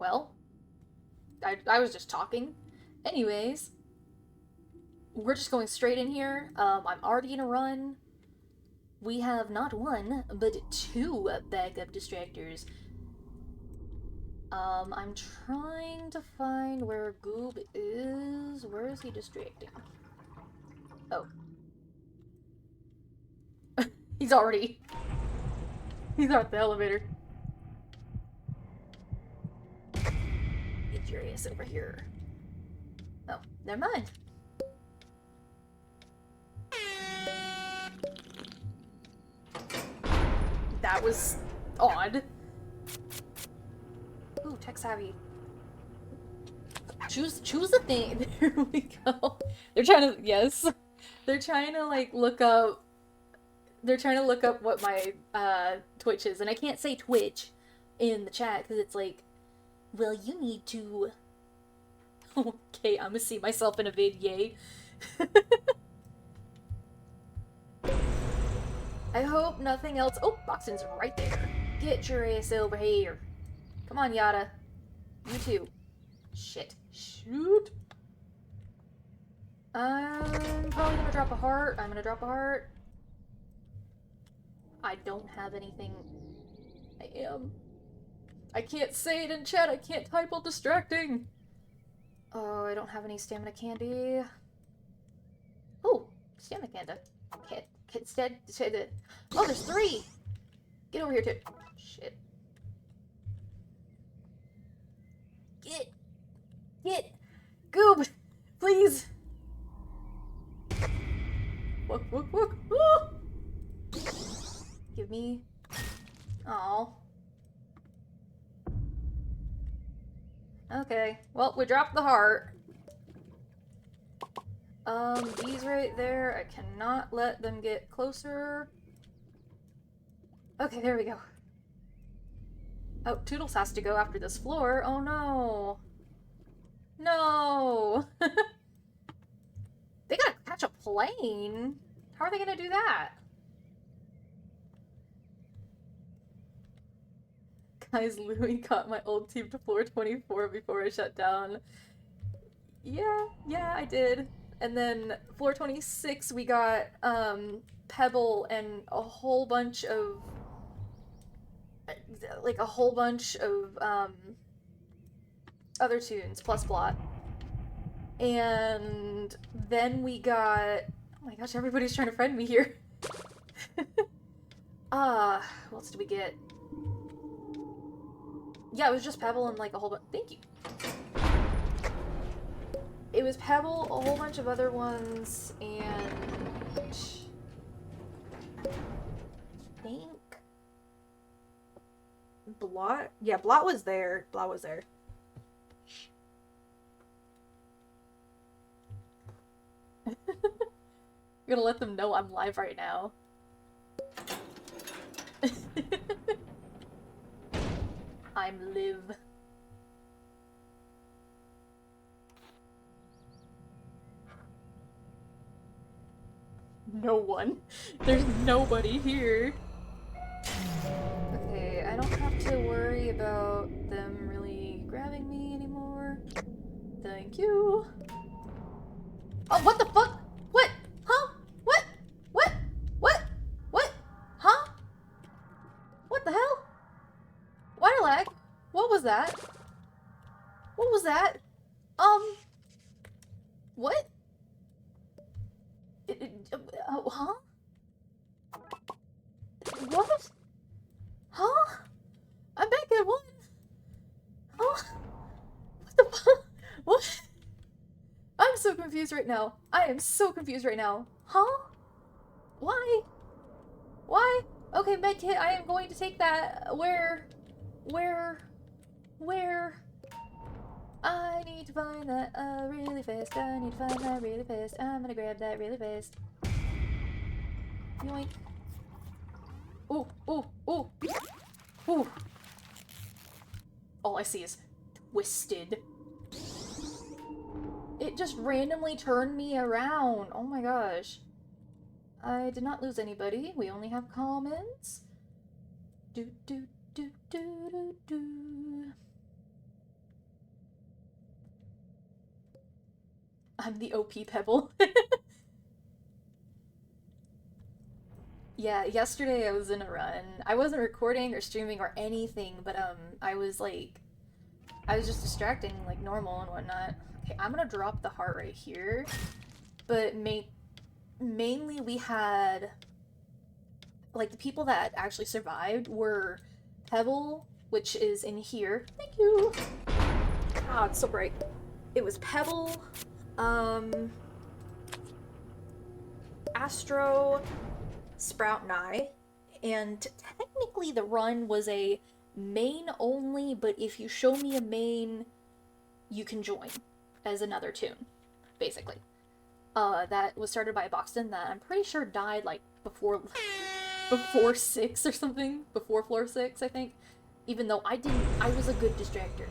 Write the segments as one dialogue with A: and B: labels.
A: Well, I was just talking. Anyways, we're just going straight in here. I'm already gonna run. We have not one, but two backup distractors. I'm trying to find where Goob is. Where is he distracting? Oh. He's already... He's at the elevator. Get your ass over here. Oh, never mind. That was odd. Ooh, tech savvy. Choose the thing. There we go. They're trying to, yes. They're trying to like look up what my Twitch is, and I can't say Twitch in the chat because it's like, well, you need to. Okay, I'm gonna see myself in a vid, yay. I hope nothing else. Oh, Boxton's right there. Get your ass over here. Come on, Yada. You too. Shit. Shoot. I'm probably gonna drop a heart. I'm gonna drop a heart. I don't have anything. I can't say it in chat. I can't type while distracting. Oh, I don't have any stamina candy. Oh, stamina candy. Oh, there's 3! Get over here, too. Shit. Get! Goob! Please! Look. Oh! Give me... Oh. Okay. Well, we dropped the heart. These right there, I cannot let them get closer. Okay, there we go. Oh, Toodles has to go after this floor. Oh no. No! They gotta catch a plane? How are they gonna do that? Guys, Louie got my old team to floor 24 before I shut down. Yeah, I did. And then floor 26 we got Pebble and a whole bunch of other tunes plus Blot. And then we got, oh my gosh, everybody's trying to friend me here. What else did we get? Yeah, it was just Pebble and like a whole bunch. Thank you. It was Pebble, a whole bunch of other ones, and I think Blot. Yeah, Blot was there. You're gonna let them know I'm live right now. I'm live. No one. There's nobody here. Okay, I don't have to worry about them really grabbing me anymore. Thank you. Oh, what the fuck? What? Huh? What? What? What? What? Huh? What the hell? Water lag? What was that? What was that? What? Huh? What? Huh? I'm back at 1. Huh? What the fuck? What? I'm so confused right now. I am so confused right now. Huh? Why? Why? Okay, medkit, I am going to take that. Where? I need to find that really fast. I need to find that really fast. I'm gonna grab that really fast. Yoink. Ooh. Ooh. All I see is twisted. It just randomly turned me around. Oh my gosh. I did not lose anybody. We only have comments. Do. I'm the OP Pebble. Yeah, yesterday I was in a run. I wasn't recording or streaming or anything, but I was like, I was just distracting like normal and whatnot. Okay, I'm gonna drop the heart right here, but mainly we had like the people that actually survived were Pebble, which is in here. Thank you. Ah, it's so bright. It was Pebble, um, Astro, Sprout, Nye, and technically the run was a main only, but if you show me a main, you can join as another tune, basically. That was started by Boxton that I'm pretty sure died like before 6 or something, before floor 6, I think. Even though I was a good distractor.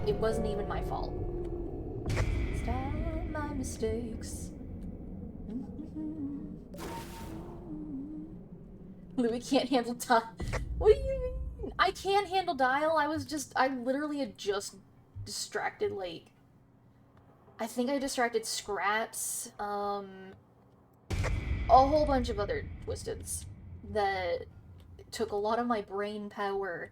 A: It wasn't even my fault. Stop my mistakes. Louis can't handle Dial. What do you mean? I can handle Dial. I literally had just distracted, like, I think I distracted Scraps, a whole bunch of other Twisteds that took a lot of my brain power.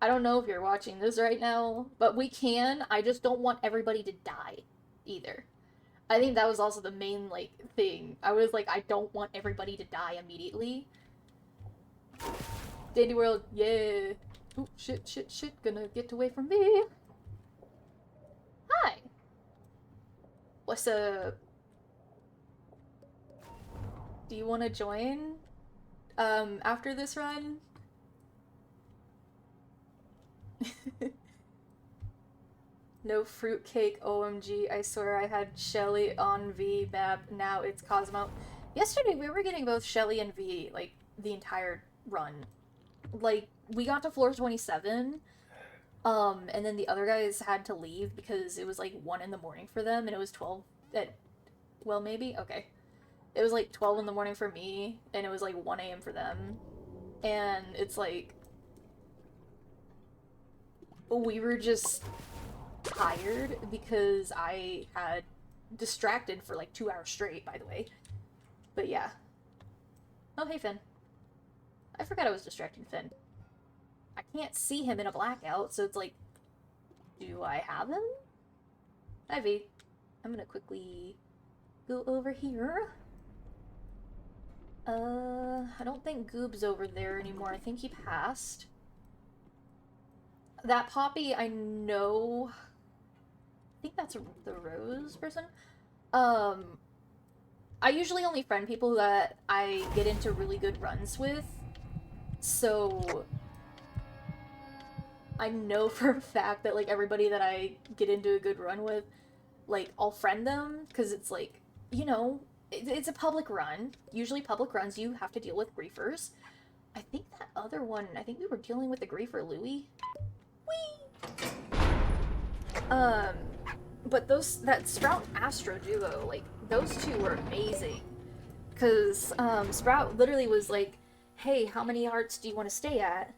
A: I don't know if you're watching this right now, but we can. I just don't want everybody to die either. I think that was also the main, like, thing. I was like, I don't want everybody to die immediately. Dandy World, yeah. Oh, shit. Gonna get away from me. Hi. What's up? Do you want to join? After this run? No fruitcake, OMG. I swear I had Shelly on V map, now it's Cosmo. Yesterday we were getting both Shelly and V, like, the entire run. Like, we got to floor 27, and then the other guys had to leave because it was like 1 in the morning for them, and it was 12 at, well, maybe? Okay. It was like 12 in the morning for me, and it was like 1 a.m. for them. And it's like, we were just tired because I had distracted for like 2 hours straight, by the way. But yeah. Oh, hey, Finn. I forgot I was distracting Finn. I can't see him in a blackout, so it's like, do I have him? Ivy. I'm gonna quickly go over here. I don't think Goob's over there anymore. I think he passed. That Poppy, I know... I think that's the Rose person. I usually only friend people that I get into really good runs with. So... I know for a fact that, like, everybody that I get into a good run with, like, I'll friend them, because it's like, you know, it's a public run. Usually public runs, you have to deal with griefers. I think that other one, I think we were dealing with the griefer Louis. Whee! But that Sprout Astro duo, like, those two were amazing. Because, Sprout literally was like, hey, how many hearts do you want to stay at?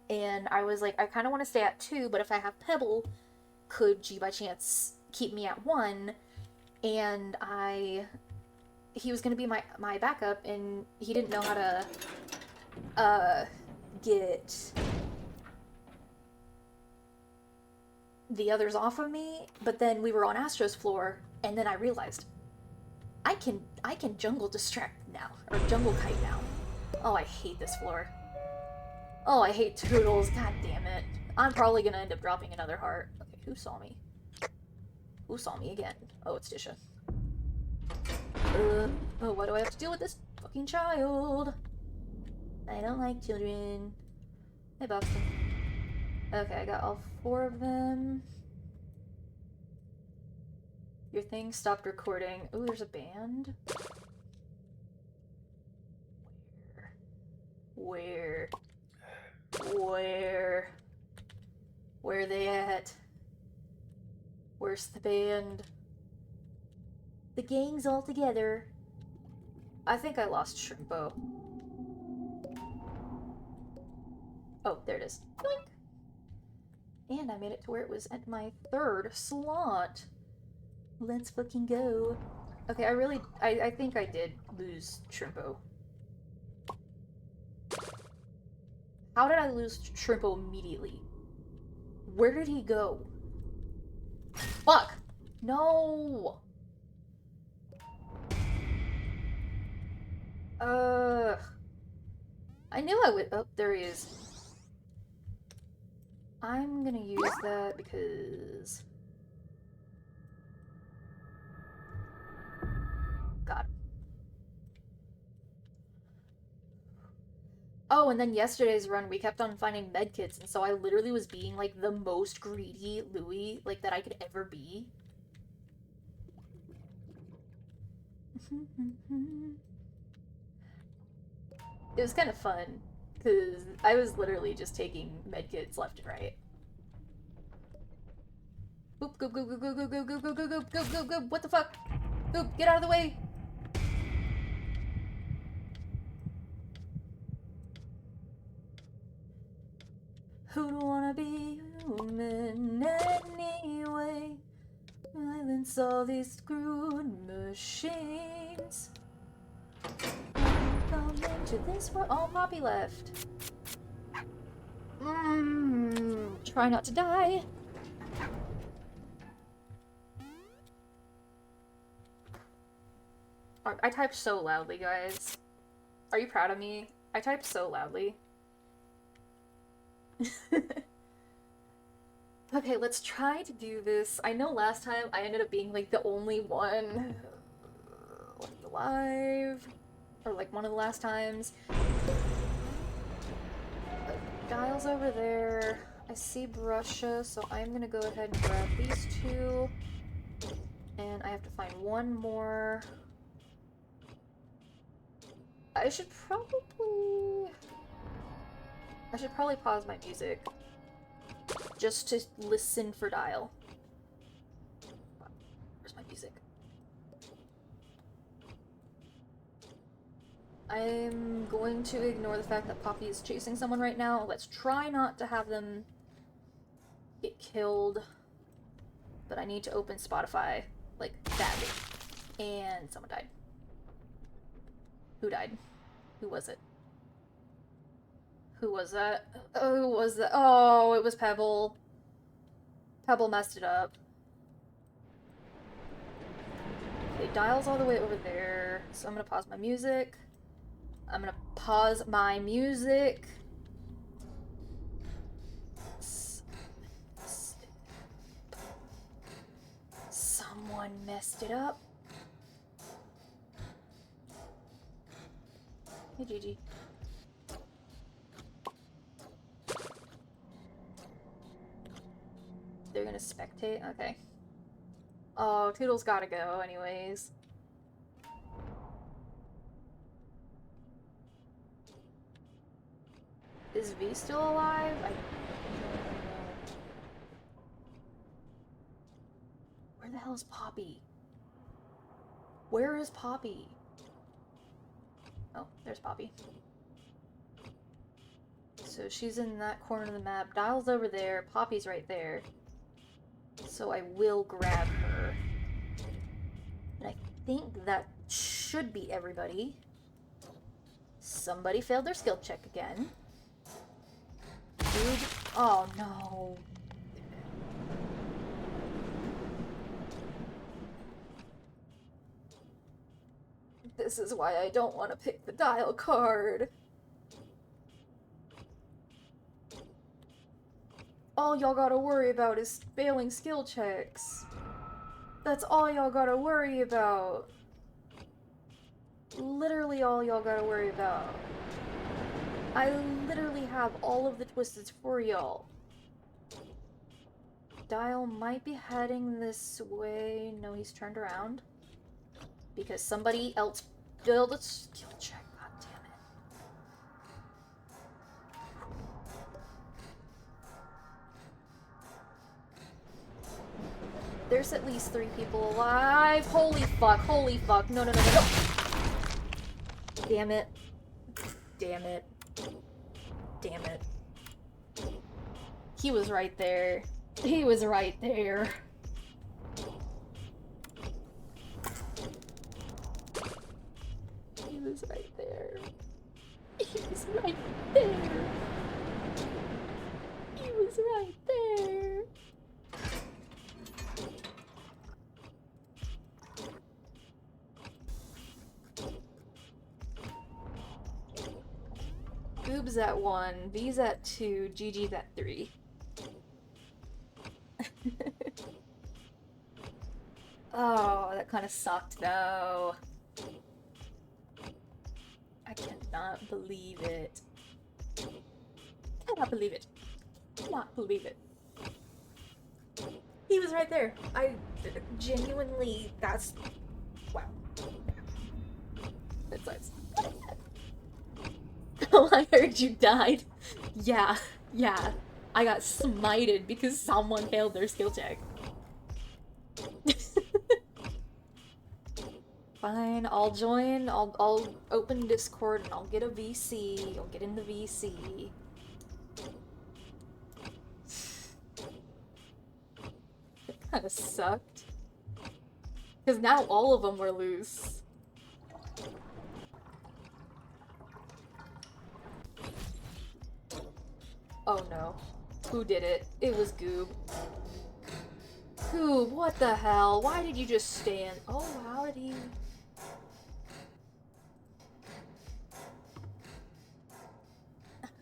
A: And I was like, I kind of want to stay at 2, but if I have Pebble, could you by chance keep me at 1? And he was going to be my backup, and he didn't know how to, get the others off of me, but then we were on Astro's floor, and then I realized, I can jungle distract now, or jungle kite now. Oh, I hate this floor. Oh, I hate Toodles, god damn it. I'm probably gonna end up dropping another heart. Okay, who saw me? Who saw me again? Oh, it's Tisha. Oh, why do I have to deal with this fucking child? I don't like children. Hey, Boxton. Okay, I got all 4 of them. Your thing stopped recording. Ooh, there's a band. Where? Where are they at? Where's the band? The gang's all together. I think I lost Shrimpo. Oh, there it is. Yoink! And I made it to where it was at my 3rd slot. Let's fucking go. Okay, I think I did lose Shrimpo. How did I lose Shrimpo immediately? Where did he go? Fuck! No! I knew I would. Oh, there he is. I'm gonna use that because. God. Oh, and then yesterday's run, we kept on finding medkits, and so I literally was being like the most greedy Louis like that I could ever be. It was kind of fun because I was literally just taking medkits left and right. Oop, go, go, go, go, go, go, go, go, go, go, go, go, go, what the fuck? Oop, get out of the way! Who'd wanna be human anyway? Silence all these screwed machines. Come into this world. Oh, Poppy left. Try not to die. I type so loudly, guys. Are you proud of me? I type so loudly. Okay, let's try to do this. I know last time I ended up being like the only one alive. Or like one of the last times. Dial's over there. I see Brusha, so I'm gonna go ahead and grab these two. And I have to find one more. I should probably pause my music. Just to listen for Dial. Where's my music? I'm going to ignore the fact that Poppy is chasing someone right now. Let's try not to have them get killed. But I need to open Spotify, like, badly. And someone died. Who died? Who was it? Who was that? Oh, who was that? Oh, it was Pebble. Pebble messed it up. Okay, Dial's all the way over there. So I'm gonna pause my music. Someone messed it up. Hey, Gigi. They're gonna spectate? Okay. Oh, Toodle's gotta go anyways. Is V still alive? Where the hell is Poppy? Where is Poppy? Oh, there's Poppy. So she's in that corner of the map. Dial's over there. Poppy's right there. So I will grab her. And I think that should be everybody. Somebody failed their skill check again. Dude. Oh no. This is why I don't want to pick the Dial card. All y'all gotta worry about is failing skill checks. That's all y'all gotta worry about. Literally all y'all gotta worry about. I literally have all of the twisteds for y'all. Dial might be heading this way. No, he's turned around. Because somebody else failed a skill check. God damn it. There's at least 3 people alive. Holy fuck, holy fuck. No, no, no, no, no. Damn it. Damn it. Damn it. He was right there. He was right there. was right there. He was right there. He was right there. Boob's at 1, V's at 2, GG's at 3. Oh, that kind of sucked though. I cannot believe it. Cannot believe it. Cannot believe it. He was right there. I genuinely, that's, wow. That sucks. Oh, I heard you died. Yeah, yeah. I got smited because someone failed their skill check. Fine, I'll join. I'll open Discord and I'll get a VC. I'll get in the VC. That kinda sucked. Because now all of them were loose. Oh no. Who did it? It was Goob. Goob, what the hell? Why did you just stand? Oh, how did he...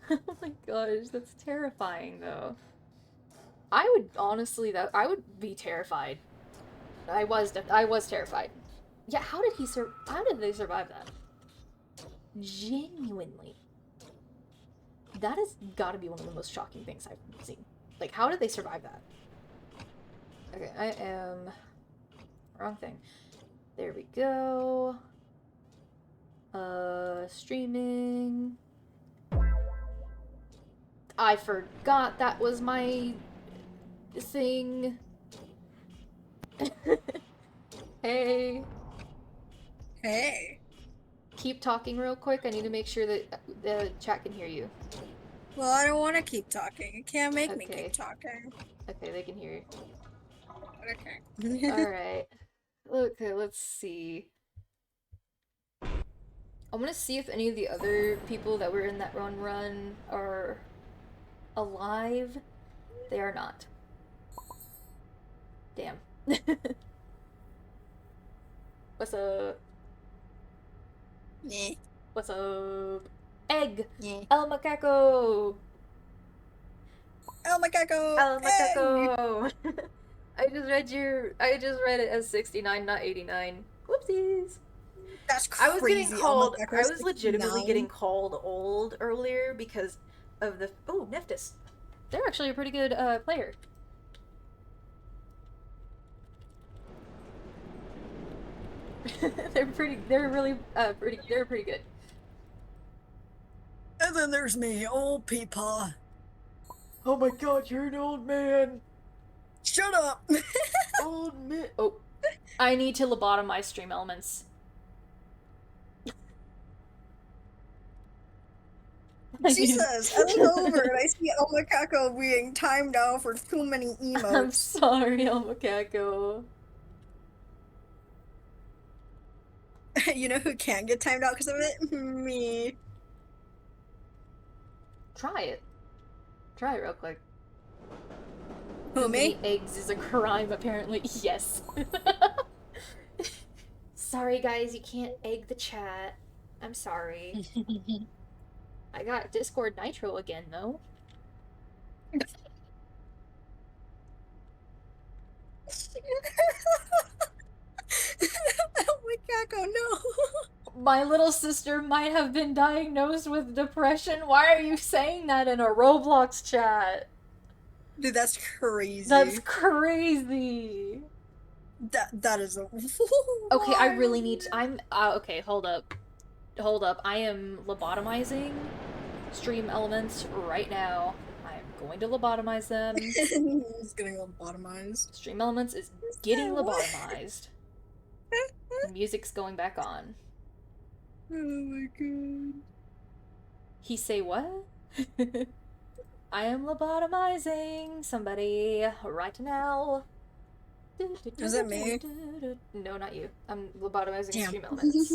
A: Oh my gosh, that's terrifying though. I would honestly, I would be terrified. I was terrified. Yeah, how did they survive that? Genuinely. That has gotta be one of the most shocking things I've seen. Like, how did they survive that? Okay, I am... Wrong thing. There we go. Streaming. I forgot that was my thing. Hey.
B: Hey.
A: Keep talking real quick. I need to make sure that the chat can hear you.
B: Well, I don't want to keep talking. You can't make me
A: Okay.
B: keep talking.
A: Okay, they can hear you.
B: Okay.
A: Alright. Okay, let's see. I'm gonna see if any of the other people that were in that run are alive. They are not. Damn. What's up?
B: Yeah.
A: What's up? Egg!
B: Yeah.
A: El Macaco!
B: El Macaco!
A: El
B: Hey!
A: Macaco! I just read it as 69, not 89. Whoopsies!
B: That's
A: I was
B: crazy.
A: getting called,
B: El
A: I
B: Macaco's
A: was legitimately
B: 69.
A: getting called old earlier because of the, oh, Neftis. They're actually a pretty good, player. they're pretty good.
B: And then there's me, old Peepaw.
A: Oh my god, you're an old man!
B: Shut up!
A: Old man. Oh. I need to lobotomize Stream Elements.
B: Jesus, I look over and I see El Macaco being timed out for too many emotes.
A: I'm sorry, El Macaco.
B: You know who can't get timed out because of it? Me.
A: Try it. Try it real quick.
B: Who, me?
A: Eggs is a crime, apparently. Yes. Sorry, guys, you can't egg the chat. I'm sorry. I got Discord Nitro again, though.
B: Oh my god, no.
A: My little sister might have been diagnosed with depression. Why are you saying that in a Roblox chat?
B: Dude, that's crazy.
A: That's crazy.
B: That is a...
A: Okay, I really need to, okay, hold up. Hold up. I am lobotomizing Stream Elements right now. I am going to lobotomize them.
B: He's getting lobotomized.
A: Stream Elements is getting lobotomized. The music's going back on.
B: Oh my god.
A: He say what? I am lobotomizing somebody right now.
B: Is it me?
A: No, not you. I'm lobotomizing
B: Damn.
A: Stream Elements.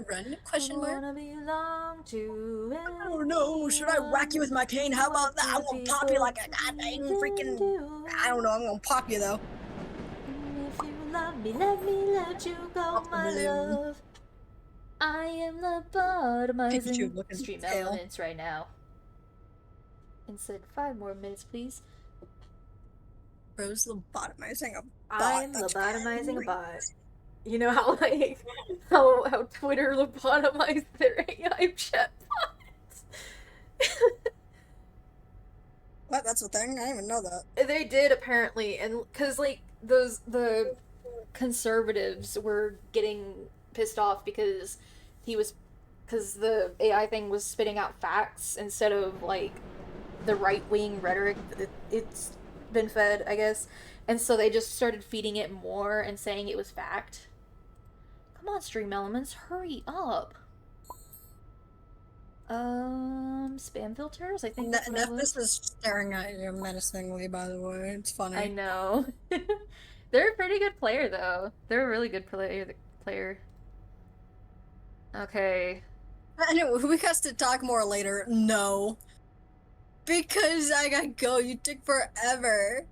B: Run? Question mark?
A: Wanna belong to
B: Oh no, should I whack you with my cane? How about that? I'm gonna pop you like a goddamn freaking... I don't know, I'm gonna pop you though.
A: If you love me, let me let you go,
B: Pop the
A: my
B: balloon.
A: love. I am
B: Pikachu
A: lobotomizing
B: looking
A: stream
B: tail.
A: elements right now. And said 5 more minutes, please.
B: Rose lobotomizing a bot.
A: I'm
B: That's
A: lobotomizing a
B: great.
A: bot. You know how like how Twitter lobotomized their AI chatbots?
B: What? That's a thing? I didn't even know that.
A: They did apparently, and because like the conservatives were getting pissed off because the AI thing was spitting out facts instead of like the right wing rhetoric it's been fed, I guess, and so they just started feeding it more and saying it was fact. Come on, Stream Elements, hurry up. Spam filters? I think that's what it was.
B: Nephis is staring at you menacingly, by the way. It's funny.
A: I know. They're a pretty good player, though. They're a really good player. Okay.
B: Anyway, we have to talk more later. No. Because I gotta go. You took forever.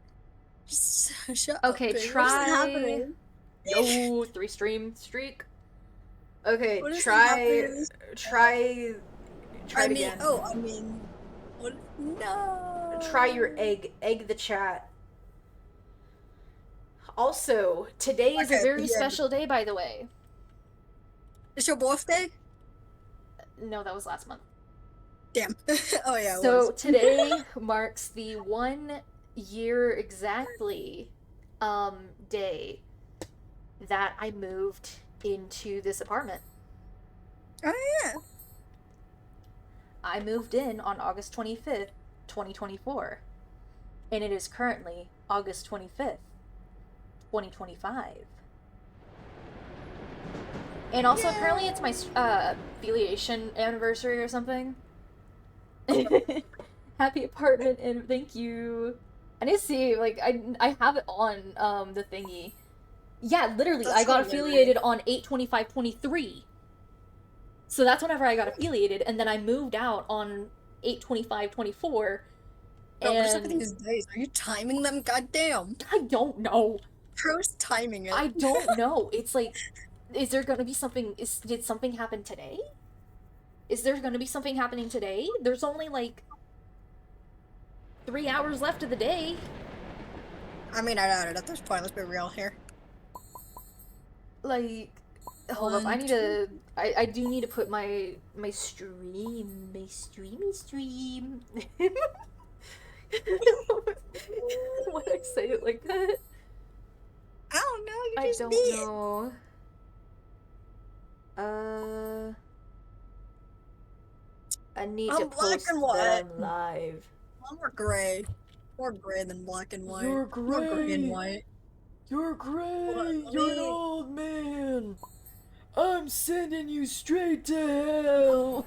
B: Shut up.
A: Okay,
B: Pig.
A: try.
B: What is happening?
A: Yo, 3 stream streak. Okay,
B: What is
A: try
B: happening?
A: it again.
B: What? No.
A: Try your egg the chat. Also, today is a
B: Okay,
A: very
B: yeah.
A: special day, by the way.
B: It's your birthday?
A: No, that was last month.
B: Damn. Oh yeah. It
A: So
B: was.
A: today marks the 1 year exactly day that I moved into this apartment.
B: Oh yeah.
A: I moved in on August 25th, 2024. And it is currently August 25th, 2025. And also, apparently, it's my affiliation anniversary or something. Happy apartment, and thank you. I need to see, like, I have it on the thingy. Yeah, literally,
B: That's
A: I got
B: hilarious.
A: affiliated on 8/25/23. So that's whenever I got affiliated, and then I moved out on 8/25/24.
B: Bro, what's up
A: And
B: with these days? Are you timing them? Goddamn.
A: I don't know.
B: Pro's timing it.
A: I don't know. It's like, is there gonna be something? Did something happen today? Is there gonna be something happening today? There's only like 3 hours left of the day.
B: I mean, I doubt it at this point. Let's be real here.
A: Like, hold up. I need to. I do need to put my streamy stream. Why did I say it like that?
B: I don't know. You
A: I
B: just
A: don't
B: did.
A: know. I need to
B: I'm black
A: post
B: and white.
A: them live.
B: I'm more gray. More gray than black and white.
A: You're
B: More gray and
A: gray.
B: white.
A: You're great.
B: What?
A: You're an
B: Me?
A: old man. I'm sending you straight to hell.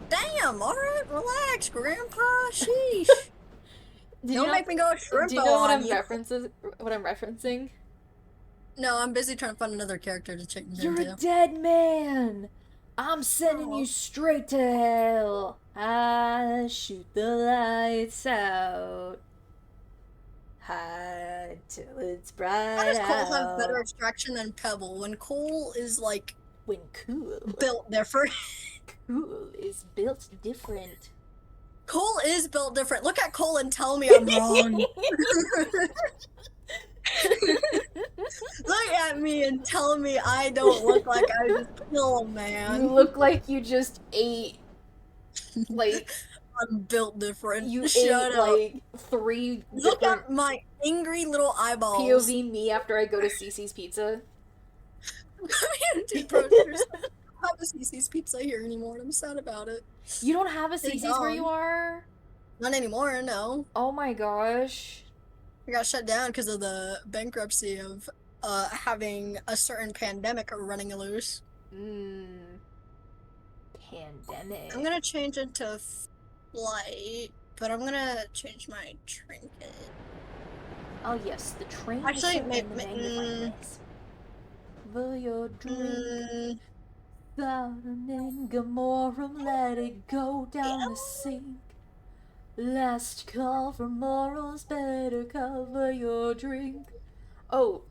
B: Damn. All right, relax, Grandpa. Sheesh.
A: Do
B: Don't
A: you
B: make me go shrimpo
A: Do you know what
B: on
A: I'm
B: you.
A: referencing?
B: No, I'm busy trying to find another character to change
A: You're
B: into.
A: a dead man. I'm sending
B: Oh.
A: you straight to hell. I shoot the lights out. Hide till it's bright
B: How does Cole have
A: out.
B: better abstraction than Pebble when Cole is like
A: When cool
B: built different?
A: is built different.
B: Cole is built different. Look at Cole and tell me I'm wrong. Look at me and tell me I don't look like I just kill a man.
A: You look like you just ate, like,
B: I'm built different.
A: you
B: Shut
A: ate,
B: up.
A: like, 3
B: Look
A: different
B: at my angry little eyeballs.
A: POV me after I go to Cece's Pizza.
B: Dude, bro, there's- I don't have a CC's Pizza here anymore, and I'm sad about it.
A: You don't have a
B: It's
A: Cece's where you
B: gone.
A: are?
B: Not anymore, no.
A: Oh my gosh.
B: We got shut down because of the bankruptcy of having a certain pandemic running loose.
A: Pandemic.
B: I'm gonna change into flight, but I'm gonna change my trinket.
A: Oh yes, the train.
B: Actually,
A: is
B: may-
A: the
B: may-
A: magnifying glass. cover your drink.
B: Mm,
A: Sodom and Gomorrah, let it go down the sink. Last call for morals, better cover your drink. Oh,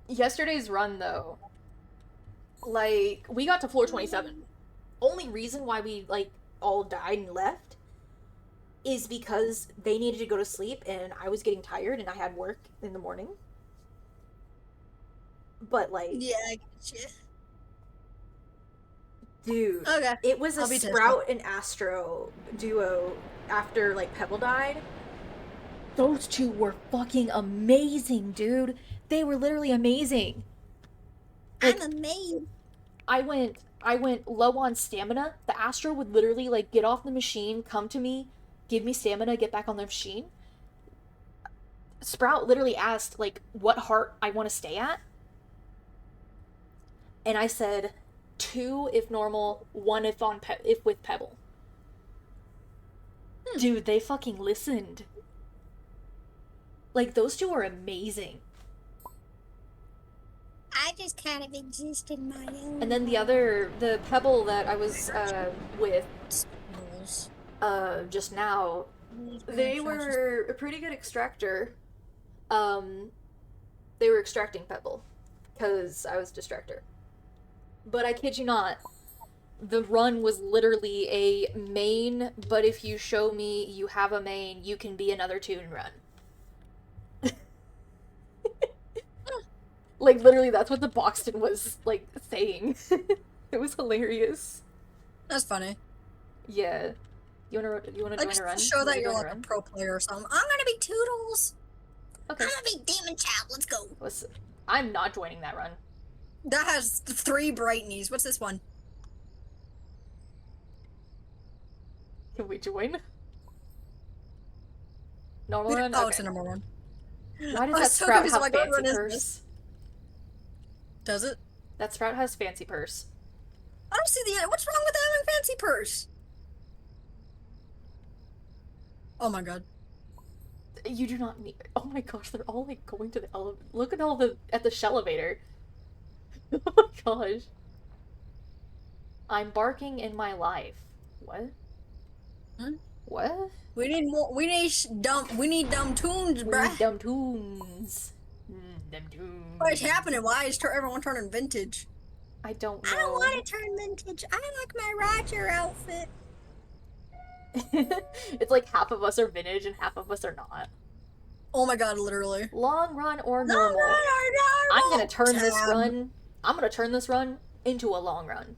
A: yesterday's run though. Like, we got to floor 27. Only reason why we, like, all died and left is because they needed to go to sleep and I was getting tired and I had work in the morning. But, like,
B: yeah, I get you.
A: dude,
B: Okay.
A: it was a
B: I'll be
A: Sprout and Astro duo after, like, Pebble died. Those two were fucking amazing, dude. They were literally amazing. Like,
B: I'm amazed.
A: I went low on stamina. The Astro would literally, like, get off the machine, come to me, give me stamina, get back on the machine. Sprout literally asked, like, what heart I want to stay at. And I said 2 if normal, 1 if with Pebble. Dude, they fucking listened. Like, those two are amazing.
B: I just kind of exist in my own.
A: And then the Pebble that I was with just now, they were a pretty good extractor. They were extracting Pebble because I was distractor. But I kid you not, the run was literally a main, but if you show me you have a main, you can be another tune run. Like, literally, that's what the Boxton was, like, saying. It was hilarious.
B: That's funny.
A: Yeah. You wanna join a run?
B: To show that you're
A: Join a
B: like a
A: run?
B: pro player or something. I'm gonna be Toodles.
A: Okay.
B: I'm gonna be Demon Child. Let's go.
A: I'm not joining that run.
B: That has 3 brightnies. What's this one?
A: Can we join? Normal run?
B: Oh,
A: Okay.
B: it's a number 1.
A: Why does
B: I
A: that
B: was so
A: Sprout
B: confused,
A: have
B: like, what
A: fancy
B: run is
A: purse?
B: this? Does it?
A: That Sprout has fancy purse.
B: I don't see the. What's wrong with having fancy purse? Oh my god.
A: You do not need. Oh my gosh, they're all like going to the elevator. Look at at the shell-elevator. Oh my gosh. I'm barking in my life. What?
B: Hmm?
A: What?
B: We need more. We need dumb tunes,
A: We
B: bruh.
A: need dumb tunes. Dumb tunes.
B: What's happening? Why is everyone turning vintage?
A: I don't know.
B: I don't want to turn vintage. I like my Roger outfit.
A: It's like half of us are vintage and half of us are not.
B: Oh my god, literally.
A: Long run or
B: No,
A: normal. I'm gonna turn this
B: Damn.
A: run. I'm gonna turn this run into a long run.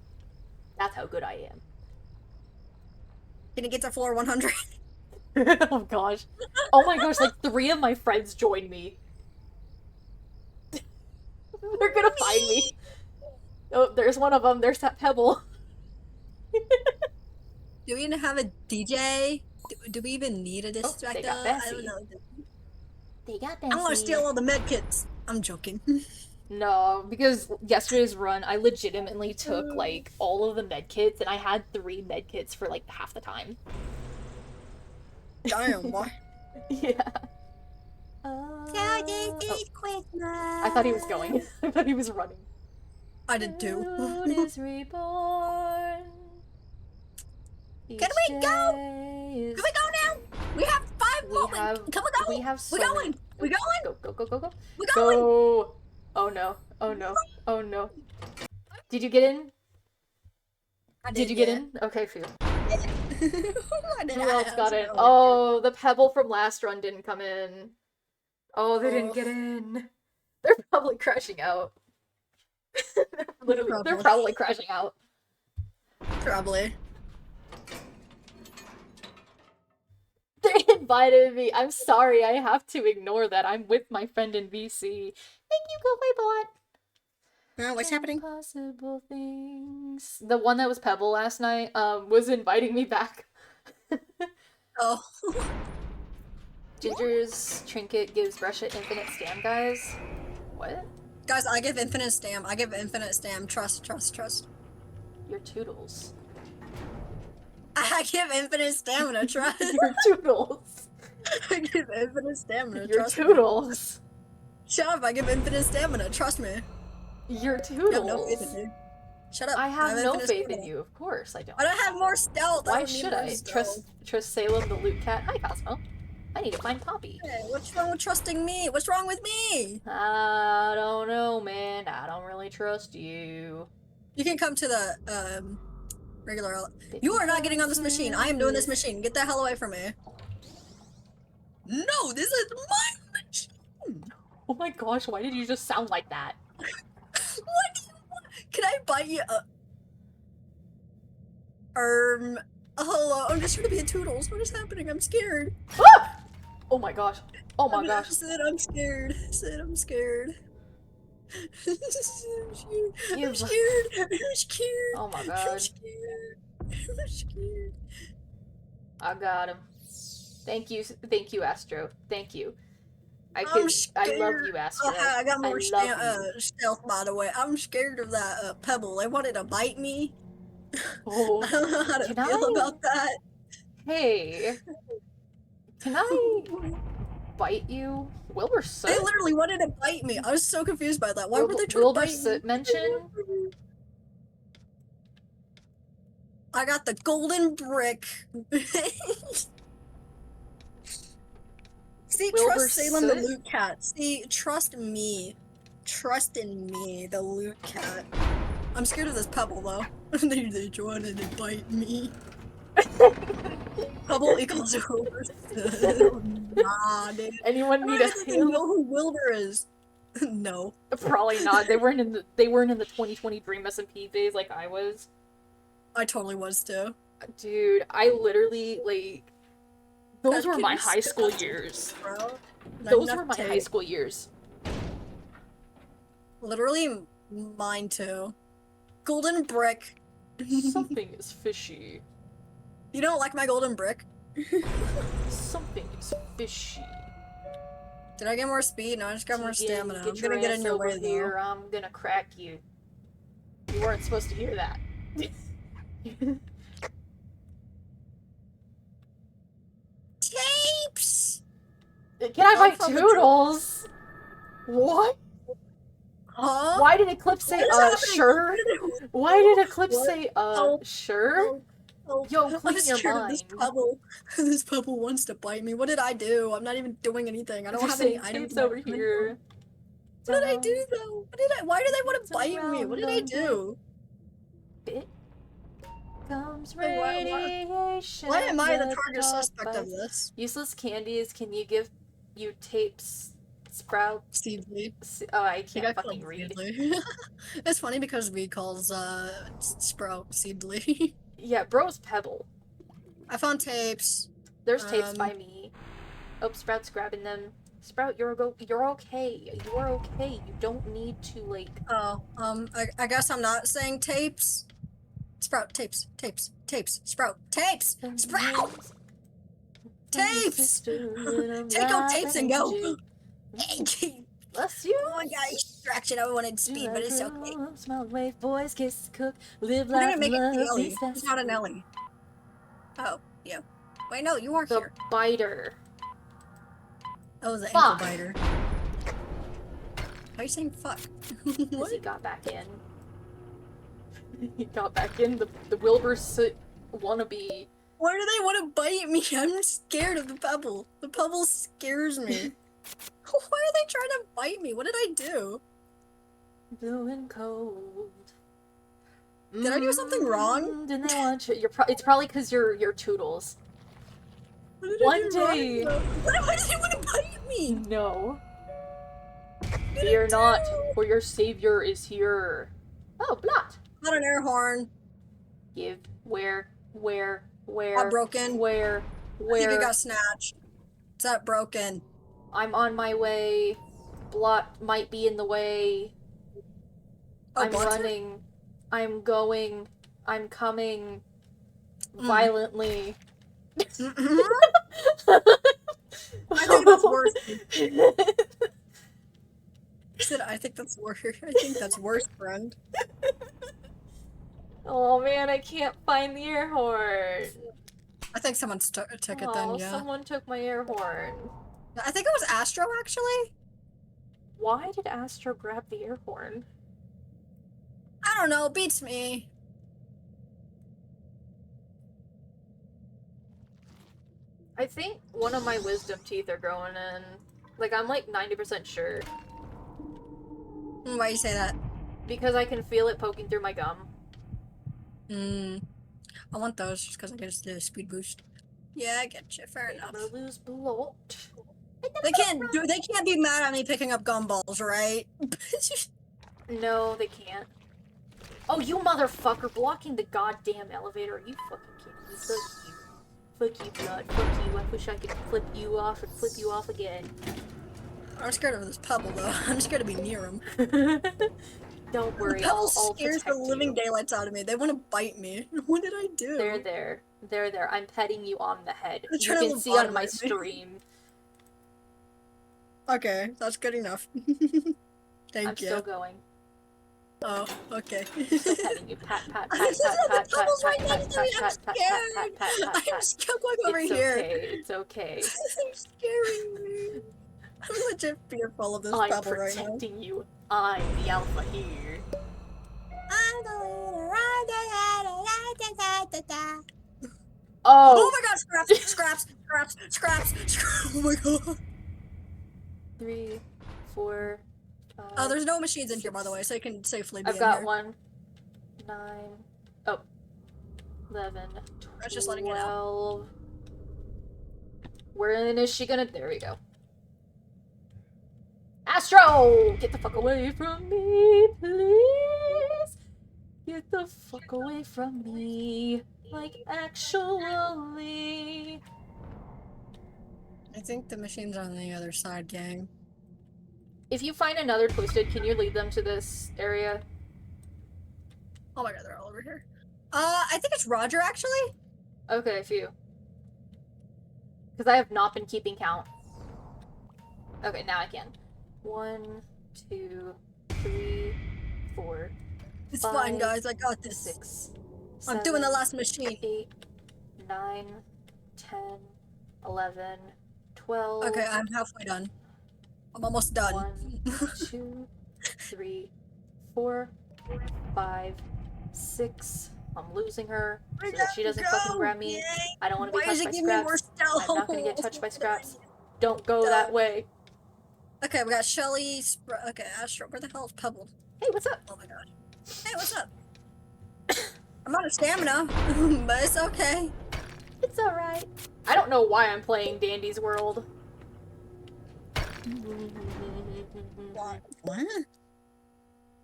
A: That's how good I am.
B: Can it get to floor 100?
A: Oh gosh. Oh my gosh, like 3 of my friends joined me. They're gonna find me. Oh, there's one of them. There's that Pebble.
B: Do we even have a DJ? Do we even need a disc
A: they
B: track?
A: got
B: I
A: Bessie.
B: don't know.
A: They got
B: I'm gonna steal all the med kits. I'm joking.
A: No, because yesterday's run, I legitimately took like all of the med kits, and I had 3 med kits for like half the time.
B: Damn, boy.
A: Yeah. I thought he was going. I thought he was running.
B: I did too.
A: Food is reborn.
B: Can we go? Can we go now? We have 5 more. Can we go?
A: We have so
B: We're going.
A: many-
B: We're going.
A: Go, go, go, go, go.
B: We're going.
A: Go. Oh no. Oh no. Oh no. Did you get in?
B: I
A: Did you get in? Okay, phew.
B: Who
A: Who else got in? Oh, the Pebble from last run didn't come in. Oh, they didn't get in. They're probably crashing out. They're probably crashing out.
B: Probably.
A: They invited me. I'm sorry, I have to ignore that. I'm with my friend in VC. Thank you, Googlebot.
B: What's happening?
A: Impossible things. The one that was Pebble last night was inviting me back.
B: Oh.
A: Ginger's trinket gives Brescia infinite stam, guys. What?
B: Guys, I give infinite stam. I give infinite stam. Trust, trust, trust.
A: Your toodles.
B: I give infinite stamina. Trust.
A: Your toodles.
B: I give infinite stamina.
A: Your
B: Trust me.
A: toodles.
B: Shut up. I give infinite stamina. Trust me.
A: You're
B: You have no faith in
A: Toodles.
B: me. Shut up.
A: I have no
B: infinite
A: faith in
B: stealth.
A: you, of course I don't.
B: Why do I have more stealth?
A: Why
B: don't need
A: should
B: more
A: I?
B: stealth.
A: Trust Salem the loot cat. Hi, Cosmo. I need to find Poppy.
B: Hey, what's wrong with trusting me? What's wrong with me?
A: I don't know, man. I don't really trust you.
B: You can come to the regular. You are not getting on this machine. I am doing this machine. Get the hell away from me. No, this is my machine.
A: Oh my gosh, why did you just sound like that?
B: What do you want? Can I bite you? Hello. I'm just trying to be a Toodles. What is happening? I'm scared.
A: Ah! Oh my gosh. Oh my gosh.
B: Sid, I'm scared. Sid, I'm scared. I'm scared. I'm scared. I'm scared.
A: Oh my
B: I'm
A: god.
B: scared. I'm scared.
A: I got him. Thank you, Astro. Thank you. I
B: I'm
A: love
B: scared.
A: you, Astro.
B: Oh, I got more
A: love you.
B: stealth, by the way. I'm scared of that pebble. They wanted to bite me.
A: Oh,
B: I don't know how to
A: can
B: feel
A: I-
B: about that.
A: hey, can I bite you? Wilbur
B: They
A: Soot?
B: literally wanted to bite me. I was so confused by that. Why would they try to
A: Wilbur
B: bite me?
A: Soot mention?
B: I got the golden brick. See,
A: Wilbur
B: trust Salem the
A: Soot?
B: loot cat. See, trust me. Trust in me, the loot cat. I'm scared of this pebble though. they wanted to bite me. Pebble equals Wilbur Soot. Nah, dude.
A: Anyone
B: I
A: need
B: don't
A: a
B: even know who Wilbur is. No.
A: Probably not. They weren't in the 2020 Dream SMP days like I was.
B: I totally was too.
A: Dude, I literally those
B: That
A: were
B: kid
A: my
B: was
A: high school
B: stuck,
A: years.
B: Bro.
A: Those were my high school years.
B: Literally mine too. Golden brick.
A: Something is fishy.
B: You don't like my golden brick?
A: Something is fishy.
B: Did I get more speed? No, I just got more
A: Tegan,
B: stamina. I'm
A: your
B: gonna get in
A: ass
B: your
A: over
B: way
A: here. I'm gonna crack you. You weren't supposed to hear that.
B: though. Tapes!
A: Can I
B: Oh,
A: bite
B: from the
A: Toodles? What?
B: Huh?
A: Why did Eclipse say,
B: What is happening?
A: sure? Why did Eclipse
B: What?
A: say,
B: Help.
A: sure? Yo, clean
B: I'm
A: your
B: scared of this
A: mind.
B: pebble. This pebble wants to bite me. What did I do? I'm not even doing anything. I don't
A: You're
B: have any
A: saying
B: items.
A: tapes
B: in my
A: over
B: inventory.
A: here.
B: What did I do though? What did I? Why do they want to bite me? What did I do?
A: It comes
B: Wait, why-
A: radiation.
B: Why am I the
A: that
B: target
A: dark
B: suspect of
A: bites.
B: this?
A: Useless candies, can you give you tapes, Sprout?
B: Seedly.
A: Oh, I
B: I
A: can't
B: got
A: fucking
B: called
A: read.
B: Seedly. It's funny because V calls Sprout Seedly.
A: Yeah, bro's Pebble.
B: I found tapes.
A: There's tapes by
B: Um,
A: me. Oh, Sprout's grabbing them. Sprout, you're okay. You're okay. You don't need to,
B: Oh, I guess I'm not saying tapes. Sprout, tapes. Sprout, tapes! Sprout! Tapes! Take out tapes and go!
A: Bless you.
B: Oh my god, distraction. I wanted speed, but it's okay.
A: Smile, wave, boys, kiss, cook, live,
B: We're gonna
A: laugh,
B: make it
A: love,
B: the Ellie.
A: these
B: It's not an Ellie. Oh, yeah. Wait, no, you are
A: The
B: here.
A: biter.
B: That was an
A: Fuck.
B: ankle biter. Why are you saying fuck?
A: Because
B: What?
A: he got back in. He got back in. The Wilbur Soot wannabe.
B: Why do they want to bite me? I'm scared of the pebble. The pebble scares me. Why are they trying to bite me? What did I do?
A: Blue and cold.
B: Did I do something wrong?
A: Didn't they want you? It's probably because you're Toodles.
B: What did I
A: One
B: do wrong,
A: day-
B: though? Why do they want to bite me?
A: No.
B: What did I
A: Fear not,
B: do?
A: for your savior is here. Oh, Blot.
B: Not an air horn.
A: Give. Where?
B: Not broken.
A: Where?
B: I think it got snatched. Is that broken?
A: I'm on my way. Blot might be in the way.
B: Oh,
A: I'm
B: Blot's
A: running. I'm going. I'm coming.
B: Mm.
A: Violently.
B: Mhm. I think that's worse. I said, I think that's worse. I think that's worse, friend.
A: Oh man, I can't find the air horn.
B: I think someone took it
A: Oh,
B: then, yeah.
A: someone took my air horn.
B: I think it was Astro, actually.
A: Why did Astro grab the air horn?
B: don't know, beats me.
A: I think one of my wisdom teeth are growing in. Like, I'm like 90% sure.
B: Why you say that?
A: Because I can feel it poking through my gum.
B: I want those just because I get the speed boost. Yeah, I get you. Fair enough.
A: I'm gonna lose blood.
B: They can't be mad at me picking up gumballs, right?
A: No, they can't. Oh, you motherfucker, blocking the goddamn elevator. Are you fucking kidding me? Fuck you. Fuck you, blood. Fuck you. I wish I could flip you off and flip you off again.
B: I'm scared of this pebble, though. I'm scared to be near him.
A: Don't worry,
B: The pebble
A: I'll
B: scares the
A: protect
B: living
A: you.
B: daylights out of me. They want to bite me. What did I do?
A: They're there. They're there. I'm petting you on the head.
B: They're
A: You
B: trying to
A: can see on my
B: lobotomize me.
A: stream.
B: Okay, that's good enough. Thank
A: I'm
B: you.
A: still going.
B: Oh, okay.
A: Still petting you. Pat, pat, pat,
B: This is
A: pat,
B: not
A: pat,
B: the
A: pat,
B: pebbles
A: pat,
B: right
A: pat,
B: next to
A: pat,
B: me. I'm
A: pat, pat, pat,
B: scared.
A: pat, pat,
B: I'm
A: pat.
B: scared. Look over
A: It's
B: here.
A: okay. It's okay.
B: This is scaring me. I'm legit fearful of this
A: I'm
B: pebble right now.
A: protecting you. I'm the alpha here.
B: Oh
A: Oh!
B: my god, scraps. Oh my god.
A: 3, 4, 5.
B: Oh, there's no machines in here, by the way, so you can safely be
A: I've
B: in
A: got
B: here.
A: 1, 9, oh, 11,
B: I was just letting you know.
A: 12. Where is she gonna? There we go. Astro! Get the fuck away from me, please! Get the fuck away from me. Like, actually.
B: I think the machine's on the other side, gang.
A: If you find another Twisted, can you lead them to this area?
B: Oh my god, they're all over here. I think it's Roger, actually.
A: Okay, phew. Because I have not been keeping count. Okay, now I can. 1, 2, 3, 4,
B: It's
A: 5,
B: fine, guys. I got this.
A: 6,
B: I'm doing the
A: 7,
B: last machine.
A: 8, 9, 10, 11, 12.
B: Okay, I'm halfway done. I'm almost done.
A: 1, 2, 3, 4, 5, 6. I'm losing her so that she doesn't fucking grab me.
B: Yay.
A: I don't want to be
B: Why is
A: touched
B: it
A: by
B: giving me more
A: scraps.
B: stealth?
A: I'm not gonna get touched by scraps. Don't go that way.
B: Okay, we got Shelly. Okay, Astro. Where the hell is Pebble?
A: Hey, what's up?
B: Oh my god. Hey, what's up? I'm out of stamina, but it's okay.
A: It's alright. I don't know why I'm playing Dandy's World.
B: What?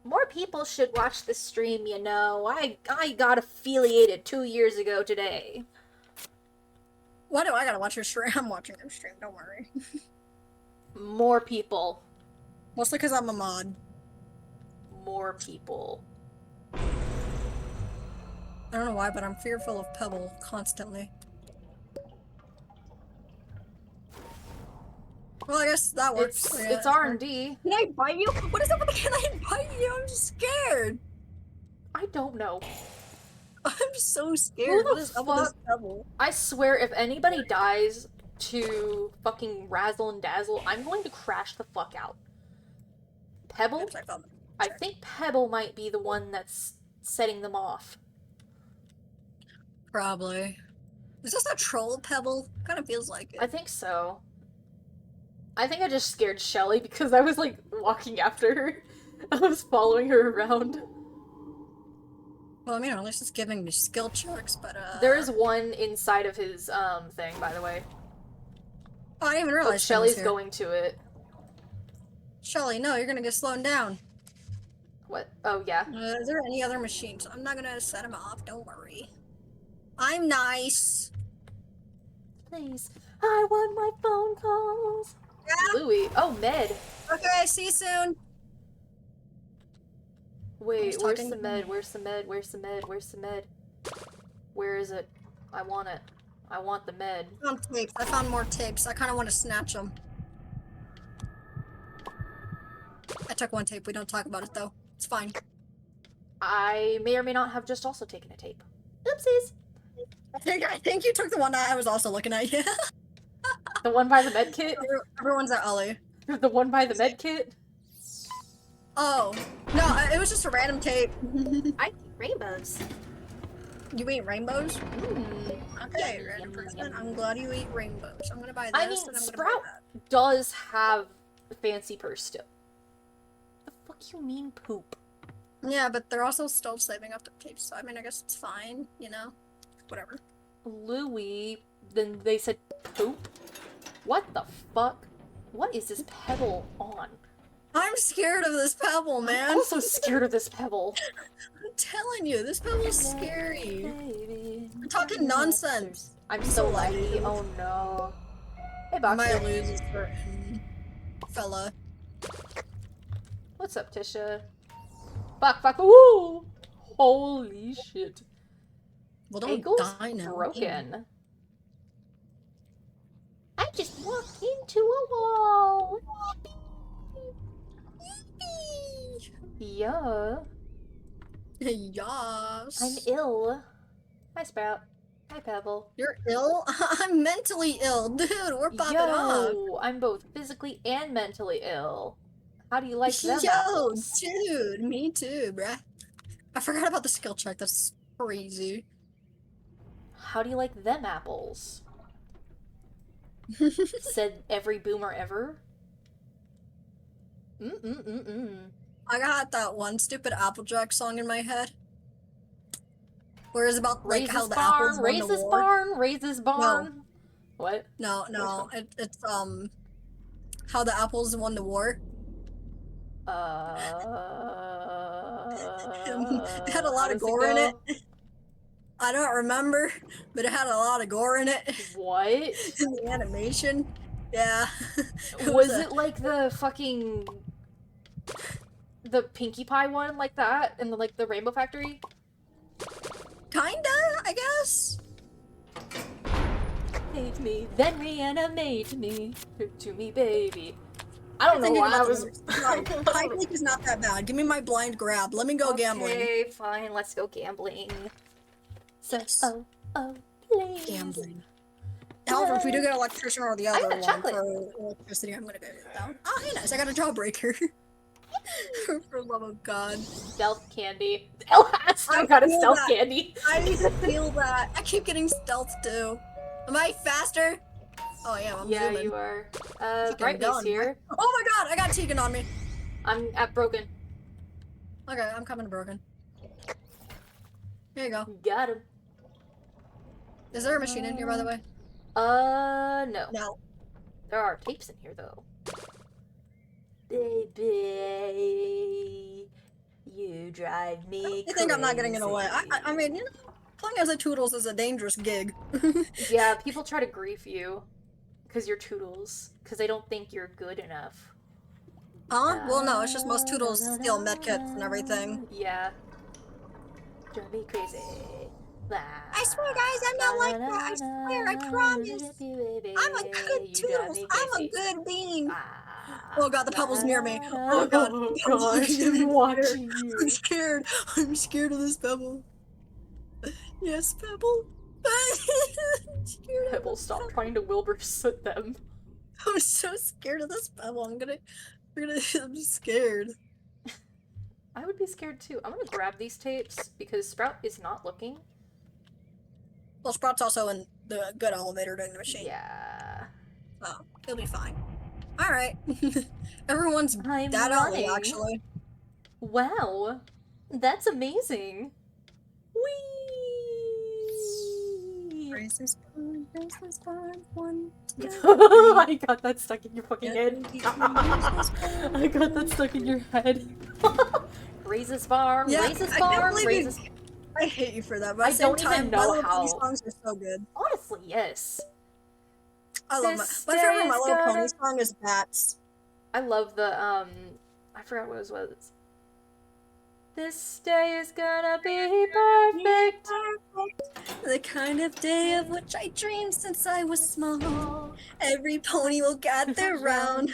A: More people should watch the stream, you know. I got affiliated 2 years ago today.
B: Why do I gotta watch your stream? I'm watching your stream, don't worry.
A: More people.
B: Mostly because I'm a mod.
A: More people.
B: I don't know why, but I'm fearful of Pebble constantly. Well, I guess that works.
A: It's R&D.
B: Can I bite you? What is up with the can I bite you? I'm scared.
A: I don't know.
B: I'm so scared.
A: Who the
B: What is up with this
A: fuck-
B: Pebble?
A: I swear, if anybody dies to fucking Razzle and Dazzle, I'm going to crash the fuck out. Pebble?
B: Oops, I found them.
A: I think Pebble might be the one that's setting them off.
B: Probably. Is this a troll Pebble? Kind of feels like it.
A: I think so. I think I just scared Shelly because I was like walking after her. I was following her around.
B: Well, I mean, at least it's giving me skill checks, but
A: There is one inside of his thing, by the way.
B: Oh, I didn't even
A: Oh,
B: realize she was
A: Shelly's
B: here.
A: going to it.
B: Shelly, no, you're gonna get slowed down.
A: What? Oh yeah.
B: Is there any other machines? I'm not gonna set them off, don't worry. I'm nice.
A: Please. I want my phone calls.
B: Yeah?
A: Louis. Oh, Med.
B: Okay, see you soon.
A: Wait,
B: Who's
A: where's
B: talking?
A: the med? Where's the med? Where's the med? Where's the med? Where is it? I want it. I want the med.
B: I found tapes. I found more tapes. I kind of want to snatch them. I took one tape. We don't talk about it, though. It's fine.
A: I may or may not have just also taken a tape. Oopsies.
B: I think you took the one that I was also looking at. Yeah.
A: The one by the med kit?
B: Everyone's at Ollie.
A: The one by the med kit?
B: Oh. No, it was just a random tape.
A: I eat rainbows.
B: You eat rainbows?
A: Mm.
B: Okay, random person. I'm glad you eat rainbows. I'm gonna buy this.
A: I mean,
B: and I'm gonna
A: Sprout
B: buy that.
A: does have a fancy purse still. The fuck you mean poop?
B: Yeah, but they're also still saving up the tapes, so I mean, I guess it's fine, you know? Whatever.
A: Louis, then they said poop? What the fuck? What is this pebble on?
B: I'm scared of this pebble, man.
A: I'm also scared of this pebble.
B: I'm telling you, this pebble's scary.
A: Baby.
B: I'm talking nonsense.
A: I'm
B: so
A: so lucky.
B: laggy.
A: Oh no. Hey,
B: I might
A: Boxer.
B: lose a certain fella.
A: What's up, Tisha? Fuck. Woo! Holy shit.
B: Well, don't
A: Ankle's
B: die now.
A: broken. I just walked into a wall. Yeah.
B: Yes.
A: I'm ill. Hi, Sprout. Hi, Pebble.
B: You're ill? I'm mentally ill. Dude, we're popping off.
A: Yo, I'm both physically and mentally ill. How do you like them
B: Yo,
A: apples?
B: dude, me too, bruh. I forgot about the skill check. That's crazy.
A: How do you like them apples? Said every boomer ever.
B: I got that one stupid Applejack song in my head. Where it's about like
A: Raise
B: how
A: this
B: the apples
A: barn,
B: won
A: raise
B: the
A: this
B: war.
A: barn, raise this barn. What?
B: No,
A: one?
B: it's how the apples won the war.
A: It
B: It had a lot of gore in it. I don't remember, but it had a lot of gore in it.
A: What?
B: In the animation. Yeah.
A: Was it like the fucking the Pinkie Pie one like that in the like the Rainbow Factory?
B: Kinda, I guess.
A: Hate me, then reanimate me, to me, baby. I don't know why I was.
B: High Lake is not that bad. Give me my blind grab. Let me go gambling.
A: Okay, fine. Let's go gambling. So,
B: Yes.
A: oh, please.
B: Gambling. However, if we do get electrician or the
A: I
B: other
A: got
B: one
A: chocolate.
B: for electricity, I'm gonna go with that one. Oh, hey, nice. I got a jawbreaker. For love of God.
A: Stealth candy. Oh, I still got a
B: feel
A: stealth
B: that.
A: candy.
B: I need to feel that. I keep getting stealth too. Am I faster? Oh yeah, I'm
A: Yeah,
B: zooming.
A: you are.
B: Fucking
A: Brightney's
B: done.
A: here.
B: Oh my God, I got Tegan on me.
A: I'm at broken.
B: Okay, I'm coming to broken. Here you go.
A: Got him.
B: Is there a machine in here, by the way?
A: No.
B: No.
A: There are tapes in here, though. Baby, you drive me
B: I think I'm not getting in the way.
A: crazy.
B: I mean, you know, playing as a Toodles is a dangerous gig.
A: Yeah, people try to grief you because you're Toodles, because they don't think you're good enough.
B: Huh? Well, no, it's just most Toodles steal medkits and everything.
A: Yeah. Drive me crazy.
B: I swear, guys, I'm not like that. I swear, I promise. I'm a good Toodles. I'm a good bean. Oh God, the pebble's near me. Oh God.
A: Oh gosh, I'm watching
B: I'm
A: you.
B: scared. I'm scared of this pebble. Yes, pebble. I'm scared of
A: Pebble,
B: this
A: stop
B: pebble.
A: trying to Wilbur-Soot them.
B: I'm so scared of this pebble. I'm scared.
A: I would be scared too. I'm gonna grab these tapes because Sprout is not looking.
B: Well, Sprout's also in the good elevator doing the machine.
A: Yeah.
B: Oh, he'll be fine. All right. Everyone's
A: I'm
B: that early,
A: running.
B: actually.
A: Wow. That's amazing. Whee!
B: Raise this bar, one, two,
A: I got that stuck in your fucking head. I got that stuck in your head. Raise this farm,
B: Yeah,
A: raise this
B: I can't
A: farm,
B: believe
A: raise
B: you-
A: this...
B: I hate you for that, but
A: I
B: at the same
A: don't even
B: time,
A: know
B: My Little
A: how-
B: Pony songs are so good.
A: Honestly, yes.
B: I love
A: This
B: my favorite
A: day
B: My
A: is
B: Little Pony
A: gonna-
B: song is Bats.
A: I love the, I forgot what it was. This day is gonna be perfect.
B: The kind of day of which I dreamed since I was small. Every pony will gather round.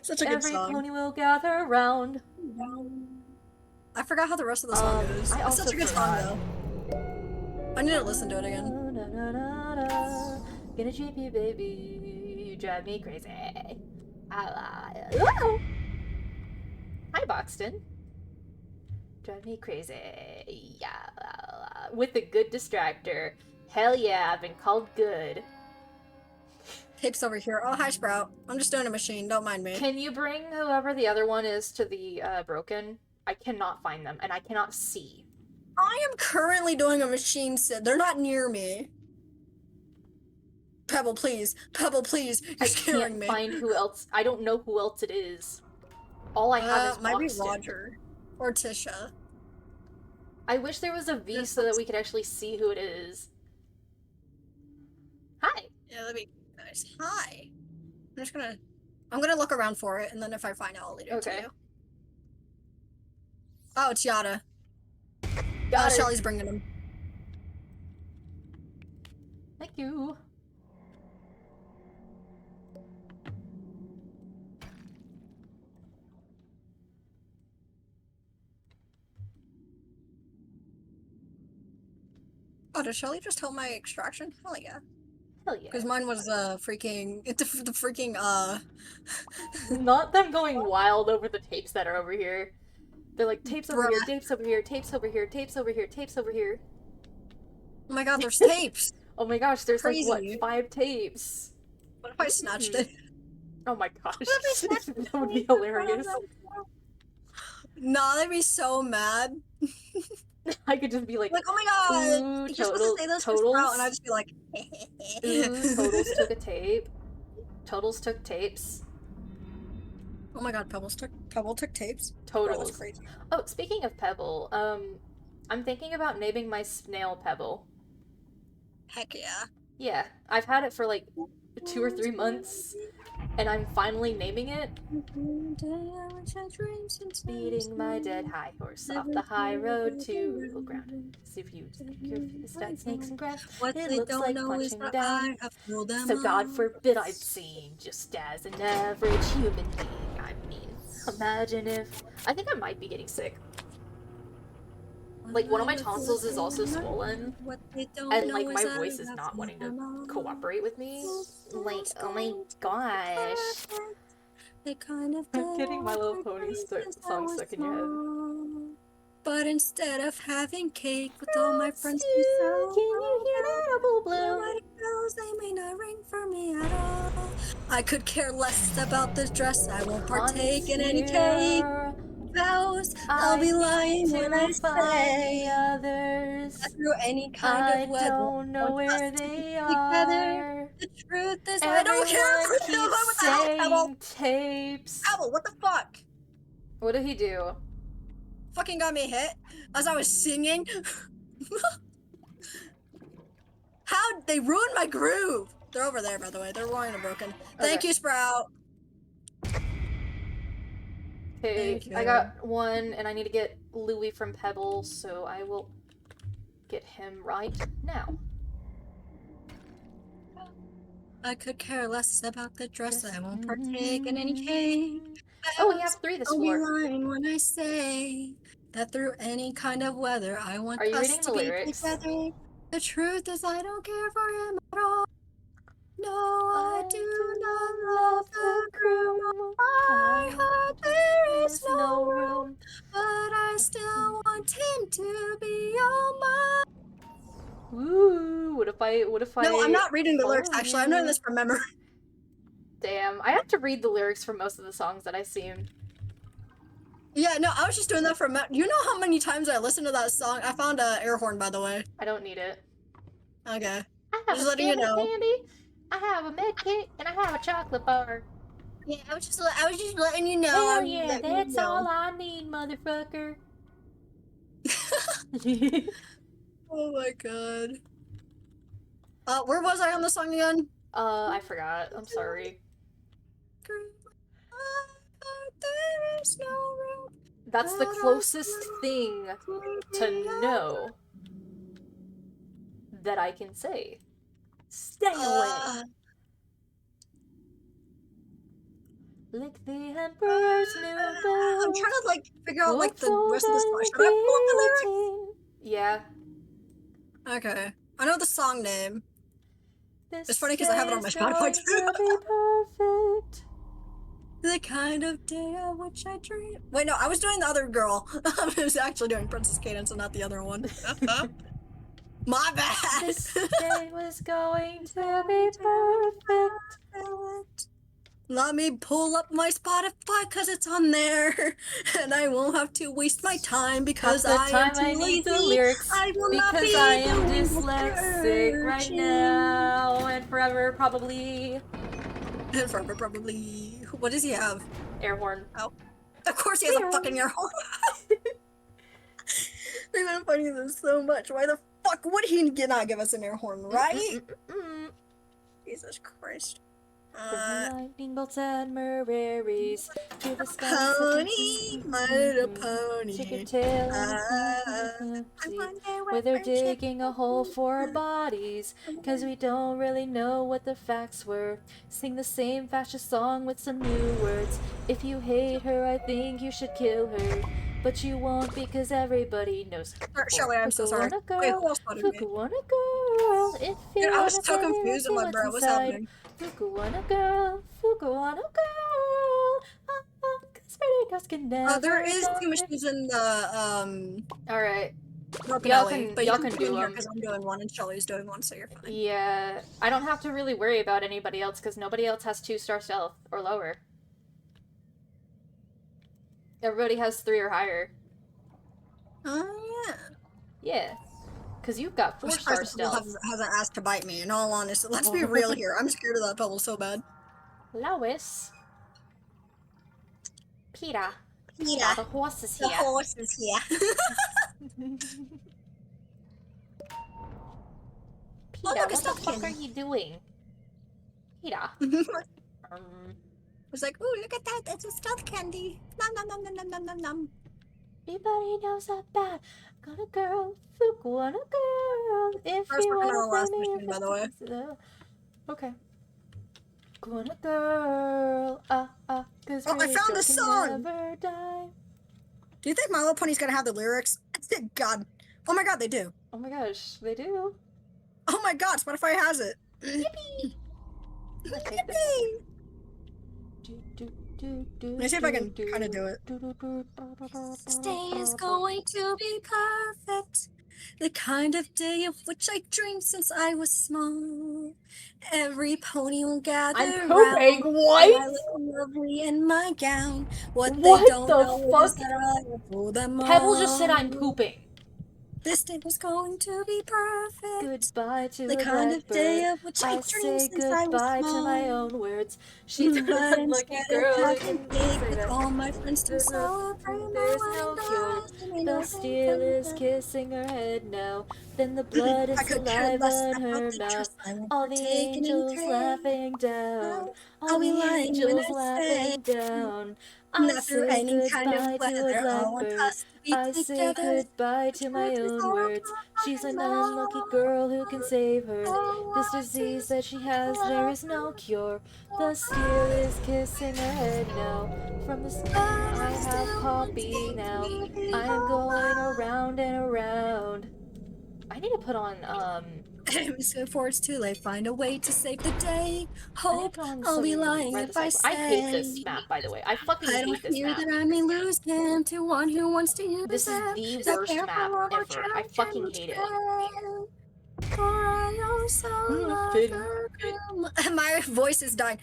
B: Such a good
A: every
B: song.
A: pony will gather round.
B: I forgot how the rest of the song goes.
A: I
B: It's
A: also
B: such a good
A: forgot.
B: song, though. I need to listen to it again.
A: Gonna treat you, baby. You drive me crazy. Roxton. Drive me crazy. Yeah. With a good distractor. Hell yeah, I've been called good.
B: Tapes over here. Oh, hi, Sprout. I'm just doing a machine. Don't mind me.
A: Can you bring whoever the other one is to the broken? I cannot find them, and I cannot see.
B: I am currently doing a machine sit. They're not near me. Pebble, please. Pebble, please. You're scaring me.
A: I can't find who else. I don't know who else it is. All I have is
B: might be
A: Roxton.
B: Roger. Or Tisha.
A: I wish there was a V so that we could actually see who it is. Hi.
B: Yeah, that'd be nice. Hi. I'm gonna look around for it, and then if I find out, I'll lead it to you. Oh, it's Yada. Shelly's bringing him.
A: Thank you.
B: Oh, did Shelly just help my extraction? Hell yeah.
A: Hell yeah.
B: Because mine was freaking the freaking
A: Not them going wild over the tapes that are over here. They're like, tapes over here,
B: Bruh.
A: tapes over here, tapes over here, tapes over here, tapes over here.
B: Oh my god, there's tapes!
A: Oh my gosh, there's
B: Crazy.
A: like, what, 5 tapes?
B: What if I snatched it?
A: Oh my gosh.
B: What if I snatched it?
A: That would be hilarious.
B: Nah, they'd be so mad.
A: I could just be like,
B: Like, oh my god!
A: ooh,
B: You're supposed to say this for Sprout, and I'd just be like,
A: ooh, Totals took a tape. Totals took tapes.
B: Oh my god, Pebble took tapes?
A: Totals.
B: Bro, that's crazy.
A: Oh, speaking of Pebble, I'm thinking about naming my snail Pebble.
B: Heck yeah.
A: Yeah, I've had it for like 2 or 3 months, and I'm finally naming it. Beating my dead high horse off the high road to the ground. See if you your fist at snakes and grass.
B: What
A: It
B: they
A: looks
B: don't
A: like
B: know is
A: punching
B: that
A: down.
B: I have killed them
A: So God
B: all.
A: forbid I'd sing just as an average human being. I mean, imagine if... I think I might be getting sick. Like, one of my tonsils is also swollen, and like my voice is not wanting to cooperate with me. Like, oh my gosh. I'm getting My Little Pony song stuck in your head.
B: But instead of having cake with all my friends,
A: Can you hear that apple bloom?
B: nobody knows they may not ring for me at all. I could care less about this dress. I won't partake in any cake. Vows, I'll be lying when I say
A: others.
B: through any kind of weather.
A: I don't know where they are.
B: The truth is, I don't care for them. What the hell, Pebble?
A: Tapes.
B: Pebble, what the fuck?
A: What did he do?
B: Fucking got me hit as I was singing. How they ruined my groove? They're over there, by the way. They're roaring and broken. Thank
A: Okay.
B: you, Sprout.
A: Okay,
B: Thank you.
A: I got one, and I need to get Louie from Pebble, so I will get him right now.
B: I could care less about the dress. I won't partake in any cake.
A: Oh, we have 3 this
B: I'll be
A: floor.
B: lying when I say that through any kind of weather, I want
A: Are you
B: us
A: reading
B: to
A: the
B: be
A: lyrics?
B: together. The truth is, I don't care for him at all. No, I do not love the crew. My heart there is no room, but I still want him to be all mine.
A: Ooh, what if I...
B: No, I'm not reading the lyrics.
A: Oh.
B: Actually, I'm doing this from memory.
A: Damn, I have to read the lyrics for most of the songs that I sing.
B: Yeah, no, I was just doing that from. You know how many times I listened to that song? I found a air horn, by the way.
A: I don't need it.
B: Okay.
A: I have
B: Just
A: a
B: letting you know.
A: candy, I have a med kit, and I have a chocolate bar.
B: Yeah, I was just letting you know.
A: Hell yeah, that's all I need, motherfucker.
B: Oh my god. Where was I on the song again?
A: I forgot. I'm sorry.
B: There is no room.
A: That's the closest thing to no that I can say. Stay away. Lick the Emperor's new bell.
B: I'm trying to like figure out like the
A: Look
B: rest of the song.
A: for
B: Should I pull up the lyrics?
A: Yeah.
B: Okay. I know the song name.
A: This
B: It's funny 'cause I have it on my
A: day's
B: Spotify
A: going
B: too.
A: to be perfect.
B: The kind of day of which I dream. Wait, no, I was doing the other girl. I was actually doing Princess Cadence and not the other one. My bad.
A: This day was going to be perfect.
B: Let me pull up my Spotify because it's on there, and I won't have to waste my time because
A: Half the
B: I am
A: time
B: too
A: I need
B: lazy.
A: the lyrics
B: I will not
A: because
B: be
A: I am
B: doing
A: dyslexic right
B: searching.
A: now and forever probably.
B: And forever, probably. What does he have?
A: Air horn.
B: Oh, of course he has a fucking air horn. We've been fighting this so much. Why the fuck would he not give us an air horn, right? Jesus Christ.
A: From lightning bolts and Mararies to the skies.
B: Pony, my little pony.
A: Shake your tail where they're digging a hole for our bodies, 'cause we don't really know what the facts were. Sing the same fascist song with some new words. If you hate her, I think you should kill her. But you won't because everybody knows.
B: Shelly, I'm so sorry. Wait, who else spotted me?
A: Fukuwana girl, if you
B: Dude, I was
A: wanna
B: so
A: play,
B: confused.
A: let's see
B: I'm like,
A: what's
B: bro, what's
A: inside.
B: happening?
A: Fukuwana girl, Fukuwana girl. 'Cause pretty girls can never.
B: There is 2 machines in the
A: All right.
B: broken
A: Y'all
B: alley,
A: can-
B: but
A: y'all
B: you
A: can do them.
B: because I'm doing one and Shelly's doing one, so you're fine.
A: Yeah, I don't have to really worry about anybody else because nobody else has 2-star stealth or lower. Everybody has 3 or higher.
B: Oh yeah.
A: Yeah, because you've got 4-star stealth.
B: Hasn't asked to bite me. In all honesty, let's be real here. I'm scared of that pebble so bad.
A: Lois. Peter.
B: Peter,
A: The horse is
B: the
A: here.
B: horse is here.
A: Peter,
B: look, a
A: what the
B: stuffed
A: fuck are
B: candy.
A: you doing? Peter.
B: I was like, ooh, look at that. That's a stealth candy. Nom nom nom nom nom nom nom nom.
A: Everybody knows about Gonna girl, Fukuwana girl. If
B: I was
A: you
B: working on
A: wanna
B: the last
A: play me,
B: mission, by the way.
A: Okay. Fukuwana girl, 'cause
B: Oh, I
A: pretty
B: found
A: girls
B: the
A: can
B: song!
A: never die.
B: Do you think My Little Pony's gonna have the lyrics? God. Oh my god, they do.
A: Oh my gosh, they do.
B: Oh my god, Spotify has it.
A: Yippee! I'm gonna take this.
B: Yippee!
A: Let
B: me see if I can kinda do it. This day is going to be perfect. The kind of day of which I dreamed since I was small. Every pony will gather
A: I'm
B: round.
A: pooping.
B: And
A: What?
B: I look lovely in my gown. What
A: What
B: they don't
A: the
B: know
A: fuck?
B: is that I will fool them all.
A: Pebble just said I'm pooping.
B: This day was going to be perfect.
A: Goodbye to
B: The
A: a
B: kind of day
A: blackbird.
B: of which I
A: I
B: dreamed
A: say
B: since I was
A: goodbye
B: small.
A: to my own words. She's an
B: But
A: unlucky
B: instead
A: girl
B: of
A: who
B: having
A: can
B: cake
A: say
B: with
A: that.
B: all my friends to
A: There's
B: celebrate
A: no
B: my
A: cure. The steel is kissing her head now. Then the blood and
B: I could care
A: saliva
B: less
A: in
B: about
A: her
B: the
A: mouth.
B: trust I won't
A: All the
B: partake in
A: angels
B: cake.
A: laughing down. All
B: I'll be
A: the
B: lying when
A: angels
B: I
A: laughing
B: say
A: down. I
B: not through
A: say
B: any kind of
A: goodbye to a
B: weather. I want
A: blackbird.
B: us to be
A: I say
B: together.
A: goodbye to my own words. She's an unlucky girl who can save her. This disease that she has, there is no cure. The steel is kissing her head now. From the skin I have poppy now. I'm going around and around. I need to put on,
B: Before it's too late, find a way to save the day.
A: I need to
B: Hope
A: put on
B: I'll be
A: some
B: lying
A: Red
B: if I
A: Disciple. I hate this
B: say
A: map, by the way. I fucking
B: I don't
A: hate this
B: fear
A: map.
B: that I may lose him to one who wants to use
A: This is
B: them.
A: the
B: So
A: worst
B: careful
A: map
B: of our
A: ever. I fucking hate it.
B: children. For I also love her. My voice is dying.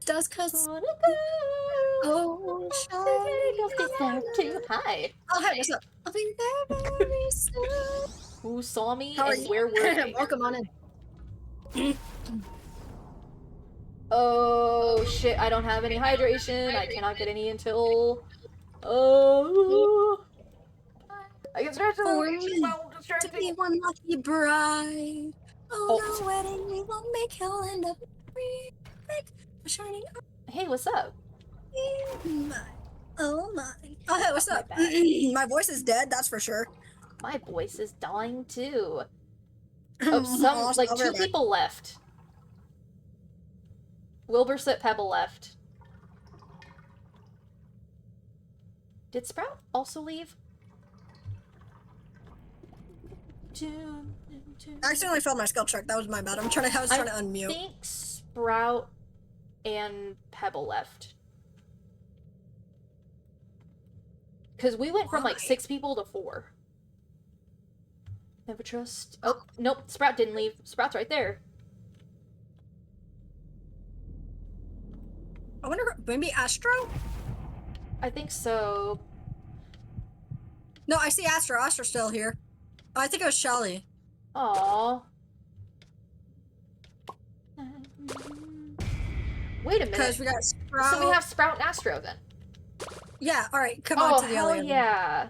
B: Just cause. Oh,
A: too. Hi.
B: Oh, hey, what's up? I'll be there very soon.
A: Who saw me
B: How are
A: and
B: you?
A: where were they?
B: Welcome on in.
A: Oh shit, I don't have any hydration. I cannot get any until... Oh... I can start
B: For me to be one lucky bride. Oh,
A: Oh.
B: the wedding we will make, he'll end up like a shining
A: Hey, what's up?
B: my. Oh my. Oh, hey, what's
A: My
B: up?
A: bad.
B: My voice is dead, that's for sure.
A: My voice is dying too. Oh, like 2 people left. Wilbur Slip Pebble left. Did Sprout also leave?
B: I accidentally failed my skill check. That was my bad. I was trying to unmute.
A: I think Sprout and Pebble left. Because we went from like
B: Why?
A: 6 people to 4. Never trust. Oh, nope. Sprout didn't leave. Sprout's right there.
B: I wonder, maybe Astro?
A: I think so.
B: No, I see Astro. Astro's still here. Oh, I think it was Shelly.
A: Aww. Wait a
B: Because
A: minute.
B: we got Sprout.
A: So we have Sprout and Astro then.
B: Yeah, alright, come
A: Oh,
B: on to the
A: hell
B: alien.
A: yeah.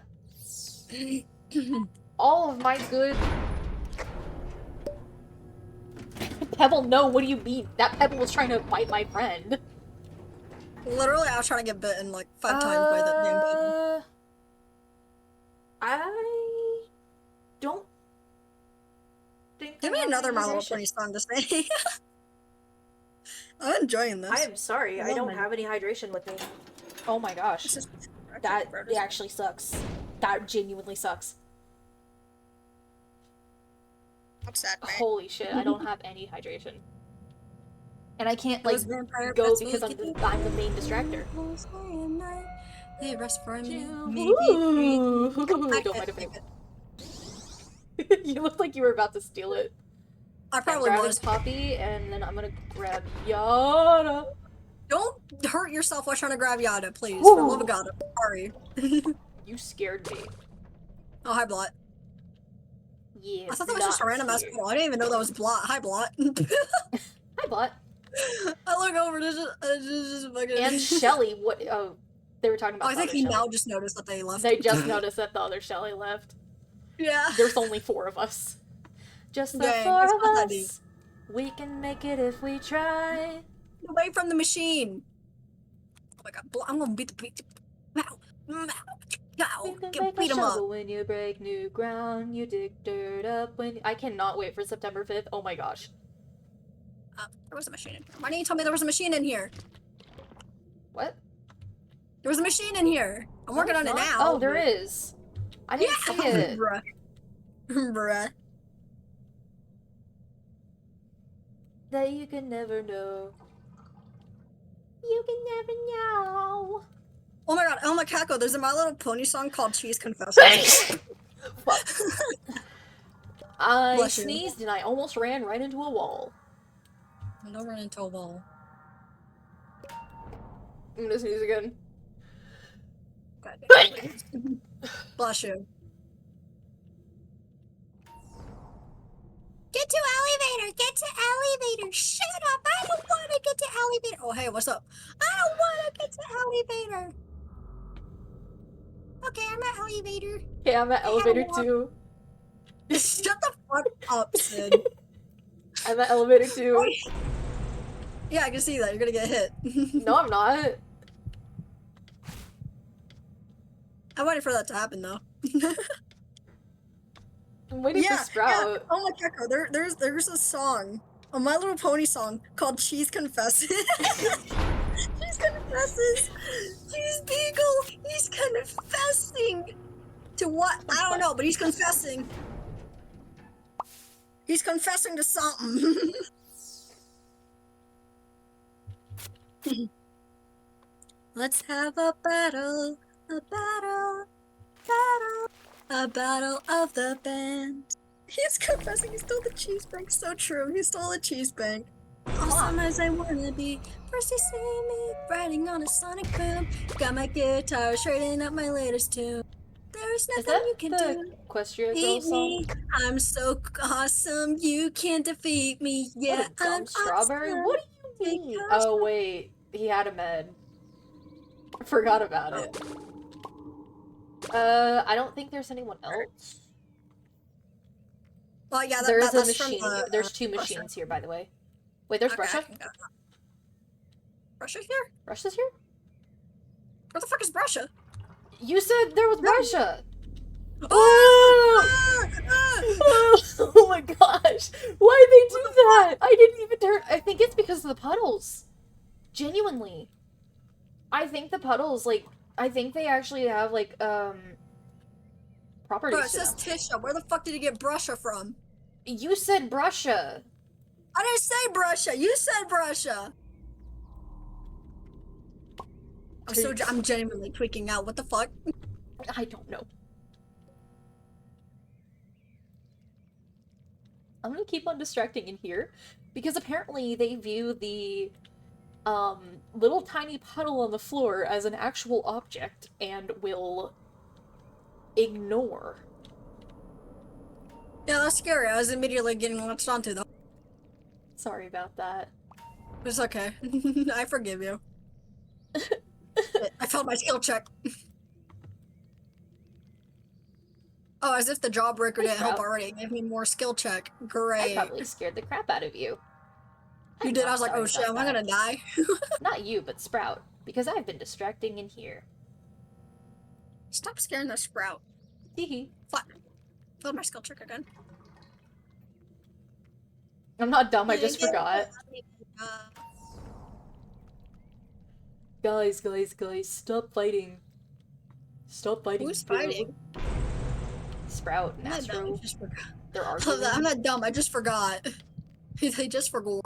A: All of my good... Pebble, no, what do you mean? That Pebble was trying to bite my friend.
B: Literally, I was trying to get bitten like 5 times by that damn Pebble.
A: I don't think
B: Give
A: I
B: me
A: have
B: another
A: any
B: My Little
A: hydration.
B: Pony song to say. I'm enjoying this.
A: I am sorry, I
B: love
A: don't
B: my-
A: have any hydration with me. Oh my gosh.
B: This is-
A: That actually sucks. That genuinely sucks.
B: I'm sad, man.
A: Holy shit, I don't have any hydration. And I can't, like,
B: Those vampire
A: go
B: pets
A: because
B: will
A: I'm
B: get you
A: I'm the main distractor.
B: They rest for me.
A: Ooh.
B: I
A: Don't mind
B: can't
A: if
B: take it.
A: You look like you were about to steal it.
B: I
A: I'm
B: probably
A: grabbing
B: was.
A: Poppy, and then I'm gonna grab Yara.
B: Don't hurt yourself while trying to grab Yada, please.
A: Ooh.
B: For the love of God, I'm sorry.
A: You scared me.
B: Oh, hi, Blot.
A: Yeah.
B: I thought that was just a random ass Blot. I didn't even know that was Blot. Hi, Blot.
A: Hi, Bot.
B: I look over, this just fucking...
A: And Shelly. What? Oh, they were talking
B: Oh,
A: about.
B: I
A: the
B: think
A: other
B: he
A: Shelly.
B: now just noticed that they left.
A: They just noticed that the other Shelly left.
B: Yeah.
A: There's only 4 of us. Just the
B: Dang,
A: 4
B: it's
A: of
B: not that deep.
A: us. We can make it if we try.
B: Away from the machine. Oh my God, I'm gonna beat the beat. Wow.
A: You can
B: Get
A: make
B: beat
A: a
B: him up.
A: shovel when you break new ground. You dig dirt up when. I cannot wait for September 5th. Oh my gosh.
B: There was a machine in here. Why didn't you tell me there was a machine in here?
A: What?
B: There was a machine in here. I'm working on it now.
A: Oh, there is. I didn't see it.
B: Bruh. Bruh.
A: That you can never know. You can never know.
B: Oh my God, Elma Kako, there's a My Little Pony song called Cheese Confessions.
A: Fuck. I
B: Bless you.
A: sneezed and I almost ran right into a wall.
B: Don't run into a wall.
A: I'm gonna sneeze again.
B: God damn. Bless you. Get to elevator! Get to elevator! Shut up! I don't want to get to elevator! Oh, hey, what's up? I don't want to get to elevator! Okay, I'm at elevator.
A: Yeah, I'm at elevator
B: walk.
A: 2.
B: Shut the fuck up, Sid.
A: I'm at elevator 2.
B: Yeah, I can see that. You're gonna get hit.
A: No, I'm not.
B: I'm waiting for that to happen, though.
A: I'm waiting for Sprout.
B: Yeah. Oh my God, there's a song, a My Little Pony song called Cheese Confesses. Cheese Confesses. Cheese Beagle. He's confessing to what? I don't know, but he's confessing. He's confessing to something. Let's have a battle of the band. He's confessing he stole the cheese bank. So true. He stole the cheese bank. Awesome as I wanna be. First you see me riding on a sonic boom. Got my guitar shredding up my latest tune. There's
A: Is
B: nothing
A: that
B: you can
A: the
B: do.
A: Equestria Girl
B: Beat
A: song?
B: me. I'm so awesome. You can't defeat me. Yeah,
A: What a dumb
B: I'm
A: strawberry?
B: awesome.
A: What do you mean?
B: Because-
A: Oh wait, he had a med. I forgot about it. I don't think there's anyone else.
B: Well, yeah,
A: There's a
B: that's from
A: machine.
B: the,
A: There's 2
B: Brusher.
A: machines here, by the way. Wait, there's
B: Okay, I
A: Brusha?
B: can go. Brusha here?
A: Brusha's here?
B: Where the fuck is Brusha?
A: You said there was
B: No.
A: Brusha!
B: Ah! Ah!
A: Oh my gosh! Why'd they do that? I didn't even turn. I think it's because of the puddles. Genuinely. I think the puddles, like, I think they actually have, like, properties
B: Bro, it
A: to
B: says
A: them.
B: Tisha. Where the fuck did you get Brusha from?
A: You said Brusha.
B: I didn't say Brusha. You said Brusha. I'm genuinely tweaking out. What the fuck?
A: I don't know. I'm gonna keep on distracting in here because apparently they view the little tiny puddle on the floor as an actual object and will ignore.
B: Yeah, that's scary. I was immediately getting latched onto though.
A: Sorry about that.
B: It's okay. I forgive you. I failed my skill check. Oh, as if the jawbreaker didn't help already. It gave me more skill check.
A: I
B: Great.
A: probably scared the crap out of you.
B: You
A: I'm
B: did?
A: not
B: I was like,
A: sorry
B: oh shit,
A: about
B: am I
A: that.
B: gonna die?
A: Not you, but Sprout, because I've been distracting in here.
B: Stop scaring the sprout.
A: Hehe.
B: Failed my skill check again.
A: I'm not dumb, I just forgot. Guys, stop fighting. Stop fighting.
B: Who's
A: bro.
B: fighting?
A: Sprout and
B: I'm not dumb, I
A: Astro.
B: just forgot.
A: They're arguing.
B: I'm not dumb, I just forgot. They just forgot.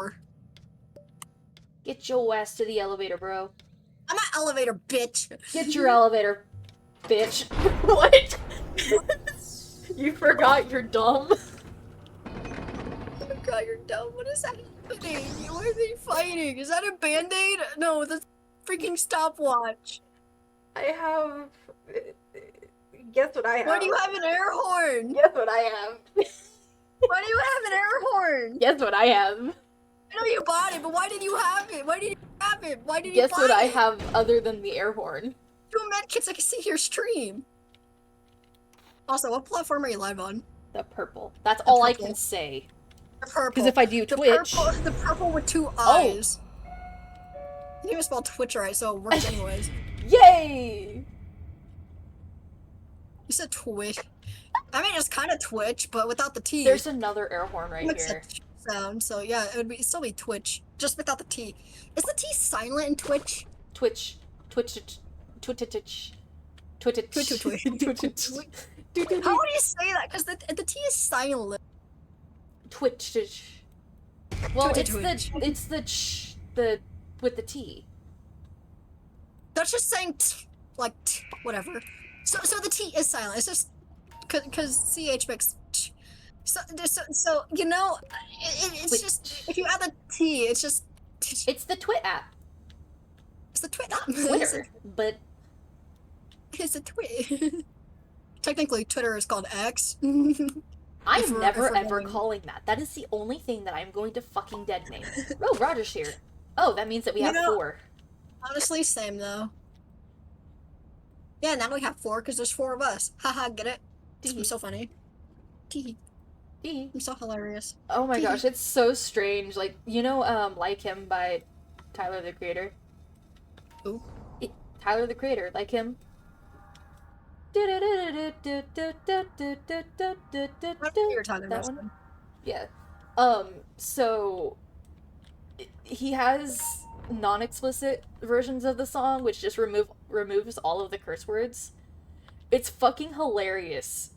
A: Get your ass to the elevator, bro.
B: I'm an elevator, bitch.
A: Get your elevator, bitch. What? You forgot you're dumb?
B: Oh my god, you're dumb. What is happening? Why are they fighting? Is that a band-aid? No, that's freaking stopwatch.
A: I have... Guess what I have?
B: Why do you have an air horn?
A: Guess what I have?
B: Why do you have an air horn?
A: Guess what I have?
B: I know you bought it, but why did you have it? Why did you have it? Why did you
A: Guess
B: buy
A: what I
B: it?
A: have other than the air horn?
B: Do medkits, I can see your stream. Also, what platform are you live on?
A: The purple. That's all I
B: purple.
A: can say.
B: The purple.
A: Because if I do Twitch...
B: The purple with two eyes. You didn't even spell Twitch right, so it works anyways.
A: Yay!
B: You said Twitch. I mean, it's kind of Twitch, but without the T.
A: There's another air horn right
B: Makes
A: here.
B: a sound, so yeah, it'd still be Twitch, just without the T. Is the T silent in Twitch?
A: Twitch. Twitch. Twitch. Twitch. Twitch.
B: How would you say that? Because the T is silent.
A: Twitch. Well,
B: Twitch.
A: it's the ch, the with the T.
B: That's just saying like whatever. So the T is silent. It's just because CH makes so you know it's
A: Wait.
B: just if you add the T, it's just
A: It's the Twit app.
B: it's the Twit.
A: Twitter, but
B: It's a Twit. Technically, Twitter is called X.
A: I'm
B: If we're-
A: never
B: if we're
A: ever
B: going-
A: calling that. That is the only thing that I'm going to fucking dead name. Oh, Roger's here. Oh, that means that we
B: You
A: have
B: know-
A: 4.
B: Honestly, same though. Yeah, now we have 4 because there's 4 of us. Haha, get it? I'm so funny. Tee. I'm so hilarious.
A: Oh my gosh, it's so strange. Like, you know, Like Him by Tyler the Creator?
B: Who?
A: Tyler the Creator, like him.
B: You're talking
A: That
B: about
A: one? Yeah. So he has non-explicit versions of the song, which just removes all of the curse words. It's fucking hilarious.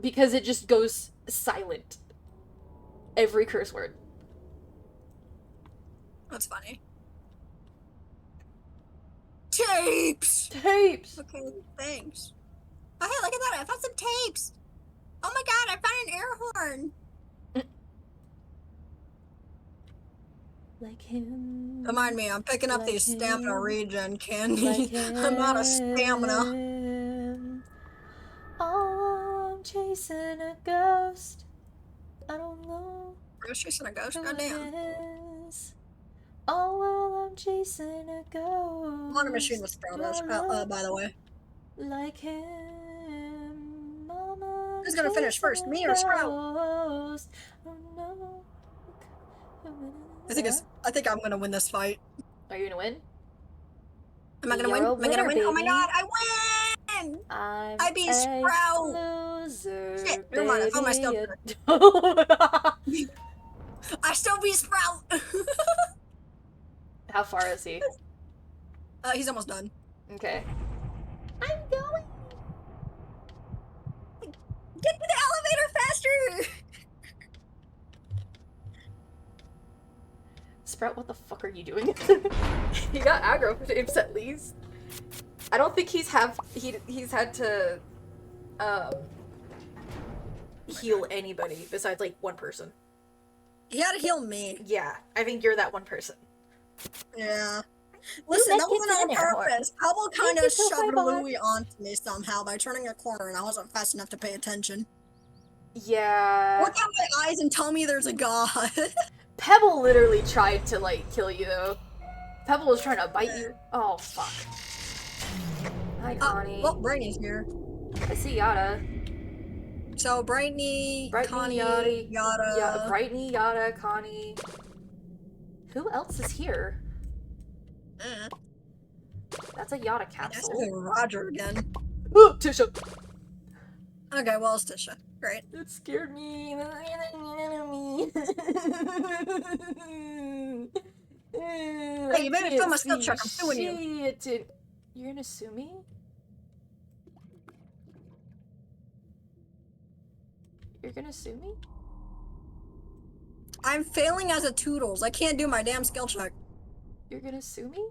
A: Because it just goes silent. Every curse word.
B: That's funny. Tapes!
A: Tapes!
B: Okay, thanks. Oh, hey, look at that. I found some tapes. Oh my god, I found an air horn.
A: Like him.
B: Remind me, I'm picking up
A: Like
B: these stamina
A: him.
B: regen candy.
A: Like
B: I'm out of stamina.
A: him. Oh, I'm chasing a ghost. I don't know.
B: I was chasing a ghost,
A: who
B: goddamn.
A: it is. Oh, well, I'm chasing a ghost.
B: Water machine with Sprout, by the way.
A: Like him. Mama,
B: Who's gonna finish first, me or Sprout?
A: ghost. Oh, no.
B: I think I'm gonna win this fight.
A: Are you gonna win?
B: Am I gonna
A: You're
B: win?
A: a
B: Am I gonna
A: winner,
B: win? Oh my
A: baby.
B: god, I win! I beat
A: a
B: Sprout.
A: loser,
B: Shit, never mind, I found my skill
A: baby.
B: I still beat Sprout!
A: How far is he?
B: He's almost done.
A: Okay. I'm going.
B: Get to the elevator faster!
A: Sprout, what the fuck are you doing? You got aggro tapes at least. I don't think he's had to heal anybody besides like one person.
B: He had to heal me.
A: Yeah, I think you're that one person.
B: Yeah. Listen, that wasn't on purpose. Pablo kind of shoved
A: Bye-bye.
B: Louis onto me somehow by turning a corner, and I wasn't fast enough to pay attention.
A: Yeah.
B: Look at my eyes and tell me there's a god.
A: Pebble literally tried to like kill you though. Pebble was trying to bite you. Oh fuck. Hi Connie.
B: Well, Brainy's here.
A: I see Yada.
B: So Brightney, Connie,
A: Yada.
B: Yada.
A: Yeah, Brightney, Yada, Connie. Who else is here? That's a Yada
B: That's
A: capsule.
B: Roger again.
A: Ooh, Tisha.
B: Okay, well, it's Tisha. Great.
A: It scared me.
B: Hey, you made me feel my skill check. I'm suing you.
A: Shit. You're gonna sue me? You're gonna sue me?
B: I'm failing as a Toodles. I can't do my damn skill check.
A: You're gonna sue me?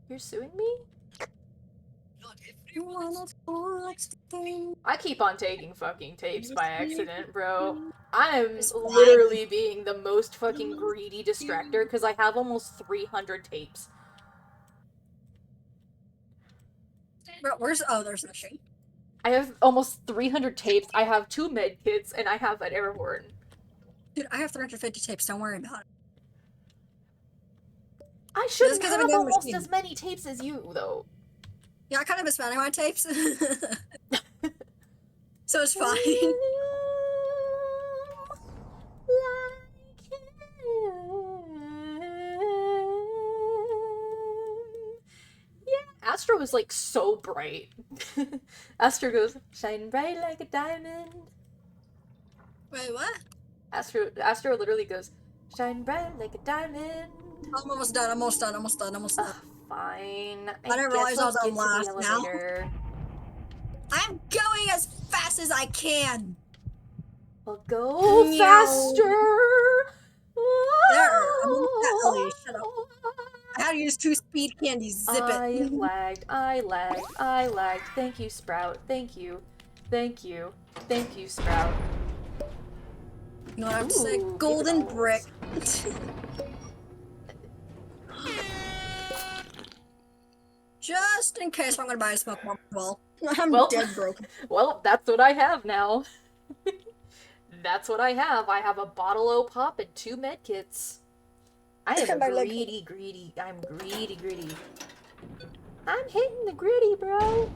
A: You're suing me? I keep on taking fucking tapes by accident, bro. I'm literally being the most fucking greedy distractor because I have almost 300 tapes.
B: Bro, where's... Oh, there's the machine.
A: I have almost 300 tapes, I have 2 med kits, and I have an airborne.
B: Dude, I have 350 tapes. Don't worry about it.
A: I shouldn't
B: That's 'cause
A: have
B: I'm a
A: almost
B: machine.
A: as many tapes as you, though.
B: Yeah, I kind of been spending my tapes. So it's fine.
A: Yeah, Astro is like so bright. Astro goes, shine bright like a diamond.
B: Wait, what?
A: Astro literally goes, shine bright like a diamond.
B: I'm almost done. Almost done.
A: Fine.
B: I didn't realize I was on last now.
A: Elevator.
B: I'm going as fast as I can.
A: Well, go
B: Meow.
A: faster.
B: There, I'm almost at Ellie. Shut up. I had to use 2 speed candies. Zip
A: I
B: it.
A: lagged. Thank you, Sprout. Thank you, Sprout.
B: You know what I have to say?
A: Ooh,
B: Golden
A: give it all.
B: brick. Just in case I'm gonna buy a smoke bomb. Well, I'm
A: Well-
B: dead broke.
A: Well, that's what I have now. That's what I have. I have a bottle o' pop and 2 medkits. I am
B: My leg-
A: greedy. I'm greedy. I'm hitting the gritty, bro.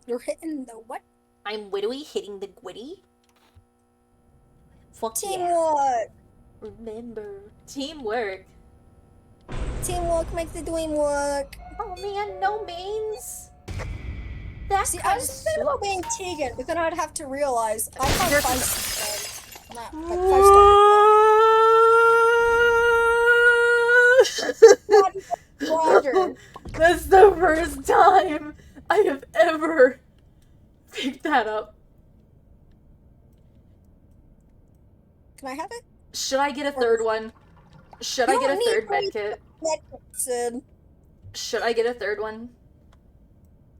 B: You're hitting the what?
A: I'm literally hitting the gwitty. Fuck yeah.
B: Teamwork.
A: Remember. Teamwork.
B: Teamwork makes the dream work.
A: Oh man, no mains. That
B: See, I
A: kinda
B: was thinking about
A: sucks.
B: being Tegan, but then I'd have to realize I have 5 stars. Not like 5 stars. Roger.
A: That's the first time I have ever picked that up.
B: Can I have it?
A: Should I get a third one? Should I
B: You
A: get a
B: don't
A: third
B: need
A: medkit?
B: Sid.
A: Should I get a third one?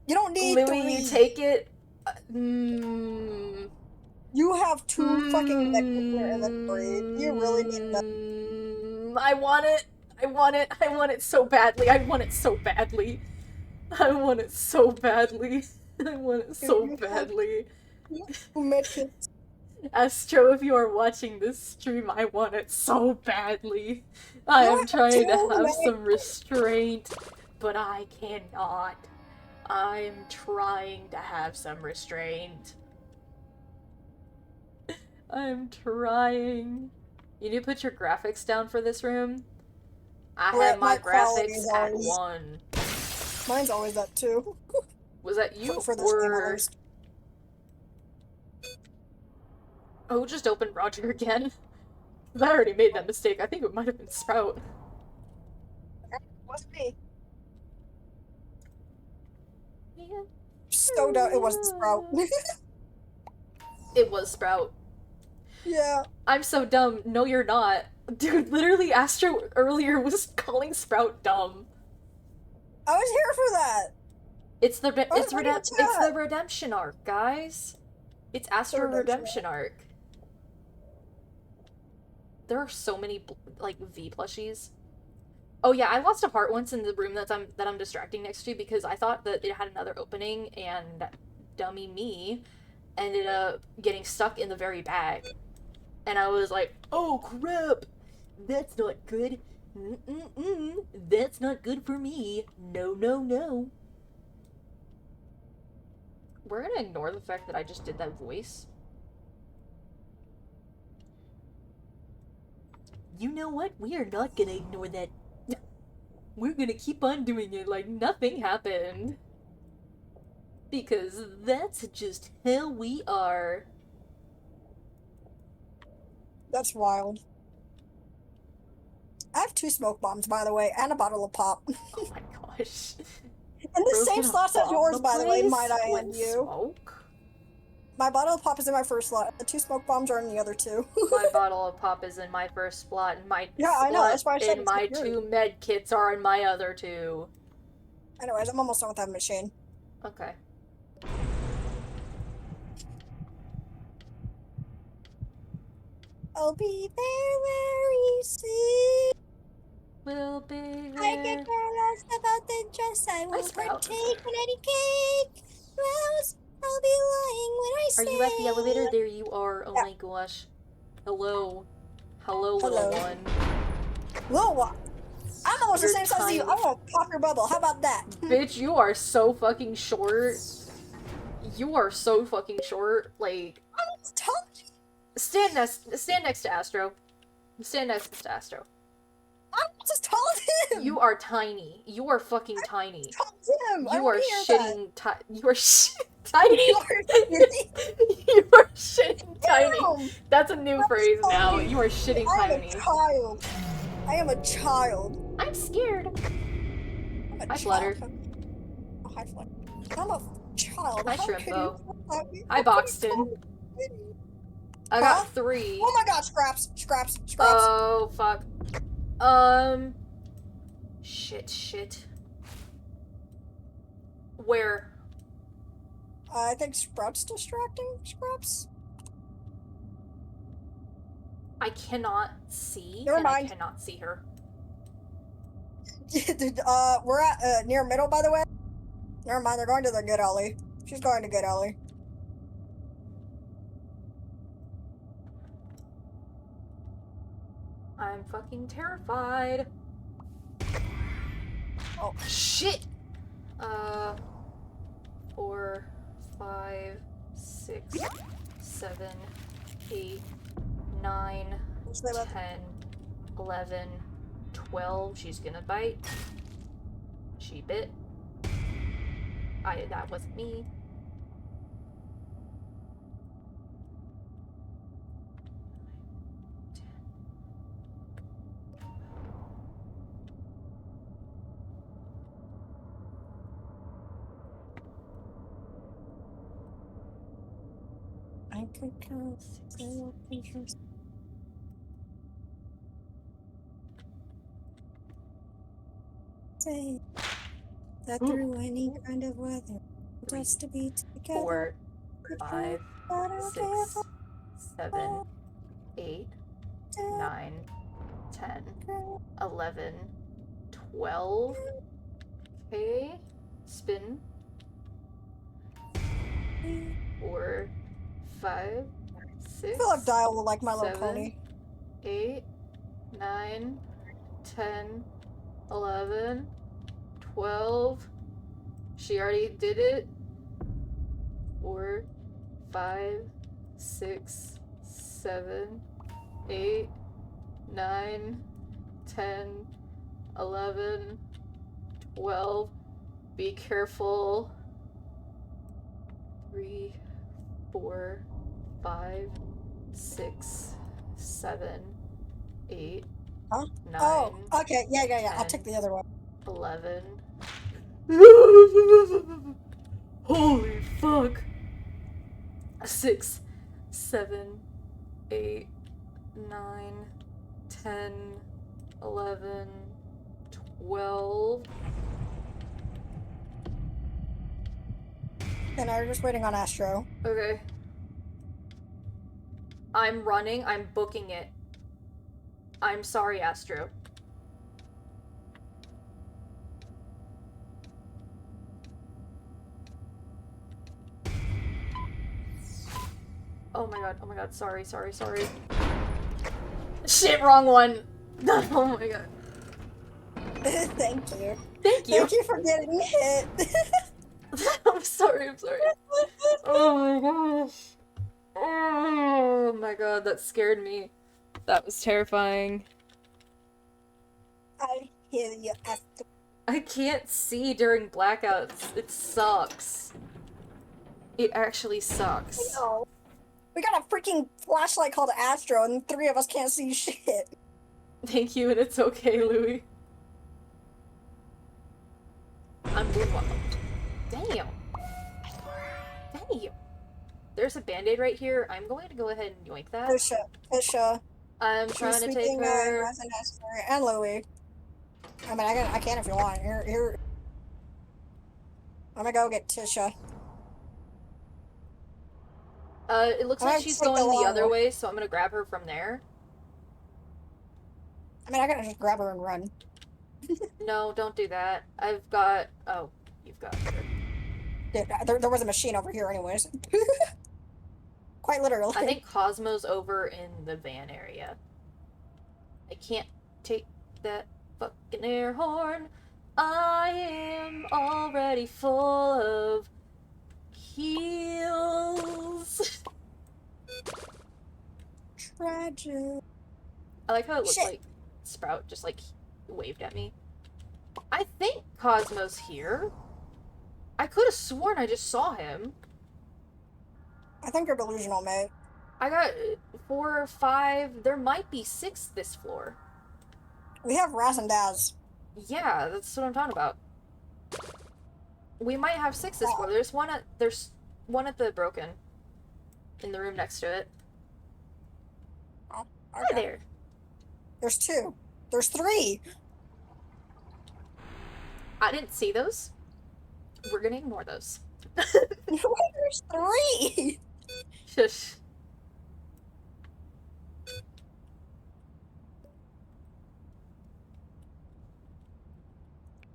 B: You don't need
A: Louis,
B: 3.
A: take it.
B: You have 2 fucking necklaces in your inventory. You really need that.
A: I want it. I want it so badly. I want it so badly.
B: Medkits.
A: Astro, if you are watching this stream, I want it so badly. I am trying to have some restraint, but I cannot. I'm trying to have some restraint. I'm trying. You need to put your graphics down for this room. I
B: Right,
A: have my
B: my quality
A: graphics
B: is
A: at
B: always-
A: 1.
B: Mine's always that too.
A: Was that you
B: For this game, at
A: or...
B: least.
A: Oh, just opened Roger again. 'Cause I already made that mistake. I think it might have been Sprout.
B: Wasn't me.
A: Yeah.
B: So dumb. It wasn't Sprout.
A: It was Sprout.
B: Yeah.
A: I'm so dumb. No, you're not. Dude, literally Astro earlier was calling Sprout dumb.
B: I was here for that.
A: It's the
B: Oh,
A: it's
B: what are you
A: it's the
B: chat?
A: redemption arc, guys. It's Astro
B: redemption
A: redemption arc. There are so many like V plushies. Oh yeah, I lost a heart once in the room that I'm distracting next to because I thought that it had another opening and dummy me ended up getting stuck in the very bag. And I was like, "Oh crap. That's not good. Mm-mm-mm. That's not good for me. No, no, no." We're gonna ignore the fact that I just did that voice. You know what? We are not gonna ignore that. We're gonna keep on doing it like nothing happened. Because that's just how we are.
B: That's wild. I have 2 smoke bombs, by the way, and a bottle of pop.
A: Oh my gosh.
B: In the same slots as yours, by the way, might I
A: With
B: add you.
A: smoke?
B: My bottle of pop is in my first slot. The 2 smoke bombs are in the other 2.
A: My bottle of pop is in my first slot, and my
B: Yeah, I know, that's why I said
A: and
B: it's
A: my
B: security.
A: 2 med kits are in my other 2.
B: Anyways, I'm almost done with that machine.
A: Okay.
B: I'll be there very soon.
A: We'll be
B: I get
A: there.
B: careless about the dress. I won't
A: Sprout.
B: partake in any cake. Rose, I'll be lying when I say.
A: Are you at the elevator? There you are. Oh
B: Yeah.
A: my gosh. Hello. Hello, little
B: Hello.
A: one.
B: Little one. I'm almost
A: You're
B: the same size as you.
A: tiny.
B: I'm gonna pop your bubble. How about that?
A: Bitch, you are so fucking short. You are so fucking short. Like,
B: I'm tall.
A: stand next to Astro. Stand next to Astro.
B: I'm just tall as him.
A: You are tiny. You are fucking tiny.
B: Tall as him. I
A: You
B: don't
A: are
B: hear that.
A: shitting you are tiny.
B: You are shitting.
A: You are shitting tiny.
B: Damn.
A: That's a new
B: That's
A: phrase now.
B: funny.
A: You are shitting
B: I am
A: tiny.
B: a child. I am a child.
A: I'm scared.
B: I'm a
A: Hi,
B: child.
A: Flutter.
B: Oh, hi, Flutter. I'm a child.
A: Hi,
B: How can
A: Shrimpo.
B: you-
A: Hi, Boxton. I
B: Huh?
A: got 3.
B: Oh my god, scraps.
A: Oh, fuck. Shit. Where?
B: I think Sprout's distracting. Scraps?
A: I cannot see.
B: Never
A: and I
B: mind.
A: cannot see her.
B: We're at near middle, by the way. Never mind, they're going to the good alley. She's going to good alley.
A: I'm fucking terrified.
B: Oh.
A: Shit! 4, 5, 6, 7, 8, 9,
B: What's that about?
A: 10, 11, 12. She's gonna bite. She bit. That wasn't me.
B: I could count 0 features. Say that through any kind of weather, just to be together.
A: 4, 5, 6, 7, 8, 9, 10, 11, 12. Okay. Spin. 4, 5, 6.
B: I feel like Dial will like My Little
A: 7,
B: Pony.
A: 8, 9, 10, 11, 12. She already did it. 4, 5, 6, 7, 8, 9, 10, 11, 12. Be careful. 3, 4, 5, 6, 7, 8,
B: Huh?
A: 9,
B: Oh, okay, yeah. I'll
A: 10,
B: take the other one.
A: 11. Holy fuck. 6, 7, 8, 9, 10, 11, 12.
B: And I'm just waiting on Astro.
A: Okay. I'm running. I'm booking it. I'm sorry, Astro. Oh my god, sorry. Shit, wrong one! Oh my god.
B: Thank you.
A: Thank you!
B: Thank you for getting hit.
A: I'm sorry. Oh my gosh. Oh my god, that scared me. That was terrifying.
B: I hear you, Astro.
A: I can't see during blackouts. It sucks. It actually sucks.
B: No. We got a freaking flashlight called Astro, and 3 of us can't see shit.
A: Thank you, and it's okay, Louie. I'm moonwalking. Damn. There's a band-aid right here. I'm going to go ahead and yoink that.
B: Fisha.
A: I'm trying to take her.
B: And Louie. I mean, I can if you want. Here. I'm gonna go get Tisha.
A: It looks like she's going the other way, so I'm gonna grab her from there.
B: I mean, I gotta just grab her and run.
A: No, don't do that. I've got... Oh, you've got her.
B: Dude, there was a machine over here anyways. Quite literally.
A: I think Cosmo's over in the van area. I can't take that fucking air horn. I am already full of heels.
B: Tragic.
A: I like how it looks like Sprout just like waved at me. I think Cosmo's here. I could have sworn I just saw him.
B: I think you're delusional, mate.
A: I got 4 or 5. There might be 6 this floor.
B: We have Raz and Daz.
A: Yeah, that's what I'm talking about. We might have 6 this floor. There's one at the broken. In the room next to it.
B: Oh,
A: okay. Hi there.
B: There's 2. There's 3.
A: I didn't see those. We're gonna ignore those.
B: There's 3.
A: Shush.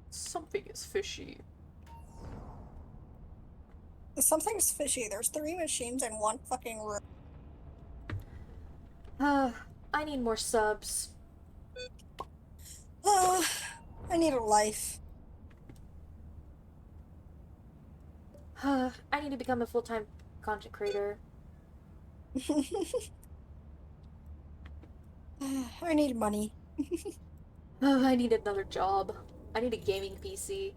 A: Something is fishy.
B: Something's fishy. There's 3 machines in one fucking room.
A: I need more subs.
B: I need a life.
A: I need to become a full-time content creator.
B: I need money.
A: I need another job. I need a gaming PC.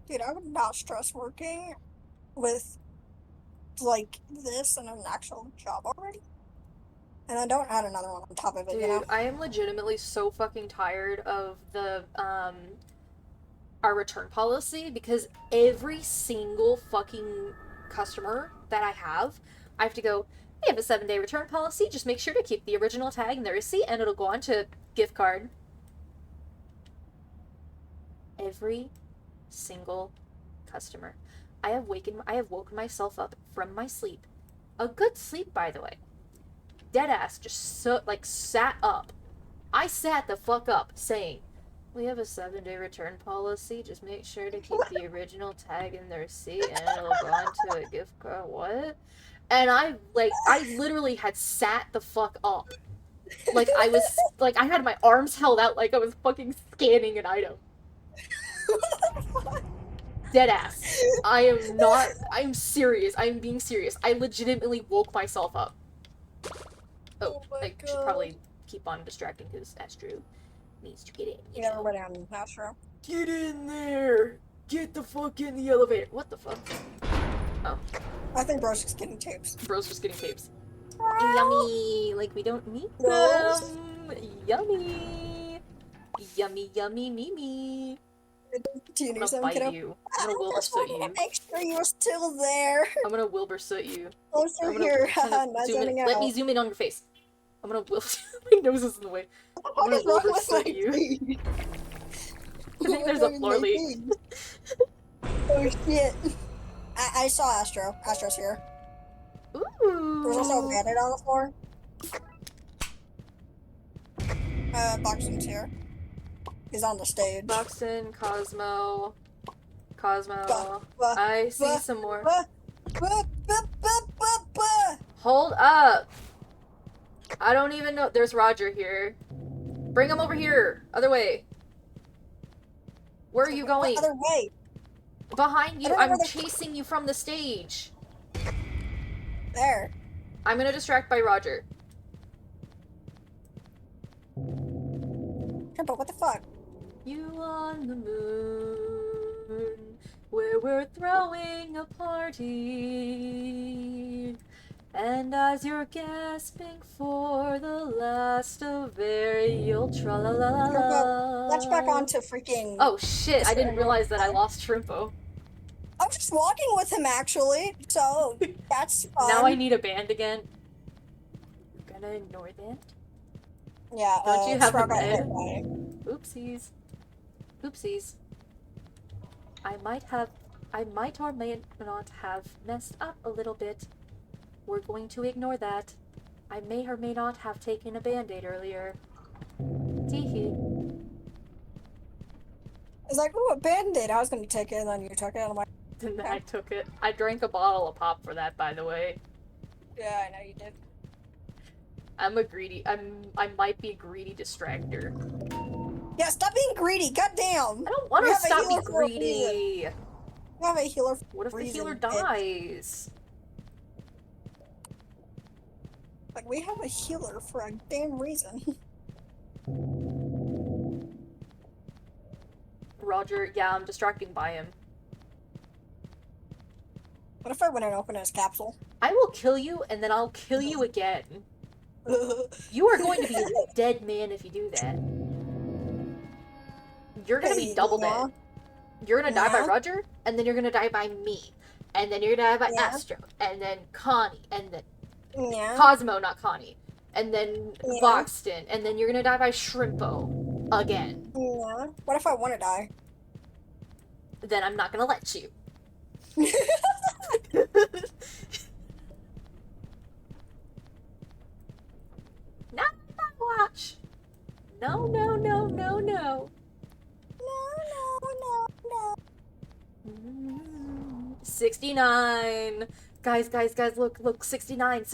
B: Dude, I would not stress working with, like, this and an actual job already. And I don't add another one on top of it,
A: Dude,
B: you know?
A: I am legitimately so fucking tired of the, our return policy, because every single fucking customer that I have to go, we have a 7-day return policy, just make sure to keep the original tag in the receipt and it'll go on to gift card. Every single customer. I have woken myself up from my sleep. A good sleep, by the way. Deadass just sat up. I sat the fuck up saying, we have a 7-day return policy, just make sure to keep the original tag in the receipt and it'll go on to a gift card. What? And I literally had sat the fuck up. Like, I was, like, I had my arms held out like I was fucking scanning an item. Deadass. I'm serious. I'm being serious. I legitimately woke myself up. Oh, I should probably keep on distracting because Astro needs to get in.
B: Yeah, we're down, Astro.
A: Get in there! Get the fuck in the elevator! What the fuck? Oh.
B: I think bro's just getting tapes.
A: Bro's just getting tapes. Yummy! Like, we don't need them! Yummy! Yummy, yummy, Mimi!
B: Do you
A: I'm
B: need
A: gonna
B: some,
A: bite
B: kiddo?
A: you.
B: I
A: I'm gonna
B: just
A: Wilbur-soot
B: wanted
A: you.
B: to make sure you were still there.
A: I'm gonna Wilbur-soot you.
B: Closer
A: I'm gonna
B: here,
A: kind
B: haha,
A: of
B: not
A: zoom in.
B: zoning out.
A: Let me zoom in on your face. I'm gonna my nose is in the way.
B: What
A: I'm
B: is
A: gonna
B: wrong with my
A: Wilbur-soot you.
B: feet?
A: I think there's a floor leak.
B: Oh shit. I saw Astro. Astro's here. There's also a
A: Ooh.
B: bandit on the floor. Boxing's here. He's on the stage.
A: Boxton, Cosmo.
B: Buh, buh,
A: I see
B: buh,
A: some more.
B: buh, buh, buh, buh, buh, buh.
A: Hold up! I don't even know. There's Roger here. Bring him over here. Other way. Where are you
B: What
A: going?
B: other way?
A: Behind
B: I
A: you.
B: don't know
A: I'm
B: where the-
A: chasing you from the stage.
B: There.
A: I'm gonna distract by Roger.
B: But what the fuck?
A: You on the moon, where we're throwing a party. And as you're gasping for the last of air, you'll tra-la-la-la-la.
B: Let's back on to freaking...
A: Oh shit, I didn't
B: Mr.
A: realize that I lost Shrimpo.
B: I'm just walking with him, actually, so that's fun.
A: Now I need a band again. I'm gonna ignore that.
B: Yeah,
A: Don't you have
B: Sprout
A: a
B: got hit
A: bed?
B: by-
A: Oopsies. Oopsies. I might or may not have messed up a little bit. We're going to ignore that. I may or may not have taken a band-aid earlier. Teehee.
B: It's like, ooh, a band-aid. I was gonna take it, and then you took it, and I'm like,
A: And then I took it. I drank a bottle of pop for that, by the way.
B: yeah, I know you did.
A: I'm a greedy. I might be a greedy distractor.
B: Yeah, stop being greedy, goddamn!
A: I don't want
B: We
A: to
B: have a
A: stop being
B: healer for a
A: greedy.
B: You have a healer for
A: What if the
B: reason,
A: healer
B: bitch.
A: dies?
B: Like, we have a healer for a damn reason.
A: Roger, yeah, I'm distracting by him.
B: What if I went and opened his capsule?
A: I will kill you, and then I'll kill you again. You are going to be a dead man if you do that. You're gonna be double dead. You're gonna die by
B: Yeah.
A: Roger, and then you're gonna die by me. And then you're gonna die by
B: Yeah.
A: Astro, and then Connie, and then
B: Yeah.
A: Cosmo, not Connie. And then
B: Yeah.
A: Boxton, and then you're gonna die by Shrimpo again.
B: Yeah. What if I want to die?
A: Then I'm not gonna let you. Not my watch. No, no, no, no, no.
B: No.
A: 69. Guys, look, 69.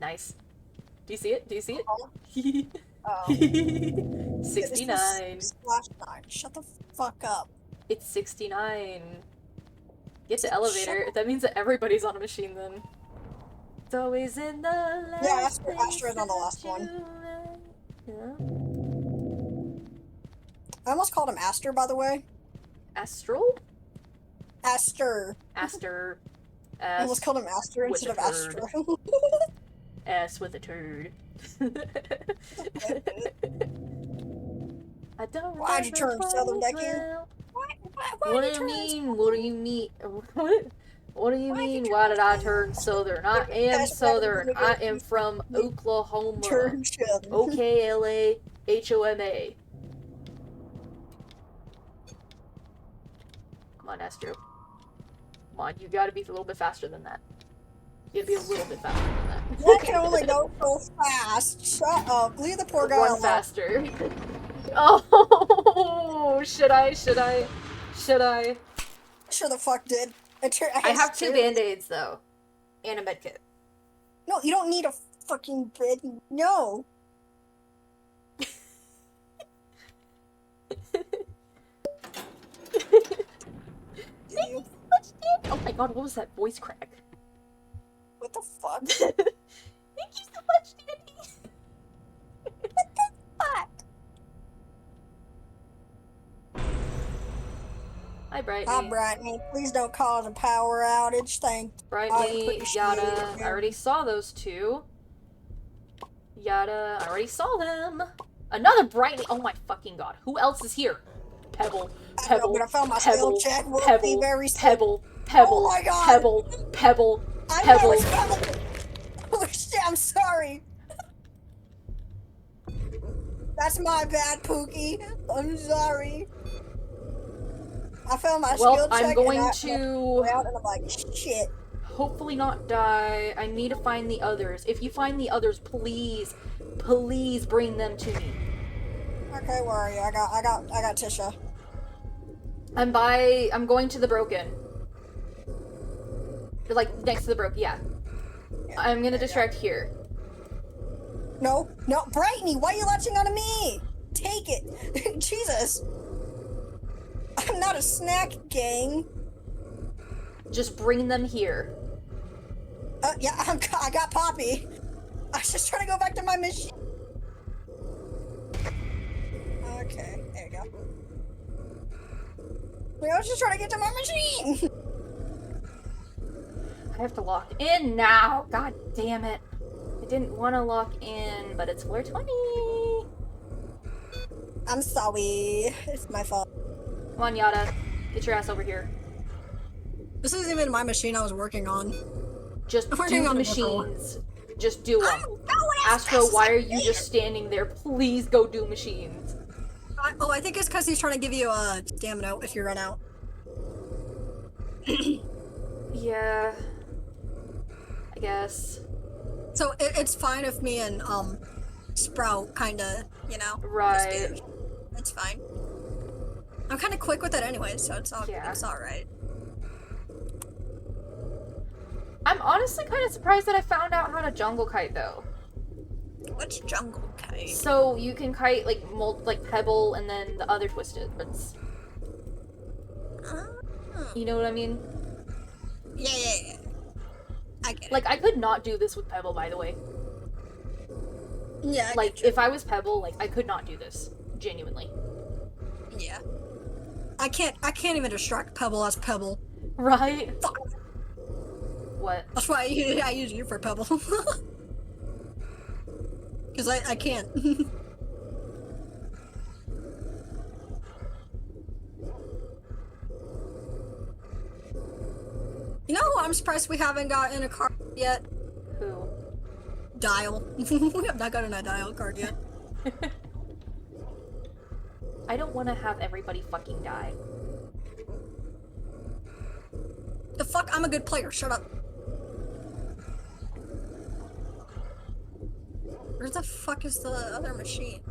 A: Nice. Do you see it?
B: Oh.
A: 69.
B: Slash 9. Shut the fuck up.
A: It's 69. Get to
B: Shut
A: elevator. That means that everybody's on a machine then. It's always in the last
B: Yeah,
A: place
B: Astro's on the last
A: that
B: one.
A: you- Yeah.
B: I almost called him Aster, by the way.
A: Astral?
B: Aster.
A: Aster.
B: I almost called him Aster
A: with
B: instead of
A: a turd.
B: Astro.
A: S with a turd. I don't
B: Why'd you turn
A: remember
B: southern
A: quite
B: back here?
A: well.
B: Why
A: What
B: did
A: do you
B: turn
A: mean? What do you mean? What do you
B: Why'd you
A: mean?
B: turn
A: Why did I
B: southern?
A: turn southern? I am
B: That's
A: southern.
B: right,
A: I
B: nigga.
A: am from Oklahoma.
B: turn southern?
A: OKLAHOMA. Come on, Astro. Come on, you gotta be a little bit faster than that. You gotta be a little bit faster than that.
B: I can only go so fast. Shut up. Leave the poor guy
A: One
B: alone.
A: faster. Oh, should I?
B: Sure the fuck did.
A: I have two band-aids though. And a medkit.
B: No, you don't need a fucking bed. No. You-
A: Oh my god, what was that voice crack?
B: What the fuck?
A: Thank you so much, Danny.
B: Fuck.
A: Hi, Brightney.
B: Hi, Brightney. Please don't cause a power outage. Thank I
A: Brightney,
B: appreciate
A: Yada.
B: it.
A: I already saw those two. Yada. I already saw them. Another Brightney. Oh my fucking god. Who else is here? pebble,
B: I know,
A: pebble,
B: but I found my skill
A: pebble,
B: check will be
A: pebble,
B: very soon.
A: pebble, pebble,
B: Oh my God.
A: pebble, pebble,
B: I know
A: pebble.
B: it's pebble. Oh shit, I'm sorry. That's my bad, Pookie. I'm sorry. I found my
A: Well,
B: skill check
A: I'm going
B: and
A: to
B: out and I'm like, shit.
A: hopefully not die. I need to find the others. If you find the others, please, please bring them to me.
B: Okay, where are you? I got Tisha.
A: I'm going to the broken. Like, next to the broken, yeah. I'm gonna distract here.
B: No, Brightney, why are you latching onto me? Take it. Jesus. I'm not a snack gang.
A: Just bring them here.
B: Yeah, I got Poppy. I was just trying to go back to my machine. Okay, there you go. I was just trying to get to my machine.
A: I have to lock in now. God damn it. I didn't want to lock in, but it's floor 20.
B: I'm sorry. It's my fault.
A: Come on, Yada. Get your ass over here.
B: This isn't even my machine I was working on.
A: Just
B: I'm
A: do
B: working
A: the
B: on a different
A: machines. Just do them.
B: I'm going as
A: Astro,
B: fast as
A: why
B: I
A: are you
B: can.
A: just standing there? Please go do machines.
B: I think it's because he's trying to give you a stamina if you run out.
A: Yeah. I guess.
B: So it's fine if me and Sprout kinda, you know.
A: Right.
B: just do- It's fine. I'm kind of quick with it anyway, so it's all
A: Yeah.
B: it's all right.
A: I'm honestly kind of surprised that I found out how to jungle kite though.
B: What's jungle kite?
A: So you can kite like like pebble and then the other twisted. You know what I mean?
B: Yeah. I get it.
A: Like I could not do this with pebble, by the way.
B: Yeah.
A: Like if I was pebble, like I could not do this genuinely.
B: Yeah. I can't even distract Pebble as Pebble.
A: Right?
B: Fuck.
A: What?
B: That's why I use you for Pebble. Because I can't. You know who I'm surprised we haven't gotten a card yet?
A: Who?
B: Dial. We have not gotten a Dial card yet.
A: I don't want to have everybody fucking die.
B: The fuck? I'm a good player. Shut up. Where the fuck is the other machine?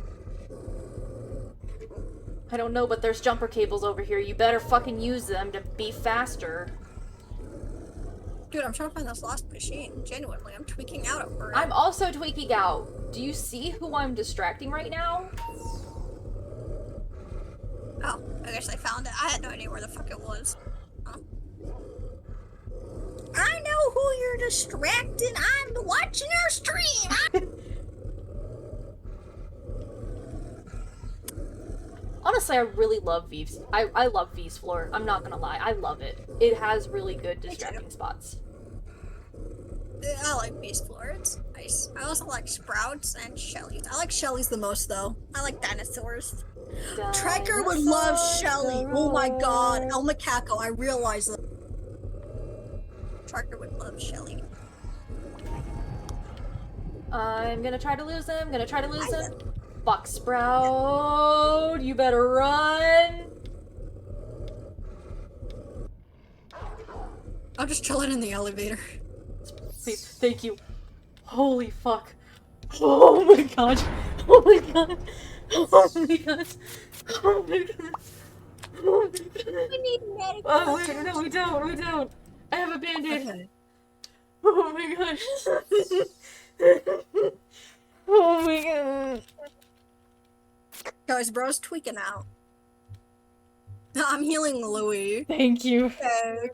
A: I don't know, but there's jumper cables over here. You better fucking use them to be faster.
B: Dude, I'm trying to find this last machine. Genuinely, I'm tweaking out over it.
A: I'm also tweaking out. Do you see who I'm distracting right now?
B: Oh, I guess I found it. I had no idea where the fuck it was. Huh? I know who you're distracting. I'm watching your stream.
A: Honestly, I really love V's. I love V's floor. I'm not gonna lie. I love it. It has really good distracting spots.
B: I like Beast Floor. It's nice. I also like Sprouts and Shelly's. I like Shelly's the most, though. I like dinosaurs. Tracker would love Shelly. Oh my god. El Macaco, I realize that. Tracker would love Shelly.
A: I'm gonna try to lose him. Fuck, Sprout. You better run.
B: I'm just chilling in the elevator.
A: Thank you. Holy fuck. Oh my god. Oh my god. Oh my god. Oh my god. Oh my god.
B: We need medical.
A: Oh wait, no, we don't. I have a band-aid.
B: Okay.
A: Oh my gosh. Oh my god.
B: Guys, bro's tweaking out. I'm healing Louie.
A: Thank you.
B: Okay.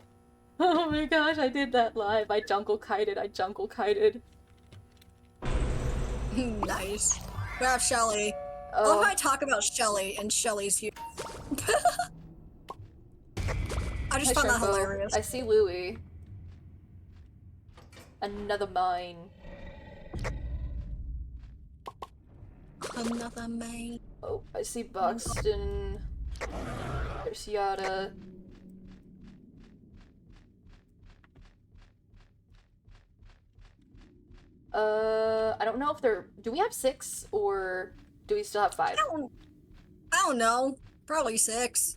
A: Oh my gosh, I did that live. I jungle kited.
B: Nice. We have Shelly. I love how I talk about Shelly and Shelly's here. I just found that hilarious.
A: I see Louie. Another mine.
B: Another main.
A: Oh, I see Buxton. There's Yada. I don't know if they're... Do we have 6, or do we still have 5?
B: I don't know. Probably 6.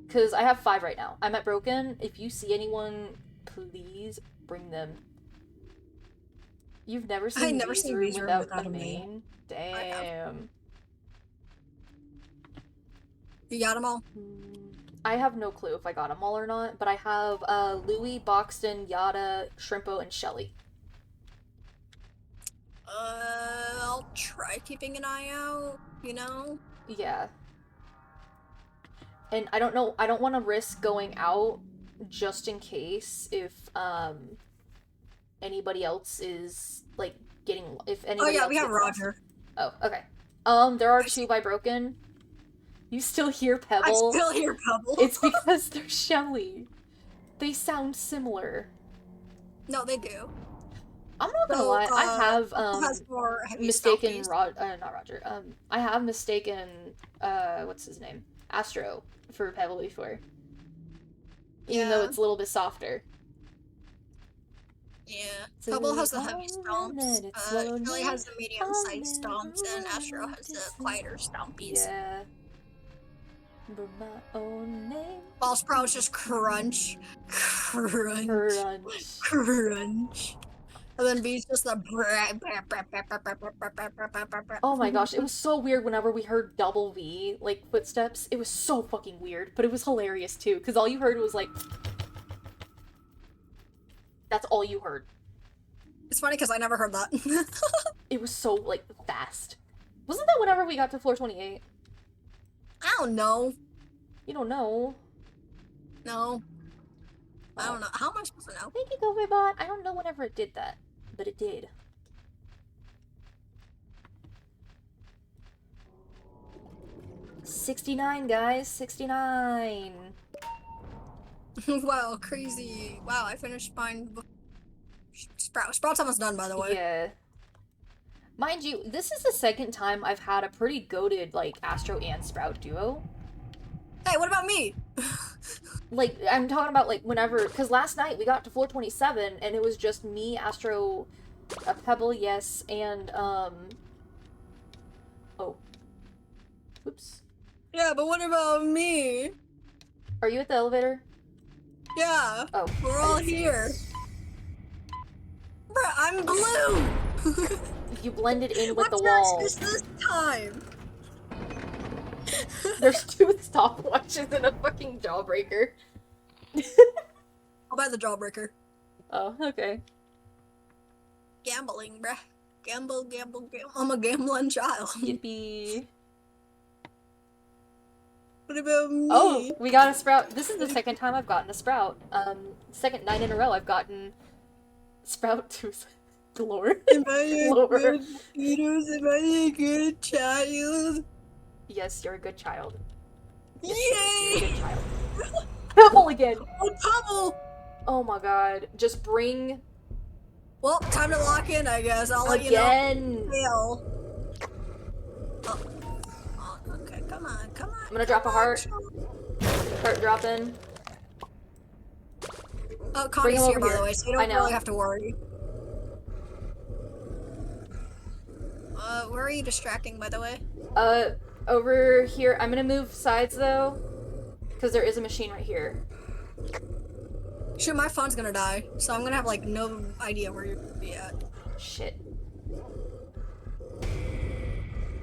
A: Because I have 5 right now. I'm at Broken. If you see anyone, please bring them. You've never seen
B: never seen
A: Weezer
B: Weezer
A: without
B: without
A: a
B: a
A: main? Damn.
B: You got them all?
A: I have no clue if I got them all or not, but I have Louis, Boxton, Yada, Shrimpo, and Shelly.
B: I'll try keeping an eye out, you know?
A: Yeah. And I don't know, I don't want to risk going out just in case if anybody else is like getting, if anybody else
B: we have
A: gets
B: Roger.
A: lost. Oh, okay. There are 2 by Broken. You still hear Pebble.
B: I still hear Pebble.
A: It's because they're Shelly. They sound similar.
B: No, they do.
A: I'm not gonna lie, I have
B: has more heavy
A: mistaken
B: stompies.
A: not Roger. I have mistaken what's his name? Astro for Pebble before. Even though
B: Yeah.
A: it's a little bit softer.
B: Yeah.
A: So
B: Pebble has the
A: we
B: heavy
A: all
B: stomps.
A: admit it's lonely,
B: Shelly has the medium-sized
A: I'm
B: stomps, and Astro has the quieter stompies.
A: Yeah. But my own name.
B: While Sprout's just crunch. Crunch.
A: Crunch.
B: Crunch. And then B's just a
A: Oh my gosh, it was so weird whenever we heard double V, like, footsteps. It was so fucking weird, but it was hilarious too, because all you heard was like... That's all you heard.
B: It's funny because I never heard that.
A: It was so, like, fast. Wasn't that whenever we got to floor 28?
B: I don't know.
A: You don't know.
B: No. I don't know. How am I supposed to know?
A: Thank you, GoVibot. I don't know whenever it did that, but it did. $69, guys. 69.
B: Wow, crazy. Wow, I finished mine. Sprout's almost done, by the way.
A: Yeah. Mind you, this is the second time I've had a pretty goated, like, Astro and Sprout duo.
B: Hey, what about me?
A: Like, I'm talking about, like, whenever... Because last night we got to floor 27, and it was just me, Astro, Pebble, yes, and, Oh. Oops.
B: Yeah, but what about me?
A: Are you at the elevator?
B: Yeah.
A: Oh.
B: We're
A: I
B: all
A: didn't see
B: here. Bruh, I'm blue!
A: You blended in with
B: What
A: the
B: trash
A: wall.
B: is this time?
A: There's 2 stopwatches and a fucking jawbreaker.
B: I'll buy the jawbreaker.
A: Oh, okay.
B: Gambling, bruh. Gamble, gamble, gamble. I'm a gambling child.
A: Yippee.
B: What about me?
A: Oh, we got a Sprout. This is the second time I've gotten a Sprout. Second night in a row I've gotten Sprout to Galore.
B: Am I a
A: Lord.
B: good Beatles? Am I a good child?
A: Yes, you're a good child.
B: Yay!
A: You're a good child. Pebble again!
B: Oh, Pebble!
A: Oh my god. Just bring...
B: Well, time to lock in, I guess. I'll let you know.
A: Again!
B: Fail. Oh. Oh, okay, come on, come on.
A: I'm gonna drop a heart. Heart dropping.
B: Oh,
A: Bring
B: Connie's
A: him
B: here,
A: over
B: by
A: here.
B: the way, so you
A: I
B: don't
A: know.
B: really have to worry. Where are you distracting, by the way?
A: Over here. I'm gonna move sides, though. Because there is a machine right here.
B: Shoot, my phone's gonna die, so I'm gonna have, like, no idea where you're gonna be at.
A: Shit.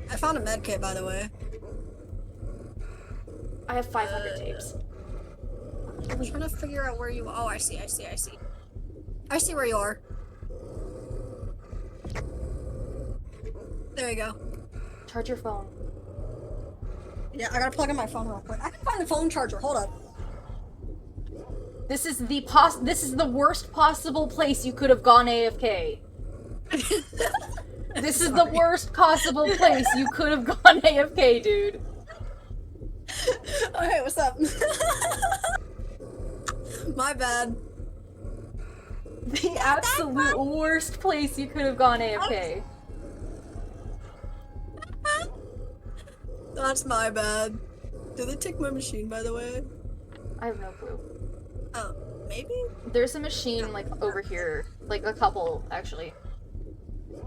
B: I found a med kit, by the way.
A: I have 500 tapes.
B: I'm trying to figure out where you are. Oh, I see. I see where you are. There you go.
A: Charge your phone.
B: Yeah, I gotta plug in my phone real quick. I can find the phone charger. Hold up.
A: This is the worst possible place you could have gone AFK. This is the worst possible place you could have gone AFK, dude.
B: Okay, what's up? My bad.
A: The absolute worst place you could have gone AFK.
B: That's my bad. Did they take my machine, by the way?
A: I have no clue.
B: Oh, maybe?
A: There's a machine, like, over here. Like, a couple, actually.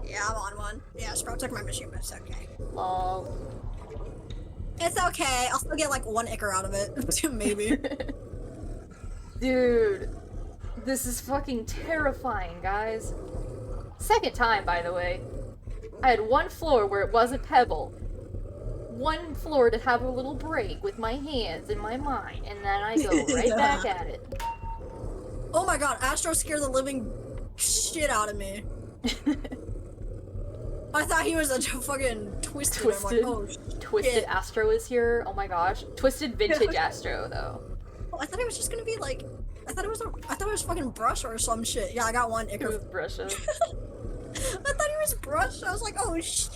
B: Yeah, I'm on one. Yeah, Sprout took my machine, but it's okay.
A: Lol.
B: It's okay. I'll still get like 1 ichor out of it. Maybe.
A: Dude. This is fucking terrifying, guys. Second time, by the way. I had one floor where it wasn't pebble. One floor to have a little break with my hands and my mind, and then I go right back at it.
B: Oh my god, Astro scared the living shit out of me. I thought he was a fucking twisted.
A: Twisted.
B: I'm like, oh,
A: Twisted
B: shit.
A: Astro is here. Oh my gosh. Twisted vintage Astro, though.
B: Oh, I thought it was just gonna be like, I thought it was fucking brush or some shit. Yeah, I got 1 ichor.
A: Toothbrush.
B: I thought he was brush. I was like, oh shit.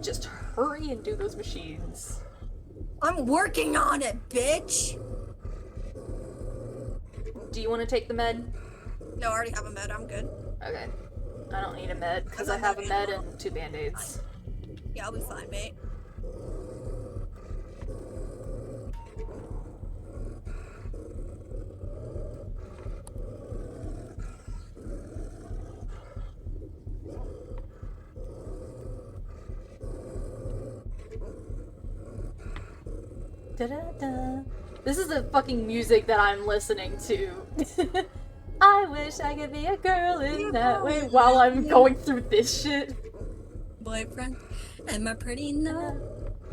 A: Just hurry and do those machines.
B: I'm working on it, bitch.
A: Do you want to take the med?
B: No, I already have a med. I'm good.
A: Okay. I don't need a med, because I have a med and 2 band-aids.
B: Yeah, I'll be fine, mate.
A: Da-da-da. This is the fucking music that I'm listening to. I wish I could be a girl in that way while I'm going through this shit.
B: Boyfriend, am I pretty enough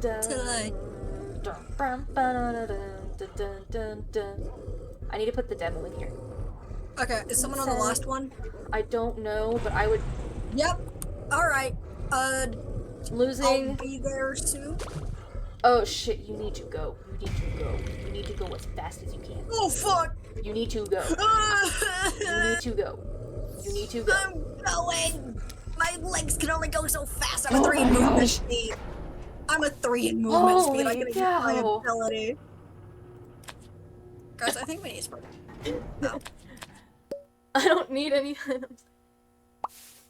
B: to like?
A: I need to put the demo in here.
B: Okay, is someone on the last one?
A: I don't know, but I would.
B: Yep. All right. I'll
A: Losing.
B: be there soon.
A: Oh shit! You need to go. You need to go. You need to go as fast as you can.
B: Oh fuck!
A: You need to go. You need to go. You need to go.
B: I'm going. My legs can only go so fast. I'm a 3 in movement speed. I'm a 3 in movement speed. I
A: Holy
B: can use my
A: cow.
B: ability. Guys, I think we need to. No.
A: I don't need any items.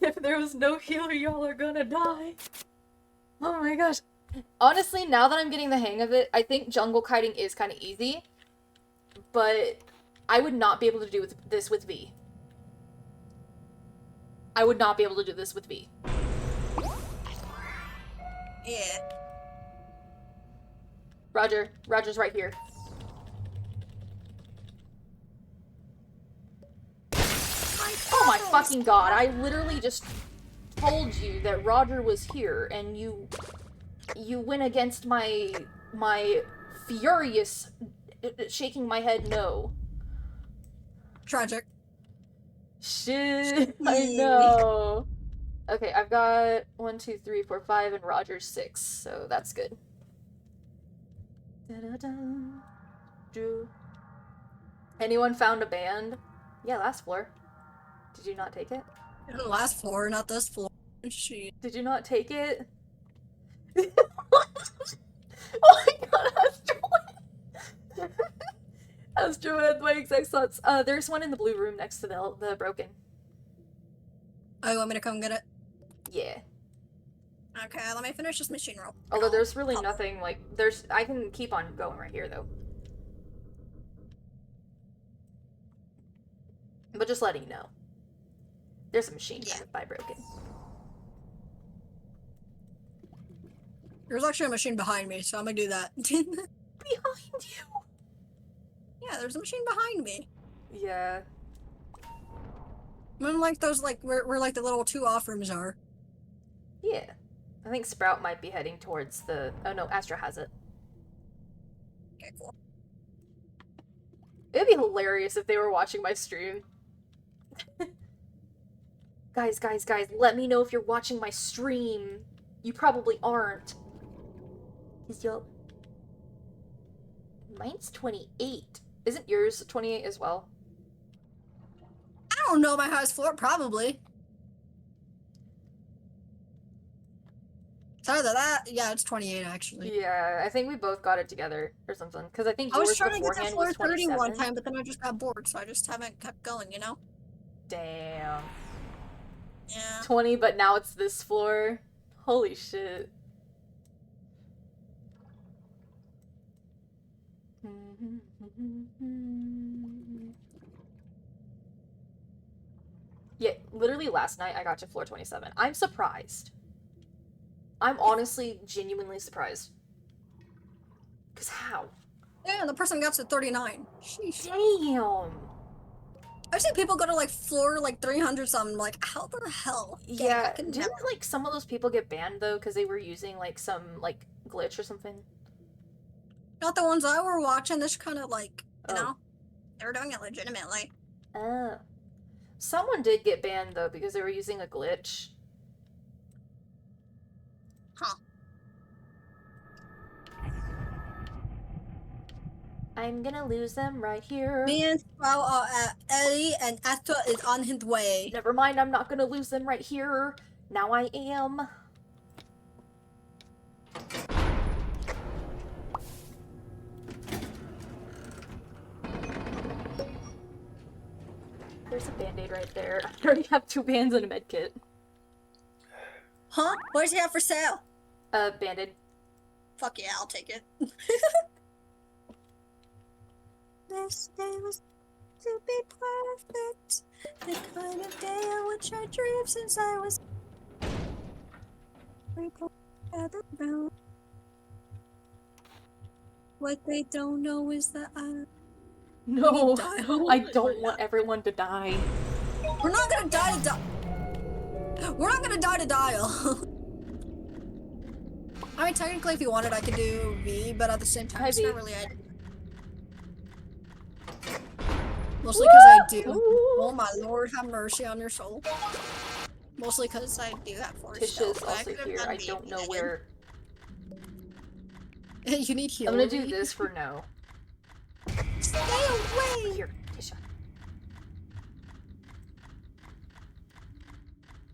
A: If there was no healer, y'all are gonna die. Oh my gosh. Honestly, now that I'm getting the hang of it, I think jungle kiting is kind of easy. But I would not be able to do this with V. I would not be able to do this with V.
B: Yeah.
A: Roger. Roger's right here. Oh my fucking god, I literally just told you that Roger was here, and you went against my furious shaking my head no.
B: Tragic.
A: Shit, I know. Okay, I've got 1, 2, 3, 4, 5, and Roger's 6, so that's good. Anyone found a band? Yeah, last floor. Did you not take it?
B: The last floor, not this floor. Shit.
A: Did you not take it? Oh my god, Astrohead! Astrohead, my exact thoughts. There's one in the blue room next to the broken.
B: Oh, you want me to come get it?
A: Yeah.
B: Okay, let me finish this machine roll.
A: Although there's really nothing, like, I can keep on going right here, though. But just letting you know. There's a machine kind of by broken.
B: There's actually a machine behind me, so I'm gonna do that.
A: Behind you!
B: Yeah, there's a machine behind me.
A: Yeah.
B: I'm like those, like, where like the little 2 off rooms are.
A: Yeah. I think Sprout might be heading towards the... Oh no, Astra has it.
B: Okay, cool.
A: It would be hilarious if they were watching my stream. Guys, let me know if you're watching my stream. You probably aren't. Mine's 28. Isn't yours 28 as well?
B: I don't know my highest floor, probably. It's either that, yeah, it's 28 actually.
A: Yeah, I think we both got it together or something. Because I think
B: I
A: yours
B: was trying to get to
A: beforehand
B: floor
A: was
B: 30 one
A: 27.
B: time, but then I just got bored, so I just haven't kept going, you know?
A: Damn.
B: Yeah.
A: 20, but now it's this floor. Holy shit. Yeah, literally last night I got to floor 27. I'm surprised. I'm honestly genuinely surprised. Cause how?
B: Yeah, the person got to 39. Sheesh.
A: Damn.
B: I've seen people go to like floor like 300 something. Like, how the hell? Gang, I
A: Yeah,
B: could
A: didn't
B: never.
A: like some of those people get banned though because they were using like some like glitch or something?
B: Not the ones I were watching. This kind of like, you
A: Oh.
B: know, they were doing it legitimately.
A: Oh. Someone did get banned though because they were using a glitch.
B: Huh.
A: I'm gonna lose them right here.
B: Me and Eddie and Asta is on his way.
A: Never mind, I'm not gonna lose them right here. Now I am. There's a band-aid right there. I already have 2 bands and a med kit.
B: Huh? What does he have for sale?
A: Band-aid.
B: Fuck yeah, I'll take it. This day was to be perfect. The kind of day of which I dreamed since I was. We go together round. What they don't know is that
A: No,
B: dial.
A: I don't want everyone to die.
B: We're not gonna die to dial. We're not gonna die to dial. I mean, technically, if you wanted, I could do V, but at the same time, it's not really. Mostly because I do. Oh my lord, have mercy on your soul. Mostly because I do have 4
A: Tisha's
B: stealth, but
A: also
B: could've
A: here.
B: done
A: I
B: V
A: don't know
B: again.
A: where.
B: You need heal.
A: I'm gonna do this for no.
B: Stay away!
A: Here, Tisha.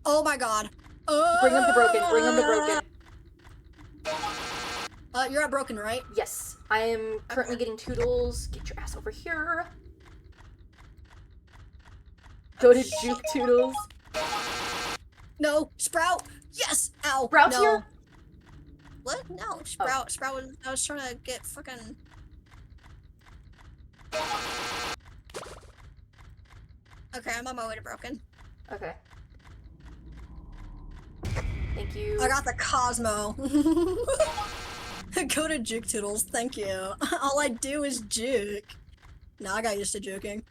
B: Oh my god.
A: Bring them to broken. Bring them to broken.
B: You're at broken, right?
A: Yes, I am currently getting Toodles. Get your ass over here. Go to Juke Toodles.
B: No, Sprout. Yes. Ow.
A: Sprout's
B: no.
A: here?
B: What? No, Sprout. Sprout was. I was trying to get fucking. Okay, I'm on my way to broken.
A: Okay. Thank you.
B: I got the Cosmo. Go to Juke Toodles. Thank you. All I do is juke. No, I got used to juking.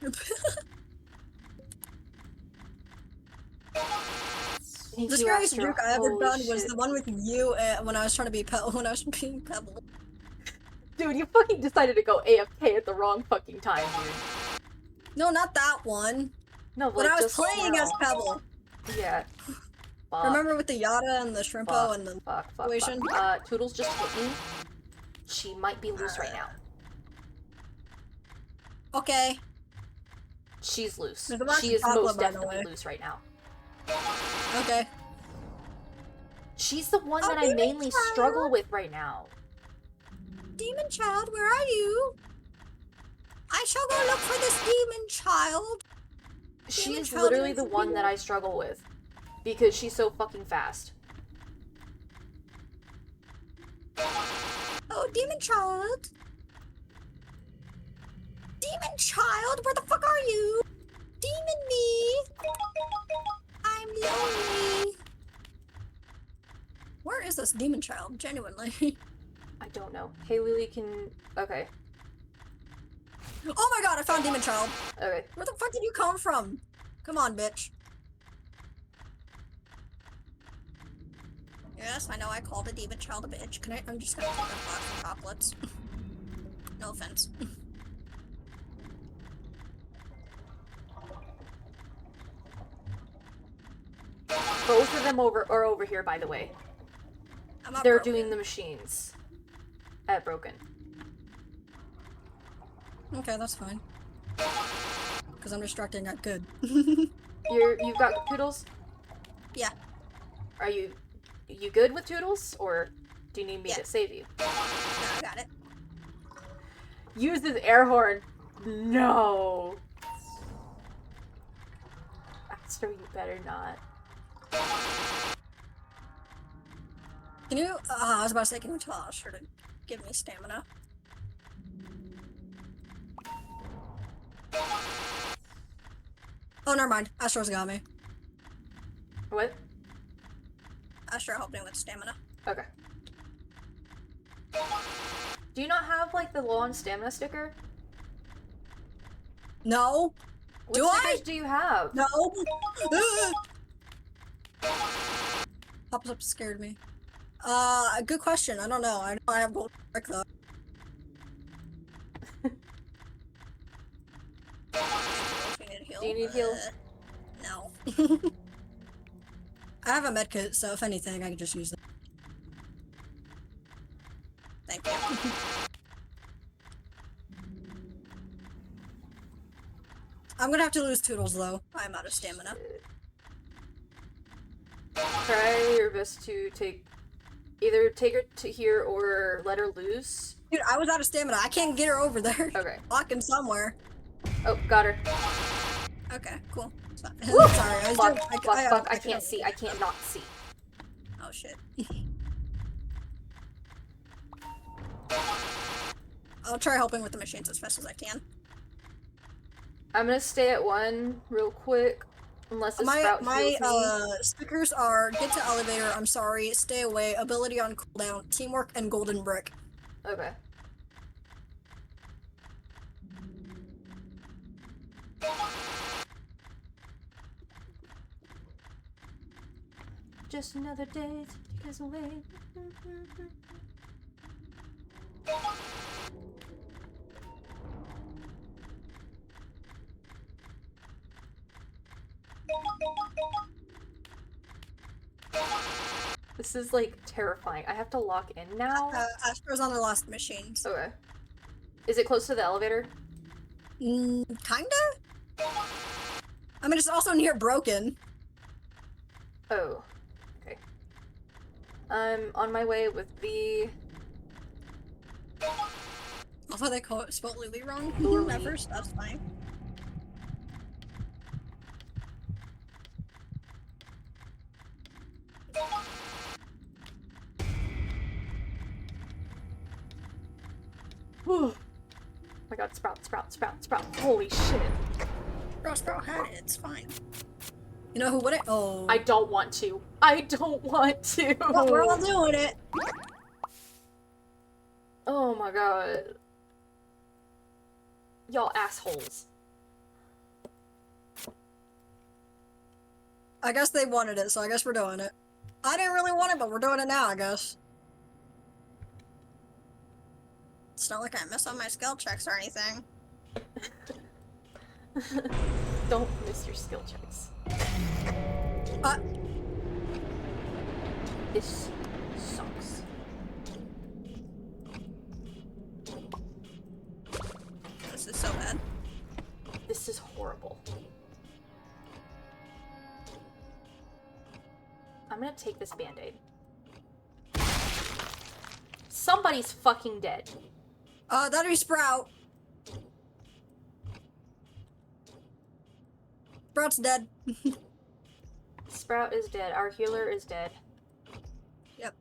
A: Thank
B: The
A: you,
B: scariest
A: Astra.
B: juke I ever
A: Holy
B: done was
A: shit.
B: the one with you when I was trying to be when I was being Pebble.
A: Dude, you fucking decided to go AFK at the wrong fucking time, dude.
B: No, not that one.
A: No, but
B: When
A: like,
B: I was
A: just
B: playing
A: now.
B: as Pebble.
A: Yeah. Fuck.
B: Remember with the Yada and the Shrimpo
A: Fuck,
B: and the
A: fuck.
B: situation?
A: Toodles just hit me. She might be loose right now.
B: Okay.
A: She's loose.
B: There's a bunch
A: She
B: of
A: is
B: chocolate,
A: most
B: by the
A: definitely
B: way.
A: loose right now.
B: Okay.
A: She's the one
B: Oh,
A: that I
B: demon
A: mainly
B: child.
A: struggle with right now.
B: Demon child, where are you? I shall go look for this demon child.
A: She
B: Demon
A: is
B: child
A: literally
B: is
A: the one that I struggle with. Because she's so fucking fast.
B: Oh, demon child. Demon child, where the fuck are you? Demon me. I'm lonely. Where is this demon child? Genuinely.
A: I don't know. Hey, Lily can... Okay.
B: Oh my god, I found demon child.
A: Okay.
B: Where the fuck did you come from? Come on, bitch. Yes, I know I called a demon child a bitch. I'm just gonna take a box of chocolates. No offense.
A: Both of them are over here, by the way.
B: I'm not
A: They're
B: broken.
A: doing the machines. At Broken.
B: Okay, that's fine. Because I'm distracting at good.
A: You've got Toodles?
B: Yeah.
A: Are you good with Toodles? Or do you need me
B: Yeah.
A: to save you?
B: No, I got it.
A: Use this air horn. No. Astro, you better not.
B: Can you? I was about to say, can you tell Astro to give me stamina? Oh, never mind. Astro's got me.
A: What?
B: Astro helped me with stamina.
A: Okay. Do you not have, like, the low on stamina sticker?
B: No.
A: What
B: Do I?
A: stickers do you have?
B: No. Pops up scared me. Good question. I don't know. I know I have gold brick though.
A: Do you need heal?
B: No. I have a medkit, so if anything, I can just use it. Thank you. I'm gonna have to lose Toodles though. I'm out of stamina.
A: Try your best to either take her to here or let her loose.
B: Dude, I was out of stamina. I can't get her over there.
A: Okay.
B: Lock him somewhere.
A: Oh, got her.
B: Okay, cool. Sorry,
A: Woo!
B: I was
A: Fuck,
B: doing,
A: fuck, I can't see. I can't not see.
B: Oh shit. I'll try helping with the machines as fast as I can.
A: I'm gonna stay at 1 real quick. Unless the sprout heals me.
B: Stickers are get to elevator, I'm sorry, stay away, ability on cooldown, teamwork, and golden brick.
A: Okay. Just another day to take us away. This is like terrifying. I have to lock in now.
B: Astro's on the last machines.
A: Okay. Is it close to the elevator?
B: Kinda? I mean, it's also near broken.
A: Oh. Okay. I'm on my way with V.
B: Although they call it spelled Lily wrong at first, that's fine.
A: Oh my god, Sprout. Holy shit.
B: Sprout had it, it's fine. You know who wouldn't? Oh.
A: I don't want to. I don't want to.
B: But we're all doing it.
A: Oh my god. Y'all assholes.
B: I guess they wanted it, so I guess we're doing it. I didn't really want it, but we're doing it now, I guess. It's not like I miss on my skill checks or anything.
A: Don't miss your skill checks. This sucks.
B: This is so bad.
A: This is horrible. I'm gonna take this band-aid. Somebody's fucking dead.
B: That'd be Sprout. Sprout's dead.
A: Sprout is dead. Our healer is dead.
B: Yep.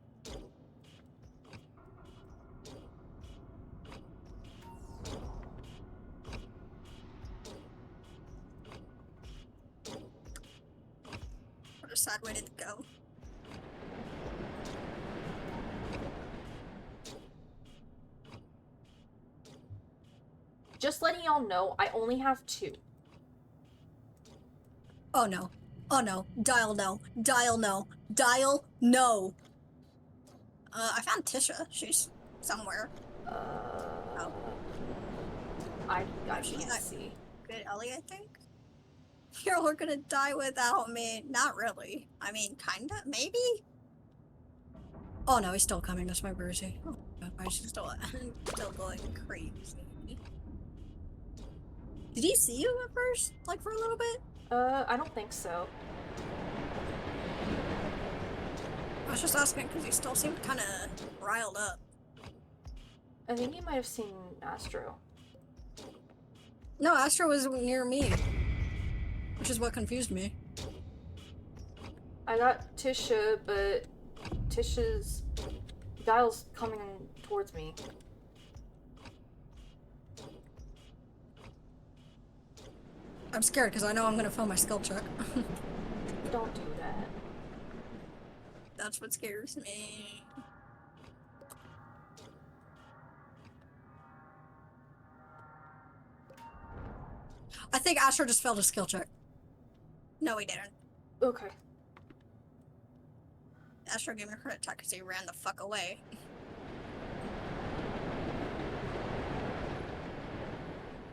B: What a sad way to go.
A: Just letting y'all know, I only have 2.
B: Oh no. Oh no. Dial no. Dial no. Dial no. I found Tisha. She's somewhere. Oh.
A: I
B: she's
A: can't
B: not-
A: see.
B: Good Ellie, I think. You're all gonna die without me. Not really. I mean, kinda, maybe? Oh no, he's still coming. That's my Brucey. Oh, why is he still going crazy? Did he see you at first? Like for a little bit?
A: I don't think so.
B: I was just asking because he still seemed kind of riled up.
A: I think he might have seen Astro.
B: No, Astro was near me. Which is what confused me.
A: I got Tisha, but Tisha's Dial's coming towards me.
B: I'm scared because I know I'm gonna fail my skill check.
A: Don't do that.
B: That's what scares me. I think Asher just failed a skill check. No, he didn't.
A: Okay.
B: Asher gave me a heart attack because he ran the fuck away.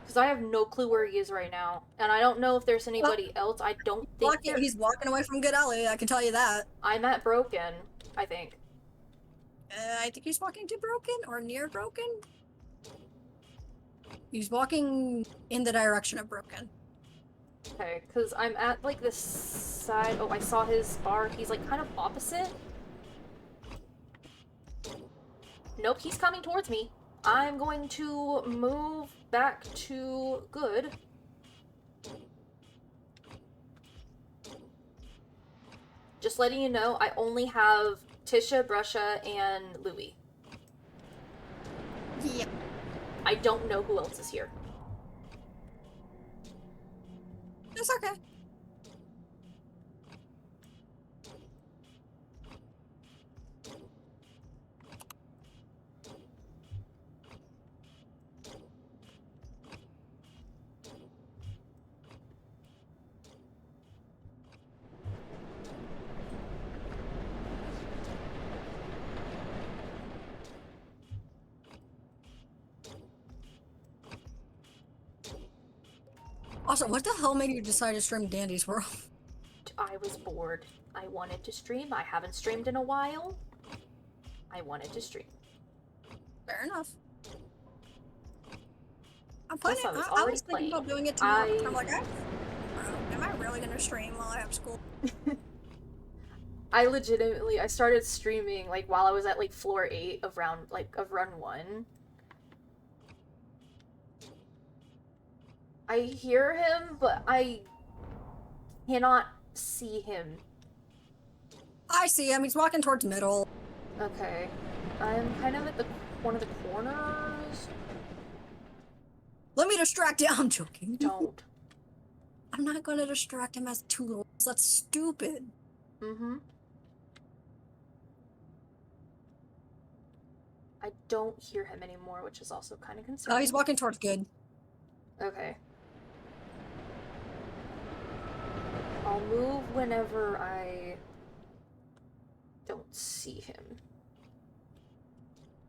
A: Because I have no clue where he is right now. And I don't know if there's anybody else. I don't think
B: He's walking away from Good Alley, I can tell you that.
A: I'm at Broken, I think.
B: I think he's walking to Broken or near Broken. He's walking in the direction of Broken.
A: Okay, because I'm at, like, this side. Oh, I saw his bar. He's, like, kind of opposite. Nope, he's coming towards me. I'm going to move back to Good. Just letting you know, I only have Tisha, Brusha, and Louie.
B: Yep.
A: I don't know who else is here.
B: It's okay. Also, what the hell made you decide to stream Dandy's World?
A: I was bored. I wanted to stream. I haven't streamed in a while. I wanted to stream.
B: Fair enough. I'm playing.
A: Plus, I was
B: I
A: already
B: was thinking
A: playing.
B: about doing it tomorrow. I'm like, am I really gonna stream while I have school?
A: I legitimately, I started streaming, like, while I was at, like, floor 8 of run 1. I hear him, but I cannot see him.
B: I see him. He's walking towards middle.
A: Okay. I'm kind of at one of the corners.
B: Let me distract you. I'm joking.
A: Don't.
B: I'm not gonna distract him as Toodles. That's stupid.
A: Mm-hmm. I don't hear him anymore, which is also kind of concerning.
B: Oh, he's walking towards Good.
A: Okay. I'll move whenever I don't see him.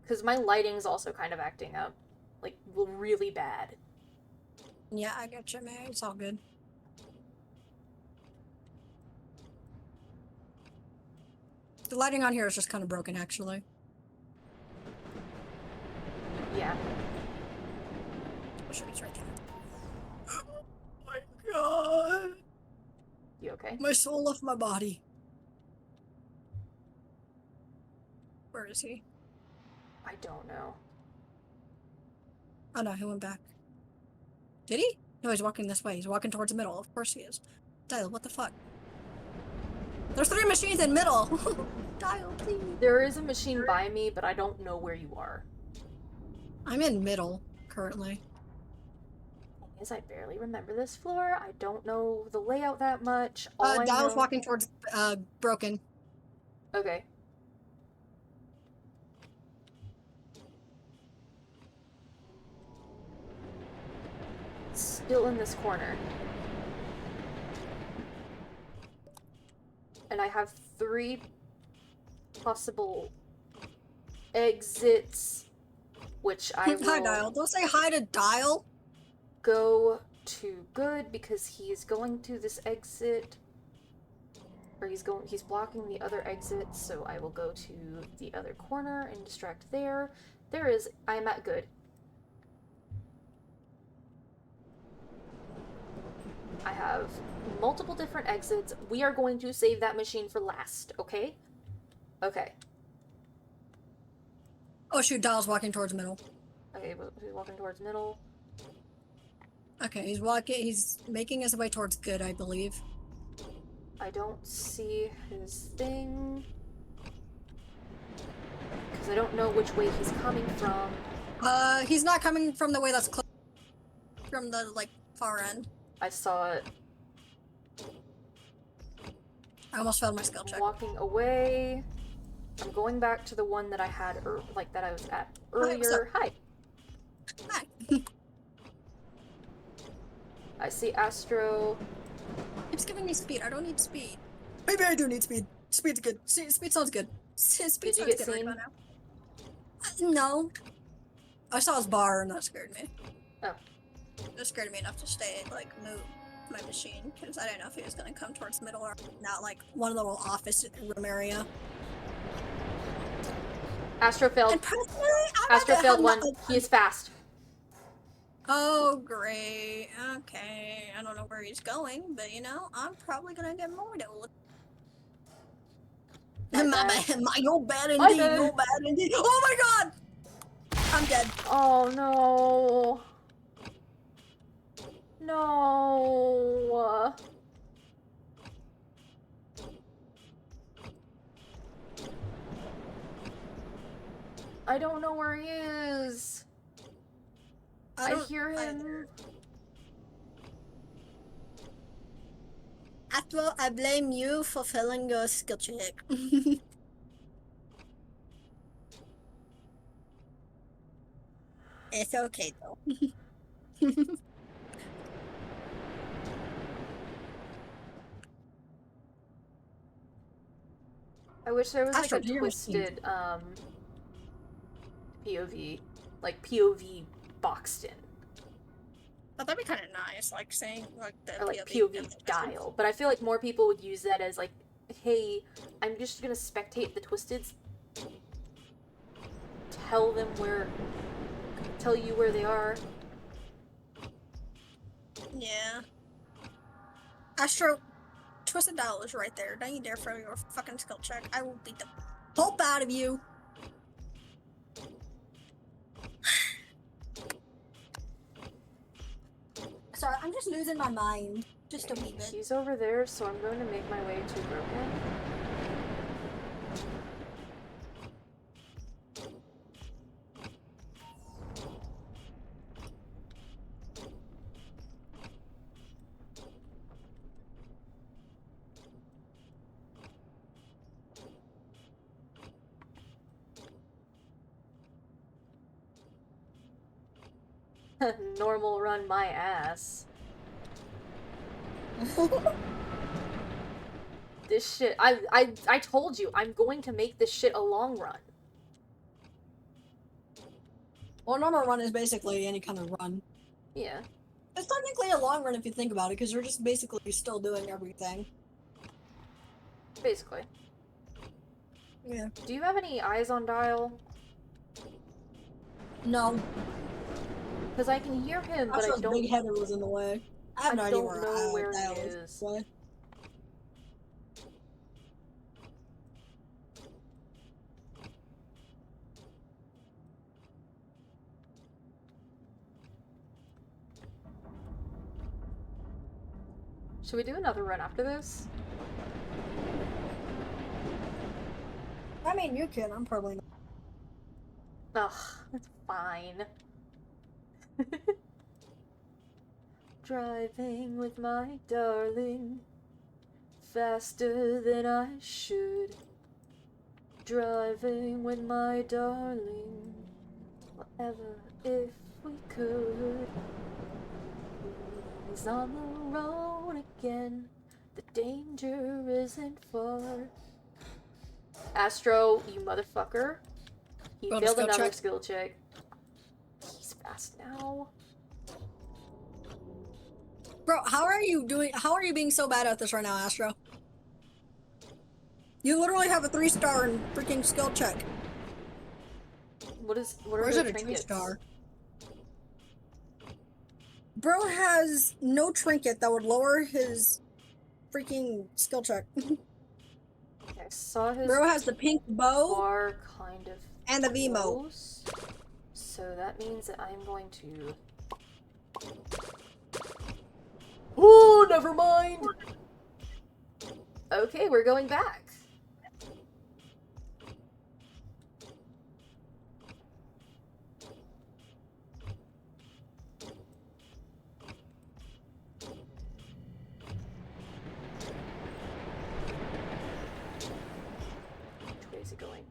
A: Because my lighting's also kind of acting up. Like, really bad.
B: Yeah, I get you, man. It's all good. The lighting on here is just kind of broken, actually.
A: Yeah.
B: Oh, shit, he's right there. Oh my god.
A: You okay?
B: My soul left my body. Where is he?
A: I don't know.
B: Oh no, he went back. Did he? No, he's walking this way. He's walking towards the middle. Of course he is. Dial, what the fuck? There's 3 machines in middle! Dial, please.
A: There is a machine by me, but I don't know where you are.
B: I'm in middle, currently.
A: Because I barely remember this floor. I don't know the layout that much. All I
B: Dial's
A: know...
B: walking towards, Broken.
A: Okay. Still in this corner. And I have 3 possible exits, which I will
B: Hi, Dial. Don't say hi to Dial.
A: go to Good because he's going to this exit. Or he's blocking the other exit, so I will go to the other corner and distract there. I'm at Good. I have multiple different exits. We are going to save that machine for last, okay? Okay.
B: Oh shoot, Dial's walking towards middle.
A: Okay, he's walking towards middle.
B: Okay, he's making his way towards Good, I believe.
A: I don't see his thing. Because I don't know which way he's coming from.
B: He's not coming from the way that's close. From the, like, far end.
A: I saw it.
B: I almost failed my skill
A: I'm
B: check.
A: walking away. I'm going back to the one that I had, that I was at earlier. Hi.
B: Hi.
A: I see Astro.
B: It's giving me speed. I don't need speed. Maybe I do need speed. Speed's good. Speed sounds good. Speed
A: Did you
B: sounds
A: get
B: good right
A: seen?
B: about now. No. I saw his bar and that scared me.
A: Oh.
B: It scared me enough to stay, like, move my machine, because I didn't know if he was going to come towards the middle or not, like, one little office room area.
A: Astro failed.
B: And personally,
A: Astro failed one. He is fast.
B: Oh, great. Okay. I don't know where he's going, but, you know, I'm probably going to get more to look. You're bad indeed. You're bad indeed. Oh my god! I'm dead.
A: Oh no. No. I don't know where he is. I hear him.
B: Astro, I blame you for failing your skill check. It's okay though.
A: I wish there was
B: Astro,
A: like a twisted POV, like POV boxed in.
B: But that'd be kind of nice, like saying like the
A: Or like POV dial. But I feel like more people would use that as like, hey, I'm just gonna spectate the twisteds. Tell you where they are.
B: Yeah. Astro, twisted dial is right there. Don't you dare throw your fucking skill check. I will beat the pulp out of you. Sorry, I'm just losing my mind. Just a wee bit.
A: He's over there, so I'm going to make my way to Broken. Normal run my ass. This shit, I told you, I'm going to make this shit a long run.
B: Well, normal run is basically any kind of run.
A: Yeah.
B: It's technically a long run if you think about it, because you're just basically still doing everything.
A: Basically.
B: Yeah.
A: Do you have any eyes on dial?
B: No.
A: Because I can hear him, but I don't.
B: Big header was in the way. I have no idea
A: where
B: dial
A: he
B: is.
A: Should we do another run after this?
B: I mean, you can. I'm probably not.
A: Ugh, that's fine. Driving with my darling, faster than I should. Driving with my darling, whatever if we could. He's on the road again, the danger isn't far. Astro, you motherfucker. He failed another skill check. He's fast now.
B: Bro, how are you being so bad at this right now, Astro? You literally have a 3-star in freaking skill check.
A: What are the trinkets?
B: 2-star? Bro has no trinket that would lower his freaking skill check.
A: I saw his
B: Bro has the pink bow
A: bar kind of
B: and the Vimo.
A: Close, so that means that I'm going to. Oh, never mind. Okay, we're going back. Which way is he going?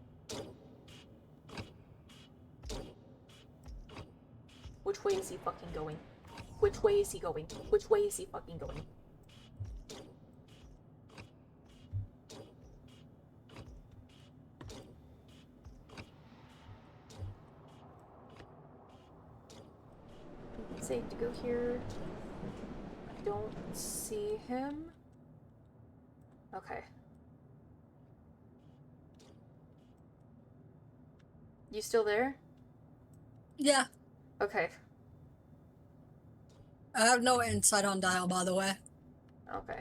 A: Which way is he fucking going? Which way is he going? Which way is he fucking going? Safe to go here. I don't see him. Okay. You still there?
B: Yeah.
A: Okay.
B: I have no insight on dial, by the way.
A: Okay.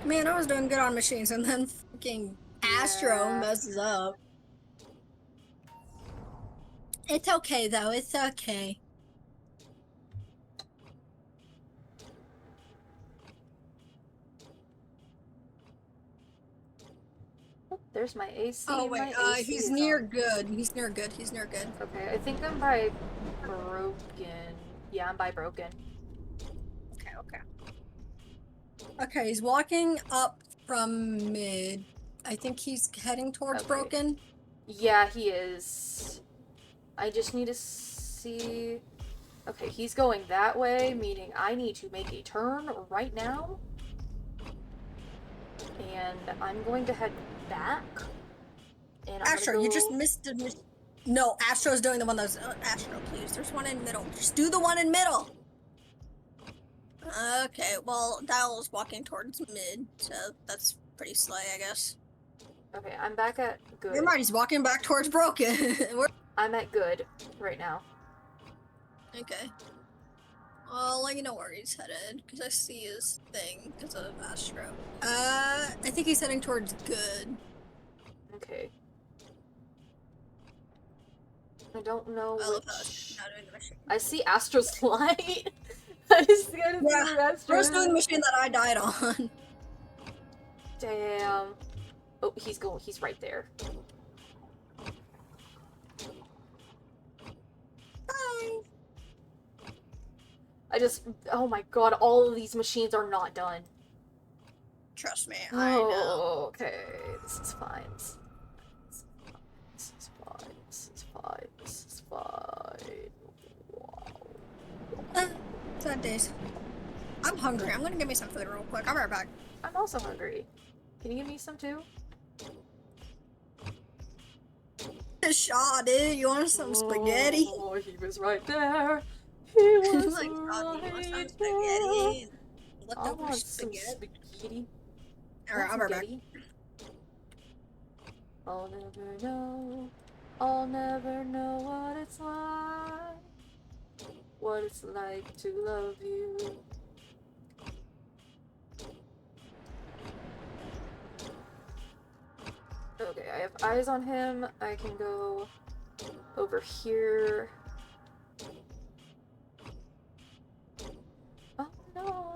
B: Man, I was doing good on machines, and then fucking Astro
A: Yeah.
B: messes up. It's okay, though. It's okay.
A: Oh, there's my AC.
B: Oh,
A: My
B: wait.
A: AC
B: He's
A: is
B: near
A: on.
B: good. He's near good. He's near good.
A: Okay, I think I'm by broken. Yeah, I'm by broken.
B: Okay, okay. Okay, he's walking up from mid. I think he's heading towards
A: Okay.
B: broken.
A: Yeah, he is. I just need to see. Okay, he's going that way, meaning I need to make a turn right now. And I'm going to head back. And I'm
B: Astro,
A: gonna
B: you
A: go...
B: just missed the. No, Astro's doing the one that's. Astro, please. There's one in middle. Just do the one in middle. Okay, well, Dial is walking towards mid, so that's pretty slay, I guess.
A: Okay, I'm back at good.
B: Never mind, he's walking back towards broken.
A: I'm at good right now.
B: Okay. I'll let you know where he's headed, because I see his thing because of Astro. I think he's heading towards good.
A: Okay. I don't know
B: I love how
A: which...
B: he's not doing the machine.
A: I see Astro's light. I just gotta see
B: Yeah,
A: where Astro
B: first
A: is.
B: doing the machine that I died on.
A: Damn. Oh, he's right there.
B: Bye.
A: Oh my god, all of these machines are not done.
B: Trust me, I know.
A: Oh, okay. This is fine. This is fine. This is fine. This is fine. Wow.
B: Sad days. I'm hungry. I'm gonna get me some food real quick. I'll be right back.
A: I'm also hungry. Can you give me some too?
B: Shaw, dude, you want some spaghetti?
A: Oh, he was right there. He was
B: Like, Shaw, do you want some
A: right there.
B: spaghetti?
A: I
B: Leftover
A: want some
B: spaghetti.
A: spaghetti.
B: Alright, I'll be right back.
A: Spaghetti. I'll never know. I'll never know what it's like. What it's like to love you. Okay, I have eyes on him. I can go over here. Oh no!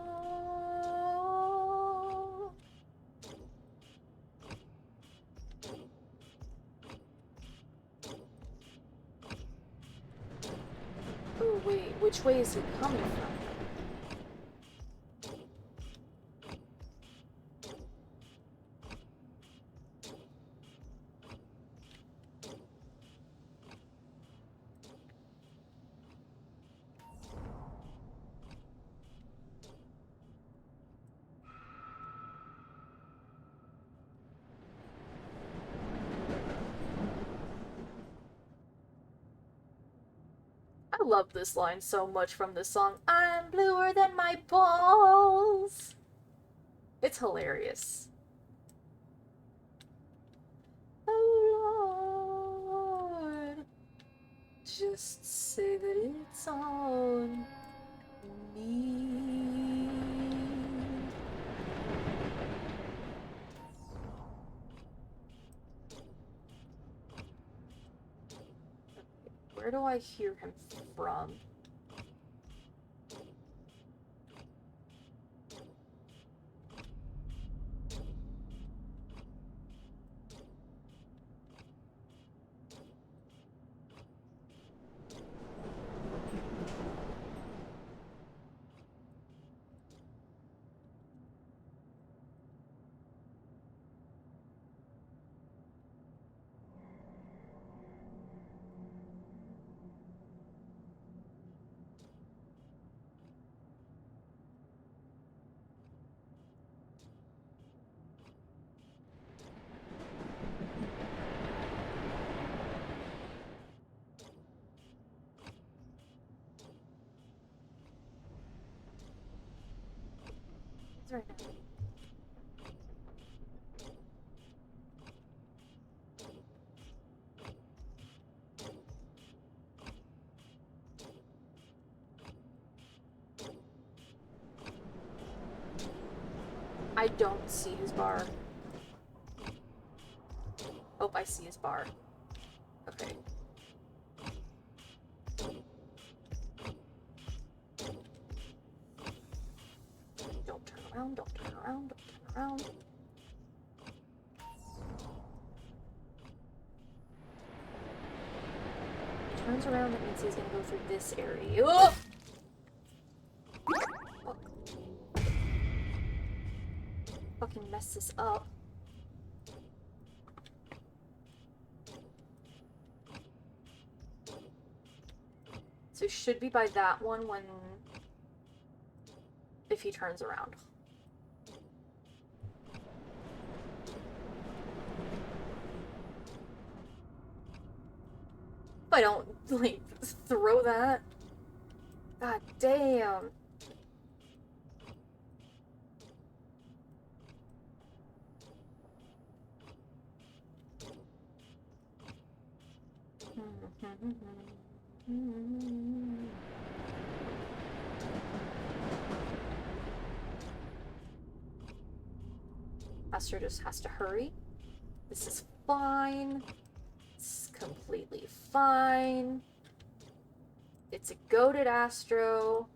A: Oh wait, which way is he coming from? I love this line so much from this song. I'm bluer than my balls. It's hilarious. Oh Lord, just say that it's on me. Where do I hear him from? right now. I don't see his bar. Oh, I see his bar. Okay. Don't turn around, don't turn around, don't turn around. He turns around, that means he's gonna go through this area. Oh! Fuck. Fucking mess this up. So it should be by that one when... if he turns around. If I don't, like, throw that. God damn. Astro just has to hurry. This is fine. It's completely fine. It's a goated Astro.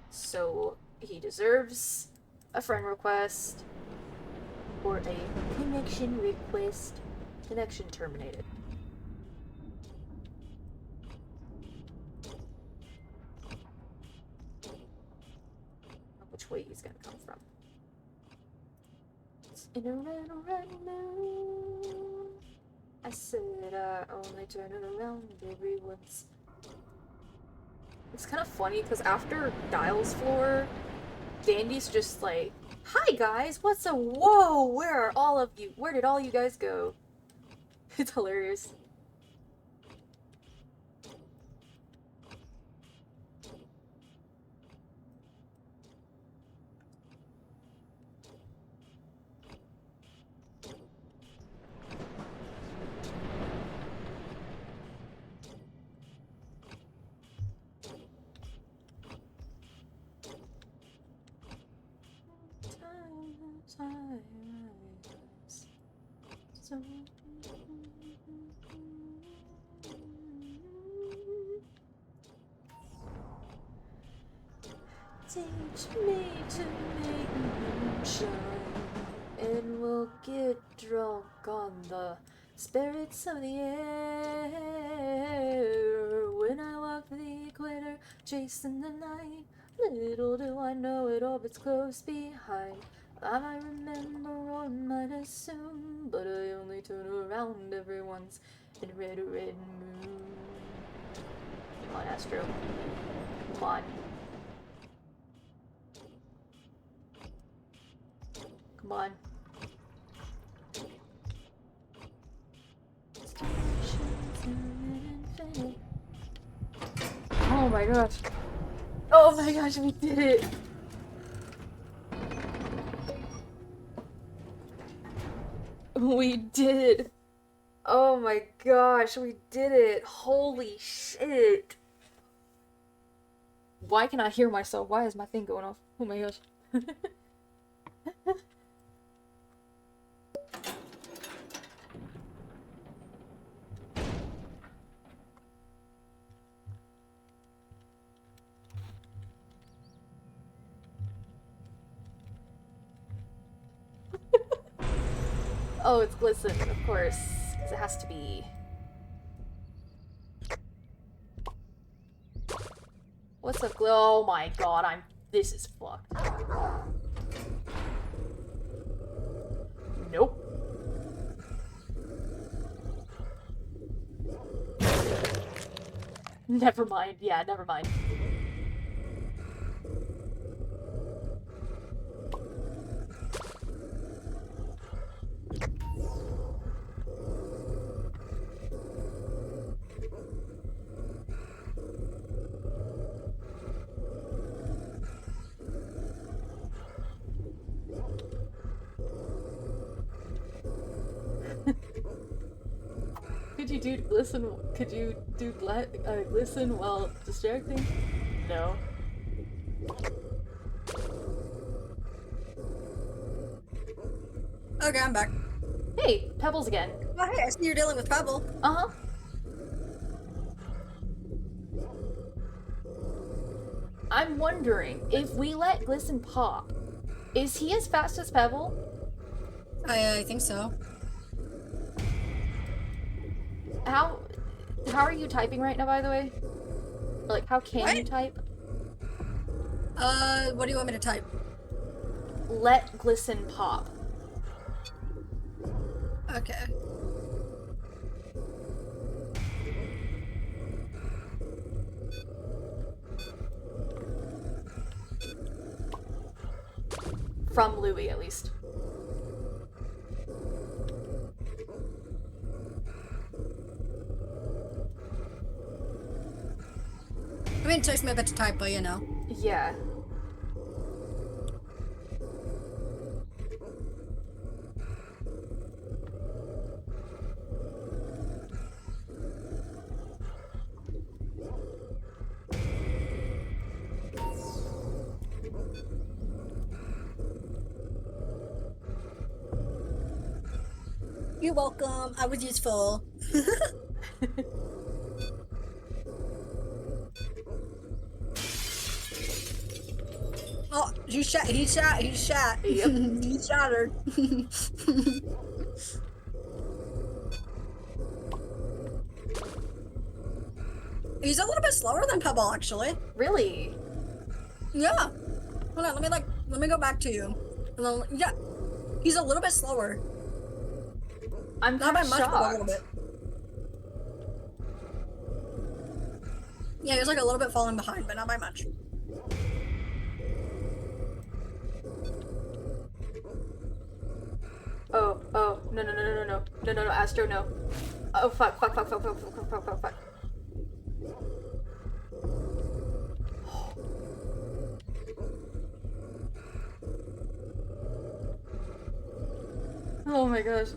A: So he deserves a friend request or a connection request. Connection terminated. Which way he's gonna come from. It's in a red moon. I said I only turn it around every once. It's kind of funny because after Dial's floor, Dandy's just like, "Hi guys, what's a whoa? Where are all of you? Where did all you guys go?" It's hilarious. Teach me to make moonshine, and we'll get drunk on the spirits of the air. When I walk the equator, chasing the night, little do I know it orbits close behind. I might remember or might assume, but I only turn around every once in a red moon. Come on, Astro. Come on. Come on. Oh my gosh. Oh my gosh, we did it. We did. Oh my gosh, we did it. Holy shit. Why can I hear myself? Why is my thing going off? Oh my gosh. Oh, it's glisten, of course, because it has to be. What's up, oh my god, this is fucked. Nope. Never mind, yeah, never mind. you do listen? Could you do listen while distracting? No.
B: Okay, I'm back.
A: Hey, Pebbles again.
B: Oh, hey, I see you're dealing with Pebble.
A: Uh-huh. I'm wondering, if we let Glisten pop, is he as fast as Pebble?
B: I think so.
A: How are you typing right now, by the way? Like, how can you type?
B: What do you want me to type?
A: Let Glisten pop.
B: Okay.
A: From Louis, at least.
B: I mean, it takes me a bit to type, but you know.
A: Yeah.
B: You're welcome. I was useful. Oh, he shot.
A: Yep.
B: He shattered. He's a little bit slower than Pebble, actually.
A: Really?
B: Yeah. Hold on, let me go back to you. And then, yeah. He's a little bit slower.
A: I'm
B: Not
A: kind
B: by
A: of
B: much, but a little
A: shocked.
B: bit. Yeah, he's like a little bit falling behind, but not by much.
A: Oh, no, Astro, no. Oh, fuck. Oh my gosh.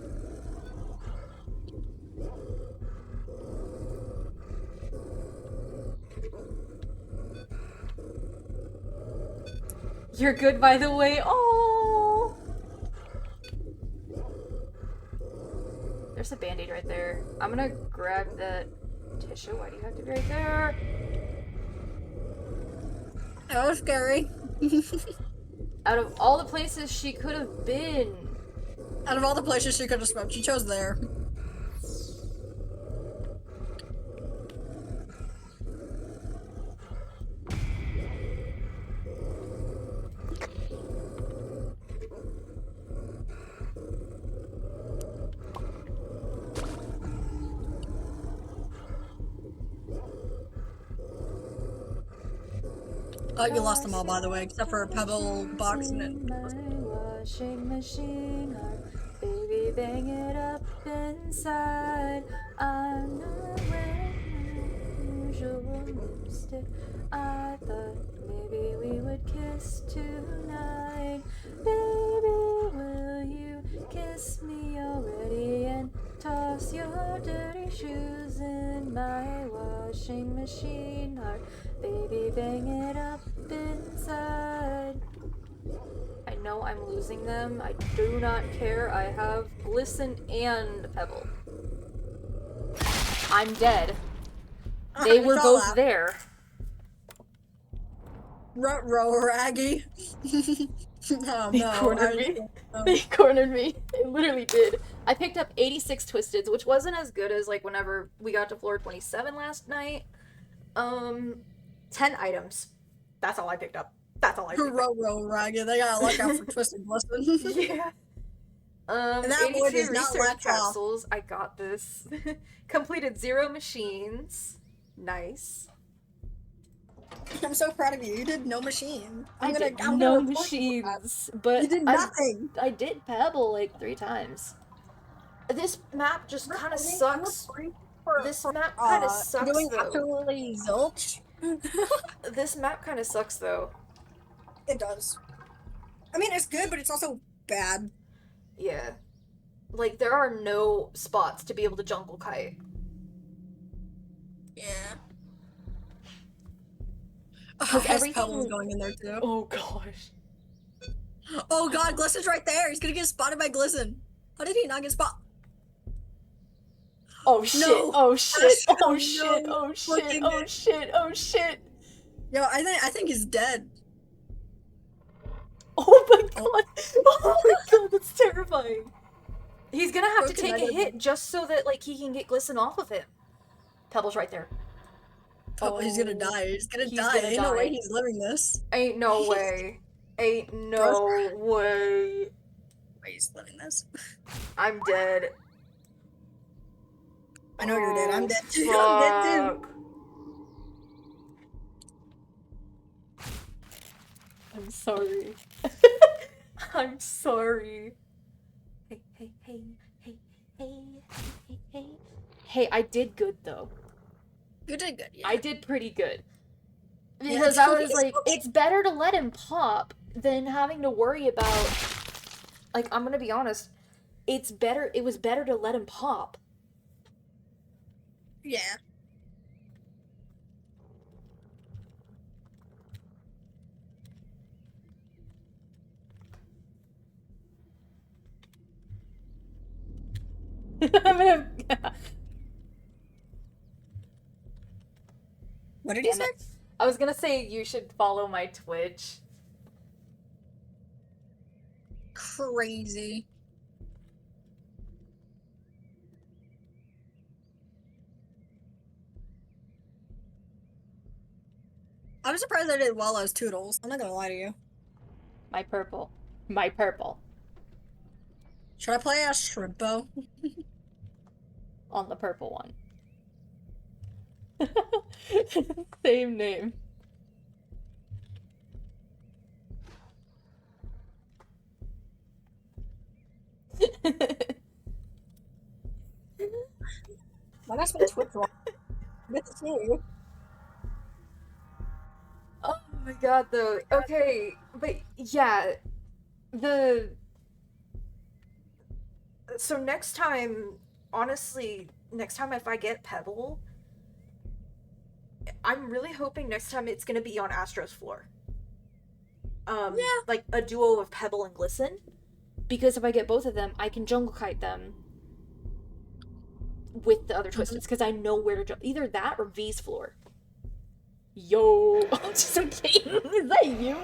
A: You're good, by the way. Oh. There's a band-aid right there. I'm gonna grab that tissue. Why do you have to be right there?
B: That was scary.
A: Out of all the places she could have been.
B: Out of all the places she could have smoked, she chose there. Oh, you lost them all, by the way, except for Pebble, Box, and
A: My washing machine heart, baby, bang it up inside. I'm not wearing my usual lipstick. I thought maybe we would kiss tonight. Baby, will you kiss me already and toss your dirty shoes in my washing machine heart? Baby, bang it up inside. I know I'm losing them. I do not care. I have Glisten and Pebble. I'm dead. They were both there.
B: Ruh-roh, Raggy. Oh,
A: They
B: no.
A: cornered me. They cornered me. They literally did. I picked up 86 Twisteds, which wasn't as good as like whenever we got to floor 27 last night. 10 items. That's all I picked up. That's all I picked up.
B: Ruh-roh, Raggy. They gotta look out for Twisted Glisten.
A: Yeah.
B: And that boy
A: 82
B: does not
A: research
B: lack off.
A: capsules. I got this. Completed 0 machines. Nice.
B: I'm so proud of you. You did no machine. I'm
A: I did
B: gonna
A: no
B: report you for that.
A: machines, but
B: You did nothing.
A: I did Pebble like 3 times. This map just kind of sucks. This map kind of sucks
B: Doing
A: though.
B: absolutely zilch.
A: This map kind of sucks though.
B: It does. I mean, it's good, but it's also bad.
A: Yeah. Like there are no spots to be able to jungle kite.
B: Yeah. Oh,
A: Because
B: his Pebbles
A: everything.
B: going in there too.
A: Oh gosh.
B: Oh god, Glisten's right there. He's gonna get spotted by Glisten. How did he not get spotted?
A: Oh shit.
B: No!
A: Oh shit.
B: Astro,
A: Oh shit.
B: no!
A: Oh shit.
B: Fucking
A: Oh shit. Oh shit.
B: yo, I think he's dead.
A: Oh my
B: Oh,
A: god. Oh my god. That's terrifying. He's gonna have to
B: broken
A: take a
B: leg.
A: hit just so that like he can get Glisten off of him. Pebble's right there.
B: Oh, he's gonna die. He's gonna
A: He's
B: die.
A: gonna
B: Ain't no way
A: die.
B: he's living this.
A: Ain't no way. Ain't
B: Bro,
A: no way.
B: way he's living this.
A: I'm dead.
B: I know you're dead. I'm
A: Oh,
B: dead too. I'm dead too.
A: fuck. I'm sorry. I'm sorry. Hey, hey, hey, hey, hey, hey, hey. Hey, I did good though.
B: You did good. Yeah.
A: I did pretty good.
B: Yeah,
A: Because I
B: Toby
A: was
B: is
A: like,
B: okay.
A: it's better to let him pop than having to worry about. Like, I'm gonna be honest. It was better to let him pop.
B: Yeah.
A: I'm gonna.
B: What did he
A: Damn
B: say?
A: it. I was gonna say you should follow my Twitch.
B: Crazy. I'm surprised I did well as Toodles. I'm not gonna lie to you.
A: My purple. My purple.
B: Should I play as Shrimpo?
A: On the purple one. Same name.
B: My gosh, my Twitch wrong. Good to see you.
A: Oh my god, though. Okay, but yeah, the. So next time, honestly, next time if I get Pebble, I'm really hoping next time it's gonna be on Astro's floor.
B: Yeah.
A: Like a duo of Pebble and Glisten. Because if I get both of them, I can jungle kite them with the other Twisteds, because I know where to jump. Either that or V's floor. Yo, I'm just kidding. Is that you?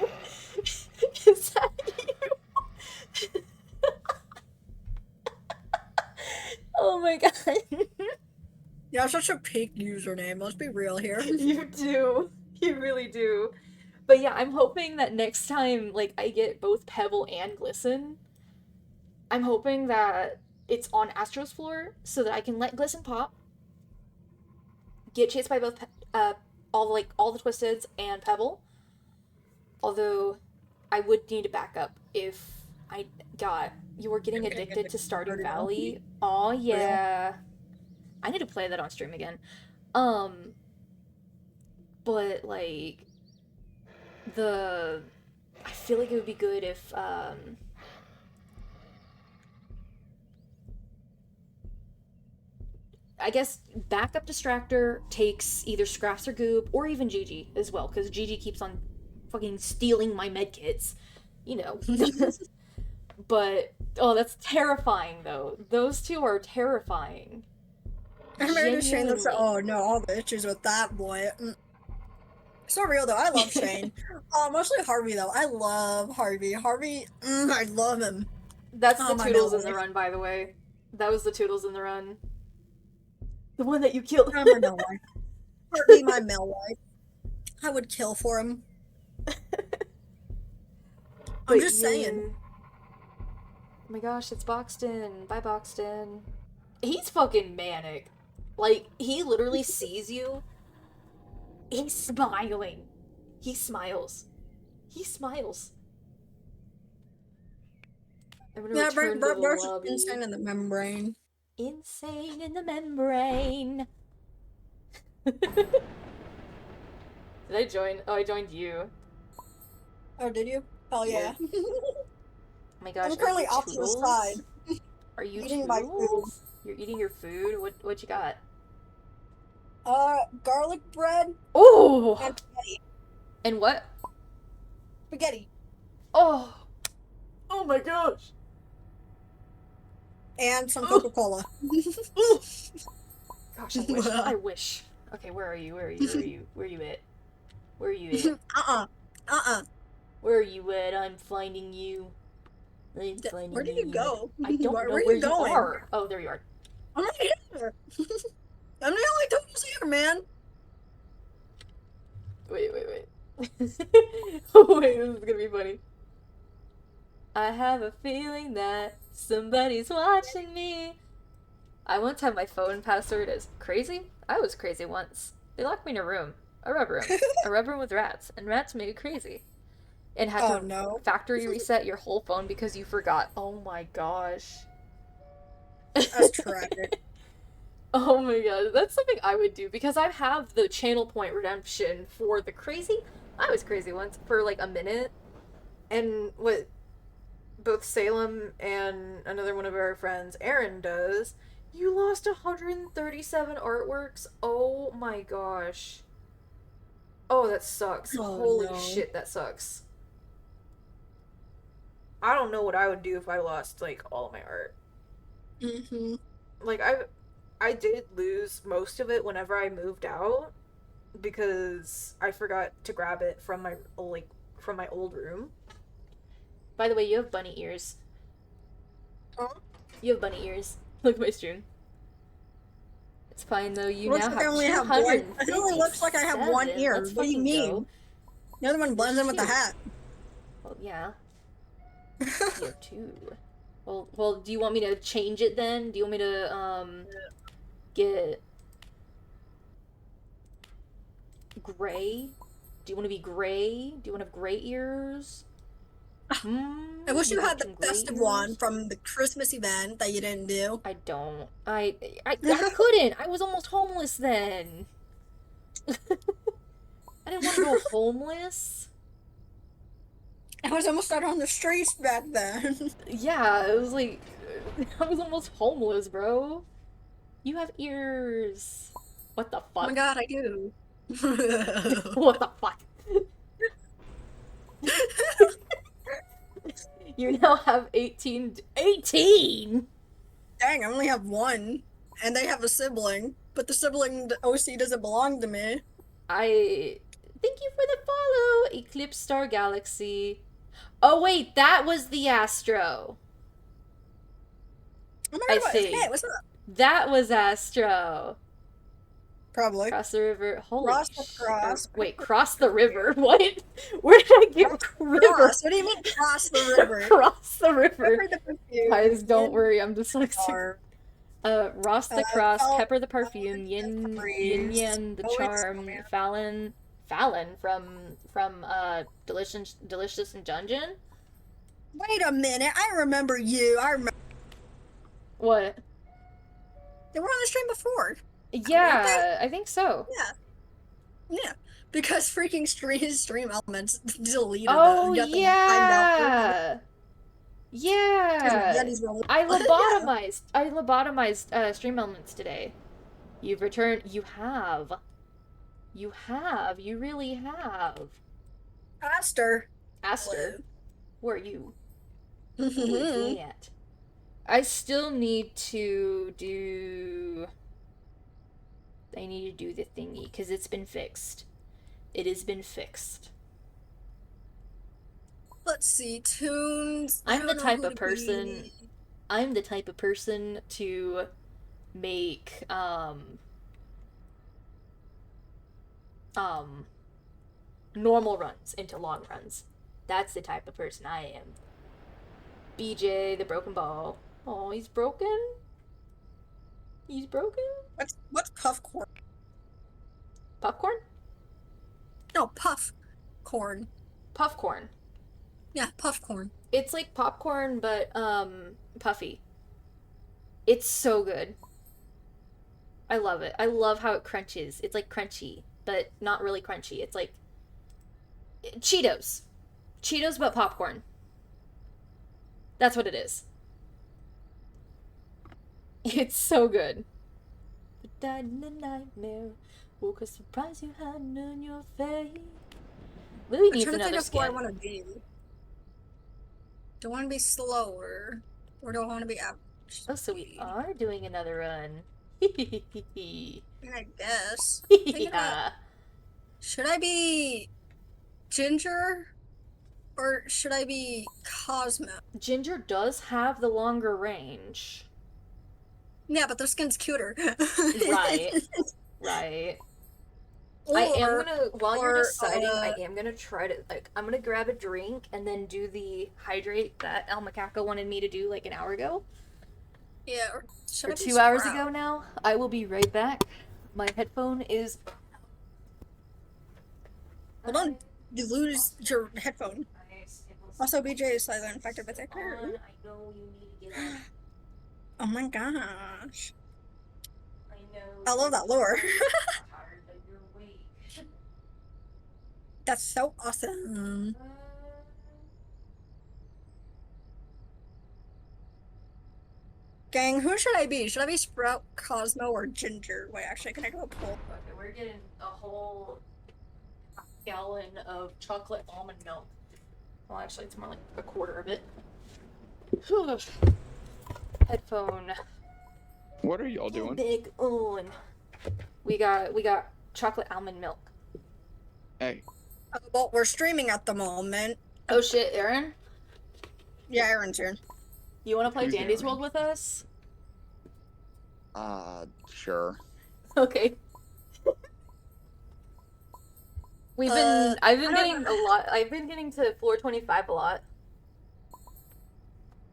A: Is that you? Oh my god.
B: You have such a peak username. Let's be real here.
A: You do. You really do. But yeah, I'm hoping that next time, like, I get both Pebble and Glisten, I'm hoping that it's on Astro's floor so that I can let Glisten pop, get chased by both, all the Twisteds and Pebble. Although, I would need a backup if I got. You were getting addicted to Stardew Valley. Oh yeah. I need to play that on stream again. But like I feel like it would be good if I guess backup distractor takes either Scraps or Goop or even Gigi as well, because Gigi keeps on fucking stealing my medkits, you know. But oh, that's terrifying though. Those two are terrifying.
B: I remember Shane that said,
A: Genuinely.
B: "Oh no, all the issues with that boy." So real though. I love Shane. Mostly Harvey though. I love Harvey. Harvey, I love him.
A: That's the
B: my
A: Toodles
B: male
A: in the
B: life.
A: run, by the way. That was the Toodles in the run. The one that you killed.
B: I'm my male life. Harvey, my male life. I would kill for him. I'm just saying.
A: Oh my gosh, it's Boxton. Bye, Boxton. He's fucking manic. Like, he literally sees you. He's smiling. He smiles. He smiles. I'm gonna return to the lobby.
B: Insane in the membrane.
A: Insane in the membrane. Did I join? Oh, I joined you.
B: Oh, did you? Oh yeah.
A: Oh my gosh,
B: I'm currently
A: are you
B: off to the
A: Toodles?
B: side.
A: Are you
B: Eating my
A: Toodles? You're eating your food? What you got?
B: Garlic bread
A: Oh!
B: and spaghetti.
A: And what?
B: Spaghetti.
A: Oh! Oh my gosh!
B: And some
A: Ugh.
B: Coca-Cola.
A: Gosh, I wish. I wish. Okay, where are you? Where are you? Where are you? Where are you at? Where are you at?
B: Uh-uh.
A: Where are you at? I'm finding you. I'm finding
B: Where did you go?
A: I don't
B: Where
A: know
B: are
A: where
B: you
A: you
B: going?
A: are. Oh, there you are.
B: I'm right here. I'm the only two who's here, man.
A: Wait, wait, wait. Oh, wait, this is gonna be funny. I have a feeling that somebody's watching me. I once had my phone password as crazy. I was crazy once. They locked me in a room. A red room. A red room with rats. And rats made me crazy. And had
B: Oh
A: to
B: no.
A: factory reset your whole phone because you forgot. Oh my gosh.
B: That's tragic.
A: Oh my god, that's something I would do because I have the channel point redemption for the crazy. I was crazy once for like a minute. And what both Salem and another one of our friends, Aaron, does, you lost 137 artworks. Oh my gosh. Oh, that sucks.
B: Oh,
A: Holy
B: no.
A: shit, that sucks. I don't know what I would do if I lost like all of my art.
B: Mm-hmm.
A: Like I did lose most of it whenever I moved out because I forgot to grab it from my old room. By the way, you have bunny ears.
B: Huh?
A: You have bunny ears. Look at my stream. It's fine though. You
B: Looks
A: now
B: like I
A: have
B: only have one. It
A: 257.
B: only looks like I have one ear.
A: Let's
B: What do you
A: fucking
B: mean?
A: go.
B: The other one blends in with the
A: two.
B: hat.
A: Well, yeah. You have two. Well, do you want me to change it then? Do you want me to get gray? Do you want to be gray? Do you want to have gray ears?
B: I wish you
A: want
B: had the
A: some gray
B: festive
A: ears?
B: one from the Christmas event that you didn't do.
A: I don't. I couldn't. I was almost homeless then. I didn't want to go homeless.
B: I was almost out on the streets back then.
A: Yeah, it was like I was almost homeless, bro. You have ears. What the
B: Oh
A: fuck?
B: my god, I do.
A: What the fuck? You now have 18. 18?
B: Dang, I only have one. And they have a sibling. But the sibling, the OC, doesn't belong to me.
A: I thank you for the follow, Eclipse Star Galaxy. Oh wait, that was the Astro.
B: Oh my
A: I
B: god,
A: see.
B: hey, what's up?
A: That was Astro.
B: Probably.
A: Cross the river. Holy
B: Cross the
A: shit.
B: cross.
A: Wait, cross the river? What? Where did I get river?
B: Cross? What do you mean cross the river?
A: Cross the river.
B: Pepper the perfume.
A: Guys, don't worry, I'm dyslexic.
B: Or,
A: Ross the cross,
B: Fel-
A: Pepper the perfume, Yin
B: Breeze.
A: Yan the
B: Always
A: charm,
B: Snowman.
A: Fallon from Delicious and Dungeon.
B: Wait a minute, I remember you. I remember.
A: What?
B: They were on the stream before.
A: Yeah, I think so.
B: Yeah. Because freaking stream elements deleted
A: Oh
B: the got the timed out
A: yeah. Yeah.
B: Yeti's really-
A: I lobotomized Stream Elements today. You've returned. You have. You really have.
B: Aster.
A: Aster, where are you?
B: Mhm.
A: Where's at? I still need to do. I need to do the thingy because it's been fixed. It has been fixed.
B: Let's see, tunes.
A: I'm the type of
B: to
A: person.
B: be.
A: I'm the type of person to make normal runs into long runs. That's the type of person I am. BJ, the broken ball. Oh, he's broken? He's broken?
B: What's puff corn?
A: Popcorn?
B: No, puff corn.
A: Puffcorn.
B: Yeah, puff corn.
A: It's like popcorn, but puffy. It's so good. I love it. I love how it crunches. It's like crunchy, but not really crunchy. It's like Cheetos. Cheetos, but popcorn. That's what it is. It's so good. but died in a nightmare. Woke a surprise you had on your face. Louis
B: I'm
A: needs
B: trying to think
A: another
B: of who I
A: skin.
B: want to be. Do I want to be slower? Or do I want to be average?
A: Oh, so we
B: speed?
A: are doing another run.
B: I mean, I guess. Thinking about,
A: Yeah.
B: should I be Ginger? Or should I be Cosmo?
A: Ginger does have the longer range.
B: Yeah, but their skin's cuter.
A: Right. Right.
B: Or,
A: I am gonna, while you're
B: or,
A: deciding, I am gonna try to, like, I'm gonna grab a drink and then do the hydrate that El Macaco wanted me to do like an hour ago.
B: yeah, or should
A: Or
B: I be
A: 2 hours
B: Sprout?
A: ago now. I will be right back. My headphone is.
B: Hold on, you lose your headphone. Also, BJ is slightly infected with it.
A: I know you need to get up.
B: Oh my gosh.
A: I know.
B: I love that lore.
A: You're tired, but you're awake.
B: That's so awesome. Gang, who should I be? Should I be Sprout, Cosmo, or Ginger? Wait, actually, can I go pull?
A: Okay, we're getting a whole gallon of chocolate almond milk. Well, actually, it's more like a quarter of it. Headphone.
C: What are y'all doing?
A: Big on. We got chocolate almond milk.
C: Hey,
B: Well, we're streaming at the moment.
A: Oh shit, Aaron,
B: Yeah, Aaron's here.
A: you want to play
C: Who's
A: Dandy's
C: Aaron?
A: World with us?
C: sure.
A: Okay. I've been
B: I don't
A: getting
B: know.
A: a lot. I've been getting to floor 25 a lot.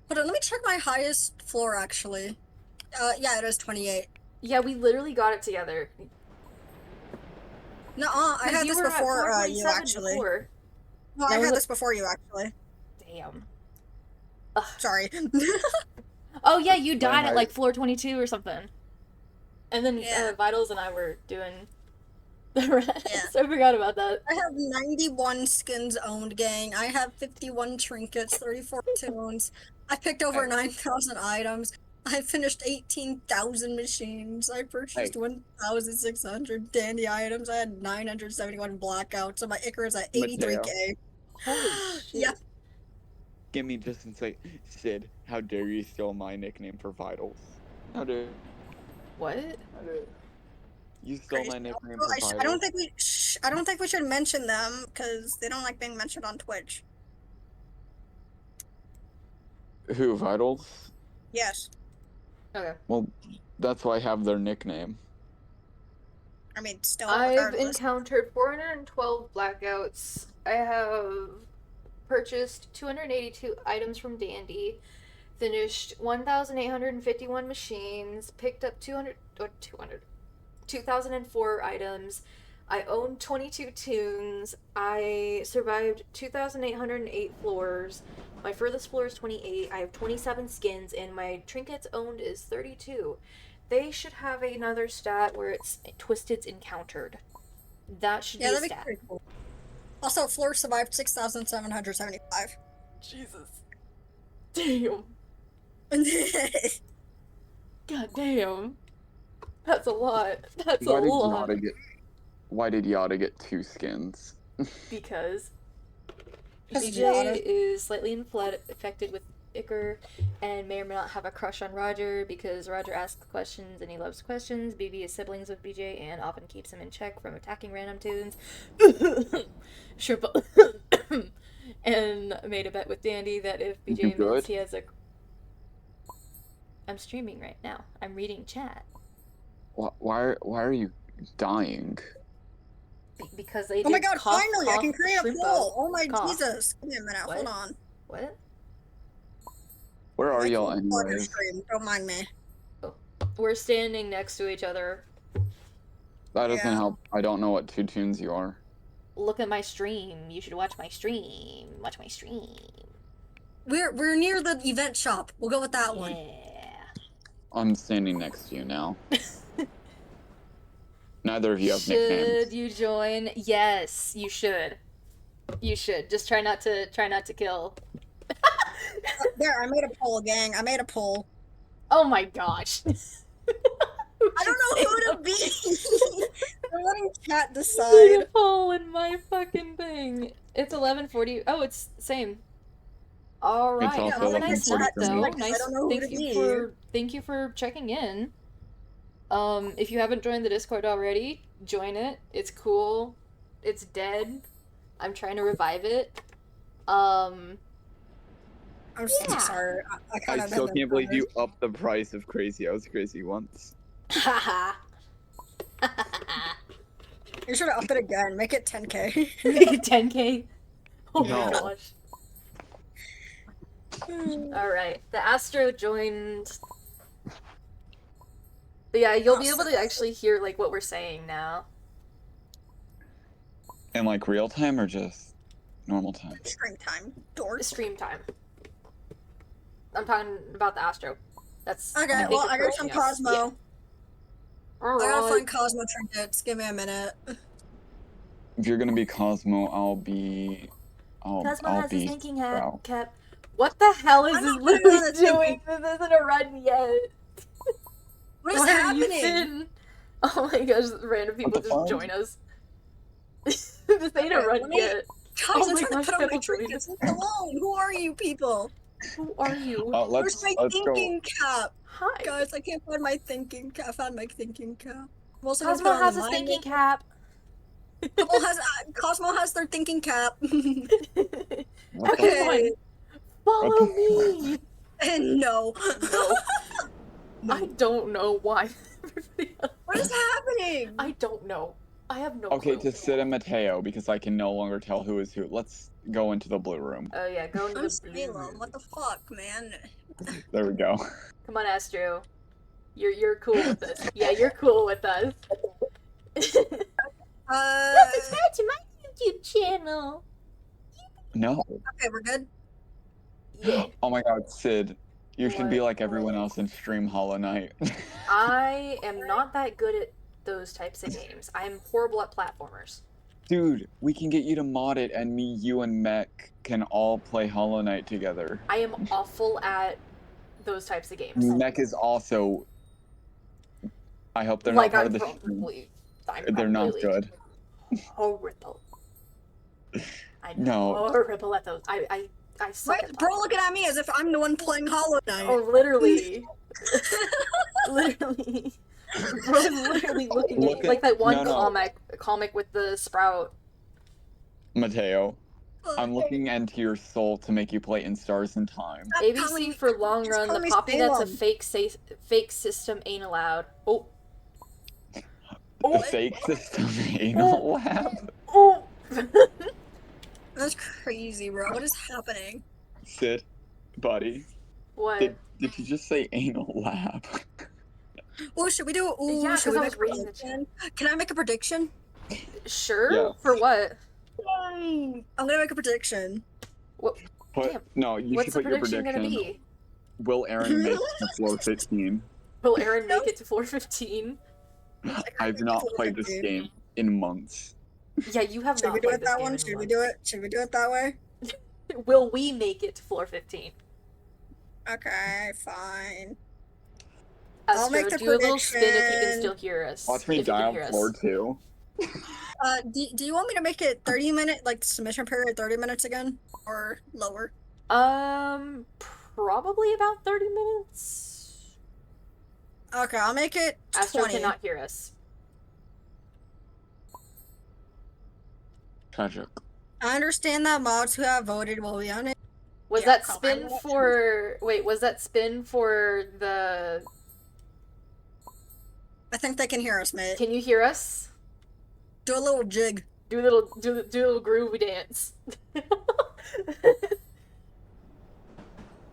B: Hold on, let me check my highest floor, actually. Yeah, it is 28.
A: Yeah, we literally got it together.
B: Nuh-uh, I had
A: You
B: this
A: were at
B: before
A: floor
B: you,
A: 27
B: actually.
A: before.
B: No, I
A: That was
B: had
A: a-
B: this before you, actually.
A: Damn.
B: Sorry.
A: Oh yeah, you died at
C: height-
A: like floor 22 or something. And then
B: Yeah.
A: Vitals and I were doing the rest.
B: Yeah.
A: I forgot about that.
B: I have 91 skins owned, gang. I have 51 trinkets, 34 tunes. I picked over 9,000 items. I finished 18,000 machines. I purchased 1,600 dandy items. I had 971 blackouts. So my Icarus at 83k.
A: Holy shit.
B: Yeah.
C: Give me just a sec. Sid, how dare you steal my nickname for Vitals? How dare
A: What?
C: you stole my
B: Crazy.
C: nickname
B: Well,
C: for
B: I
C: Vitals?
B: don't think we should mention them because they don't like being mentioned on Twitch.
C: Who, Vitals?
B: Yes.
A: Okay.
C: Well, that's why I have their nickname.
B: I mean, still,
A: I've
B: regardless.
A: encountered 412 blackouts. I have purchased 282 items from Dandy, finished 1,851 machines, picked up 2,004 items. I owned 22 tunes. I survived 2,808 floors. My furthest floor is 28. I have 27 skins, and my trinkets owned is 32. They should have another stat where it's Twisted's encountered. That should
B: Yeah,
A: be a
B: that'd be
A: stat.
B: pretty cool. Also, Floor survived 6,775.
A: Jesus. Damn. God damn. That's a lot. That's a lot.
C: Why did Yada get 2 skins?
A: Because
B: Because
A: BJ
B: Yada.
A: is slightly infected with Icar and may or may not have a crush on Roger because Roger asks questions and he loves questions. BB is siblings with BJ and often keeps him in check from attacking random tunes. Triple. And made a bet with Dandy that if
C: You
A: BJ
C: good?
A: admits he has a. I'm streaming right now. I'm reading chat.
C: Why are you dying?
A: Because they
B: Oh my
A: did
B: god,
A: cough,
B: finally, I
A: cough,
B: can create a
A: shrimpo.
B: poll! Oh my
A: Cough.
B: Jesus. Give me a minute,
A: What?
B: hold on.
A: What?
C: Where are
B: I
C: y'all
B: can't plug your
C: anyways?
B: stream, don't mind me.
A: We're standing next to each other.
C: That doesn't
B: Yeah.
C: help. I don't know what 2 tunes you are.
A: Look at my stream. You should watch my stream. Watch my stream.
B: We're near the event shop. We'll go with that one.
A: Yeah.
C: I'm standing next to you now. Neither of you have
A: Should
C: nicknames.
A: you join? Yes, you should. You should. Just try not to kill.
B: There, I made a poll, gang. I made a poll.
A: Oh my gosh.
B: I don't know who to can't
A: Need
B: decide.
A: a hole in my fucking thing. It's 11:40. Oh, it's same. All
C: It's
A: right.
C: also
A: Have a nice
C: 11:40
A: night,
C: for me.
A: though.
B: Because I
A: Nice.
B: don't know who to be.
A: Thank you for checking in. If you haven't joined the Discord already, join it. It's cool. It's dead. I'm trying to revive it.
B: I'm so
A: Yeah.
B: sorry. I kind
C: I
B: of
C: still can't believe you upped the price of Crazy House Crazy once.
A: Haha.
B: You should up it again. Make it 10k.
A: Make it 10k. Oh my
C: No.
A: gosh. Alright, the Astro joined. But yeah, you'll be able to actually hear like what we're saying now.
C: In like real time or just normal time?
B: Screen time. Dork.
A: Stream time. I'm talking about the Astro. That's
B: Okay,
A: I think
B: well,
A: it's
B: I got some
A: approaching us.
B: Cosmo.
A: Yeah.
B: I gotta
A: Alright.
B: find Cosmo trinkets. Give me a minute.
C: If you're gonna be Cosmo, I'll be.
A: Cosmo
C: I'll
A: has his
C: be
A: thinking hat
C: Sprout.
A: kept. What the hell is
B: I'm
A: this
B: not putting
A: literally
B: on a
A: doing? This isn't a run yet.
B: What is
A: Where are you
B: happening?
A: been? Oh my gosh, random people
C: the
A: just
C: fuck?
A: join us. This ain't a
B: Okay,
A: run
B: let me-
A: yet.
B: Guys,
A: Oh
B: I'm
A: my
B: trying
A: gosh,
B: to put on my
A: Pebble joined.
B: trinkets. Leave me alone. Who are you people?
A: Who are you?
B: Where's my
C: Let's go.
B: thinking cap?
A: Hi.
B: Guys, I can't find my thinking cap. I found my thinking cap. I'm also gonna
A: Cosmo
B: put on
A: has
B: the
A: his
B: mind
A: thinking
B: maker.
A: cap.
B: Cosmo has their thinking cap.
C: What the
B: Okay.
A: Follow
C: What the
A: me.
B: And no.
A: No. I don't know why.
B: What is happening?
A: I don't know. I have no
C: Okay,
A: clue.
C: to Sid and Mateo, because I can no longer tell who is who. Let's go into the blue room.
A: Oh yeah, go into
B: I'm
A: the blue
B: Salem.
A: room.
B: What the fuck, man?
C: There we go.
A: Come on, Astro. You're cool with us. Yeah, you're cool with us. Subscribe to my YouTube channel.
C: No.
B: Okay, we're good.
A: Yeah.
C: Oh my god, Sid. You should be
A: What?
C: like everyone else and stream Hollow Knight.
A: I am not that good at those types of games. I am horrible at platformers.
C: Dude, we can get you to mod it and me, you, and Mech can all play Hollow Knight together.
A: I am awful at those types of games.
C: Mech is also... I hope they're
A: Like
C: not part
A: I'm
C: of the stream.
A: probably, I'm
C: They're not
A: really
C: good.
A: horrible. I'm
C: No.
A: horrible at those. I suck
B: Wait,
A: at
B: bro,
A: platformers.
B: looking at me as if I'm the one playing Hollow Knight.
A: Oh, literally. Literally. Bro's literally looking at
C: Look
A: you. Like that one
C: no.
A: comic with the sprout.
C: Mateo, I'm looking into your soul to make you play In Stars in Time.
B: Stop
A: ABC
B: calling-
A: for long
B: just
A: run.
B: call
A: The
B: me
A: copy that's a
B: Salem.
A: fake system ain't allowed. Oh.
C: The
A: Oh.
C: fake system anal lab?
A: Oh.
B: That's crazy, bro. What is happening?
C: Sid, buddy,
A: What?
C: did you just say anal lab?
B: Oh, should we do? Ooh,
A: Yeah,
B: should
A: 'cause
B: we
A: I was
B: make a
A: reading the
B: prediction? Can I make a prediction?
A: Sure.
C: Yeah.
A: For what?
B: I'm gonna make a prediction.
A: What?
C: Put,
A: Damn.
C: no, you
A: What's
C: should
A: the
C: put your
A: prediction
C: prediction.
A: gonna be?
C: Will Aaron make the floor 15?
A: Will Aaron make it to floor 15?
C: I've not played this game in months.
A: Yeah, you have
B: Should
A: not
B: we do
A: played
B: it
A: this
B: that
A: game
B: one?
A: in
B: Should we
A: months.
B: do it? Should we do it that way?
A: Will we make it to floor 15?
B: Okay, fine.
A: Astro,
B: I'll make the
A: do a little spin if you can
B: prediction.
A: still hear us.
C: Watch me
A: if you can
C: dial
A: hear us.
C: floor 2.
B: Do you want me to make it 30-minute, like submission period, 30 minutes again, or lower?
A: Probably about 30 minutes.
B: Okay, I'll make it
A: Astro
B: 20.
A: cannot hear us.
C: Tragic.
B: I understand that mods who have voted will be on it.
A: Was
B: Yeah,
A: that
B: I'll
A: spin
B: have it.
A: for... Wait, was that spin for the...
B: I think they can hear us, mate.
A: Can you hear us?
B: Do a little jig.
A: Do a little groovy dance.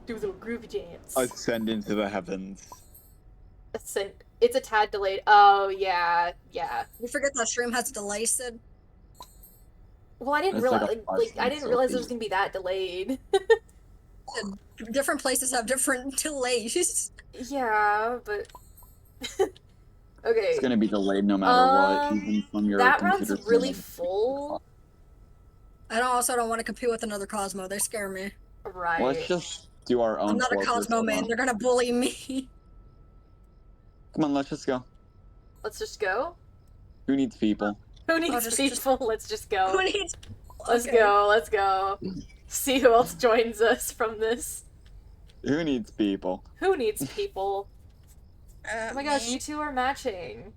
A: Do a little groovy dance.
C: Ascend into the heavens.
A: It's a tad delayed. Oh, yeah.
B: You forget that stream has a delay, Sid?
A: Well, I didn't
C: It's like
A: realize,
C: a
A: I didn't
C: 5
A: realize it
C: selfie.
A: was gonna be that delayed.
B: Different places have different delays.
A: Yeah, but okay.
C: It's gonna be delayed no matter what, even from your
A: That
C: computer.
A: round's really
C: setup.
A: full.
B: I also don't want to compete with another Cosmo. They scare me.
A: Right.
C: Let's just do our own.
B: I'm not a
C: floor
B: Cosmo
C: first,
B: man.
C: hold
B: They're gonna bully me.
C: on. Come on, let's just go.
A: Let's just go.
C: Who needs people?
A: Who needs
B: just-
A: people? Let's just go.
B: Who needs?
A: Let's
B: Okay.
A: go. Let's go. See who else joins us from this.
C: Who needs people?
A: Who needs people? Oh my gosh,
B: Me.
A: you two are matching.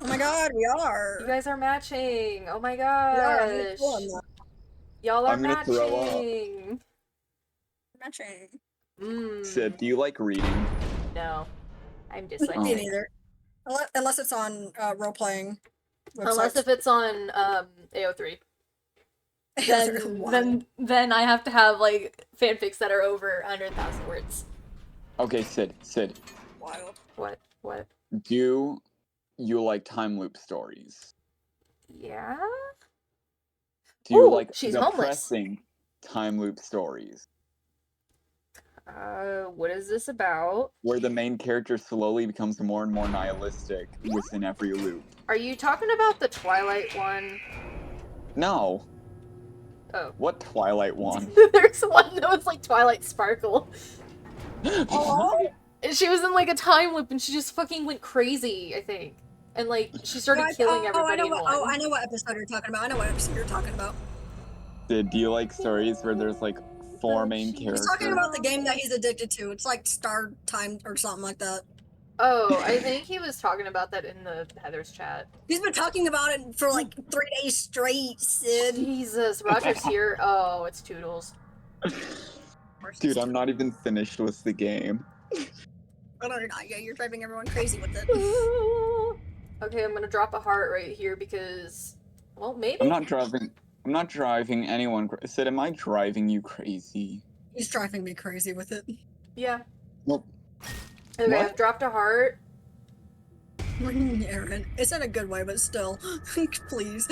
B: Oh my god, we are.
A: You guys are matching. Oh my
B: We are. I'm gonna
A: gosh.
B: pull on that.
A: Y'all are
C: I'm gonna throw up.
A: matching.
B: Matching.
C: Sid, do you like reading?
A: No. I'm
B: Me
A: dyslexic.
B: neither. Unless it's on role playing.
A: Unless if it's on AO3.
B: Then
A: Then I have to have like fanfics that are over 100,000 words.
C: Okay, Sid.
B: wild.
A: What?
C: Do you like time loop stories?
A: Yeah?
C: Do you
A: Ooh,
C: like
A: she's homeless.
C: depressing time loop stories?
A: What is this about?
C: Where the main character slowly becomes more and more nihilistic within every loop.
A: Are you talking about the Twilight one?
C: No.
A: Oh.
C: What Twilight one?
A: There's one that was like Twilight Sparkle.
B: Oh,
A: And she was in like a time loop and she just fucking went crazy, I think. And like she started killing everybody in one.
B: I know what episode you're talking about.
C: Do you like stories where there's like four main
A: He's
C: characters?
B: He's talking about the game that he's addicted to. It's like Star Time or something like that.
A: Oh, I think he was talking about that in the Heather's chat.
B: He's been talking about it for like 3 days straight, Sid.
A: Jesus, Roger's here. Oh, it's Toodles.
C: Dude, I'm not even finished with the game.
B: I don't know. You're driving everyone crazy with it.
A: Okay, I'm gonna drop a heart right here because, well, maybe.
C: I'm not driving anyone. Sid, am I driving you crazy?
B: He's driving me crazy with it.
A: Yeah.
C: Well,
A: Okay,
C: what?
A: I've dropped a heart.
B: Aaron, it's in a good way, but still, please.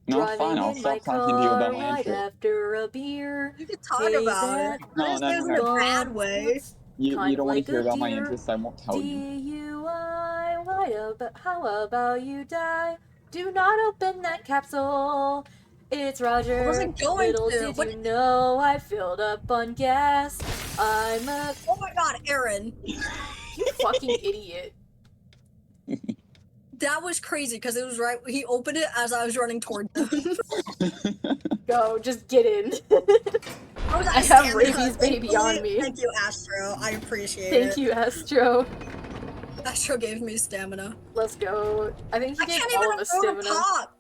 C: No, it's fine. I'll
A: Driving in my
C: stop talking to you about my
A: car right
C: interest.
A: after a beer.
B: You can talk
A: Say
B: about
A: that
B: it.
C: No,
B: This
C: no,
B: isn't
C: no.
B: a bad way.
C: You
A: Kind
C: don't
A: of
C: want
A: like
C: to hear
A: a
C: about my
A: deer.
C: interests. I won't tell you.
A: DUI, how about you die? Do not open that capsule. It's Roger.
B: I wasn't going
A: Little
B: to.
A: did
B: What-
A: you know I filled up on gas. I'm a
B: Oh my god, Aaron.
A: you fucking idiot.
B: That was crazy because it was right. He opened it as I was running towards him.
A: Go, just get in. I have
B: stamina.
A: rabies baby on me.
B: Thank you, Astro. I appreciate
A: Thank
B: it.
A: you, Astro.
B: Astro gave me stamina.
A: Let's go. I think he
B: I
A: gave
B: can't
A: all
B: even
A: of us
B: afford a
A: stamina.
B: pop.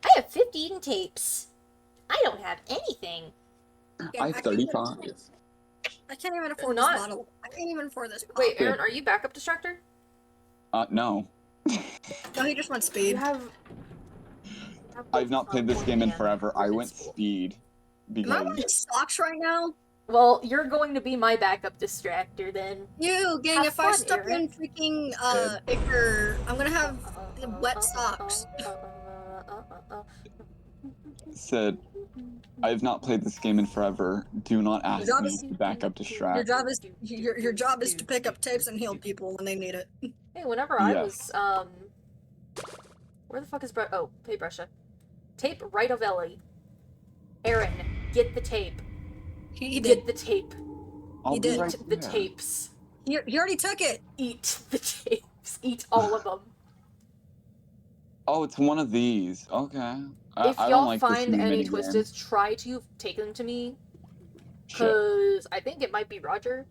A: I have 15 tapes. I don't have anything.
B: Yeah,
C: I'm 35.
B: I can't even afford
A: Not-
B: this bottle. I can't even afford this pop.
A: Wait, Aaron, are you backup distractor?
C: No.
B: No, he just went
A: You
B: speed.
A: have.
C: I've not played this game in forever. I went
A: speed.
C: speed.
B: Am I
C: Because
B: wearing socks right now?
A: Well, you're going to be my backup distractor then.
B: You, gang,
A: Have
B: if I
A: fun,
B: step
A: Aaron.
B: in freaking, ichor, I'm gonna have wet socks.
C: Sid, I've not played this game in forever. Do not ask
B: job
C: me
B: is-
C: to backup distract.
B: Your job is to pick up tapes and heal people when they need it.
A: Hey, whenever I
C: Yes.
A: was, where the fuck is oh, paintbrusha. Tape right of Ellie. Aaron, get the tape.
B: He
A: Get
B: did.
A: the tape.
C: I'll
B: He
C: be
B: did.
C: right
A: The
C: there.
A: tapes.
B: He already took it.
A: Eat the tapes. Eat all of them.
C: Oh, it's one of these. Okay.
A: If
C: I don't
A: y'all
C: like this
A: find
C: new
A: any
C: minigame.
A: Twisteds, try to take them to me.
C: Shit.
A: Because I think it might be Roger.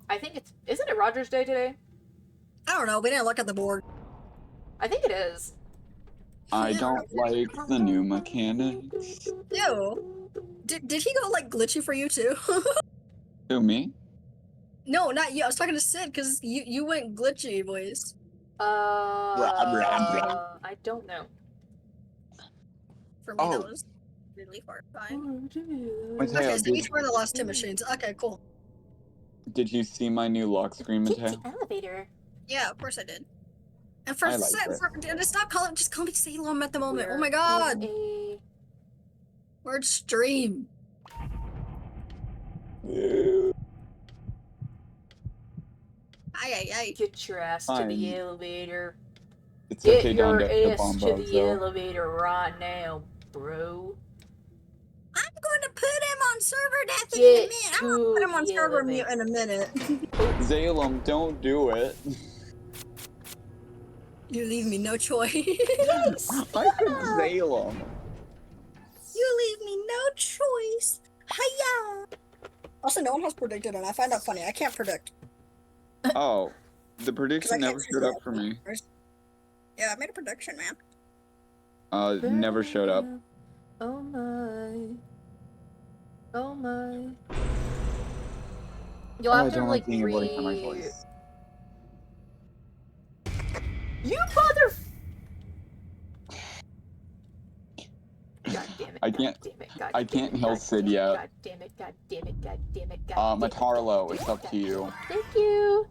A: I think it's. Isn't it Roger's day today?
B: I don't know. We didn't look at the board.
A: I think it is.
C: I don't like the new mechanics.
B: Ew. Did he go like glitchy for you too?
C: Who, me?
B: No, not you. I was talking to Sid because you went glitchy, boys.
A: I don't know.
B: For me, that
C: Oh.
B: was really horrifying.
C: Mateo,
B: Okay, so
C: did,
B: each one of the last two machines. Okay, cool.
C: did you see my new lock screen,
A: Get
C: Mateo?
A: the elevator.
B: Yeah, of course I did. And for,
C: I like it.
B: stop calling, just call me Salem at the moment. Oh my god, word stream. Ay.
A: Get your ass to
C: Fine.
A: the elevator.
C: It's
A: Get
C: okay,
A: your
C: Don the
A: ass to
C: Bombo,
A: the
C: so.
A: elevator right now, bro.
B: I'm going to put him on server death in a
A: Get
B: minute. I'm gonna put him on
A: to the
B: server mute
A: elevator.
B: in a minute.
C: Zalem, don't do it.
B: You leave me no choice.
C: I could Salem.
B: You leave me no choice. Hiya! Also, no one has predicted, and I find that funny. I can't predict.
C: Oh, the
B: 'Cause I
C: prediction
B: can't
C: never
B: see
C: showed
B: the
C: up for me.
B: numbers. Yeah, I made a prediction, man.
C: Never showed up.
A: Oh my. Oh my. You'll
C: Oh, I
A: have to
C: don't like
A: like
C: being able to hear my voice.
A: You mother. God damn it.
C: I
A: God
C: can't-
A: damn it. God
C: I
A: damn
C: can't
A: it,
C: heal
A: God
C: Sid
A: damn it,
C: yet.
A: God damn it. God damn it. God damn it. God damn it.
C: Matarlo,
A: God
C: it's
A: damn it,
C: up to
A: God
C: you.
A: damn it. Thank you.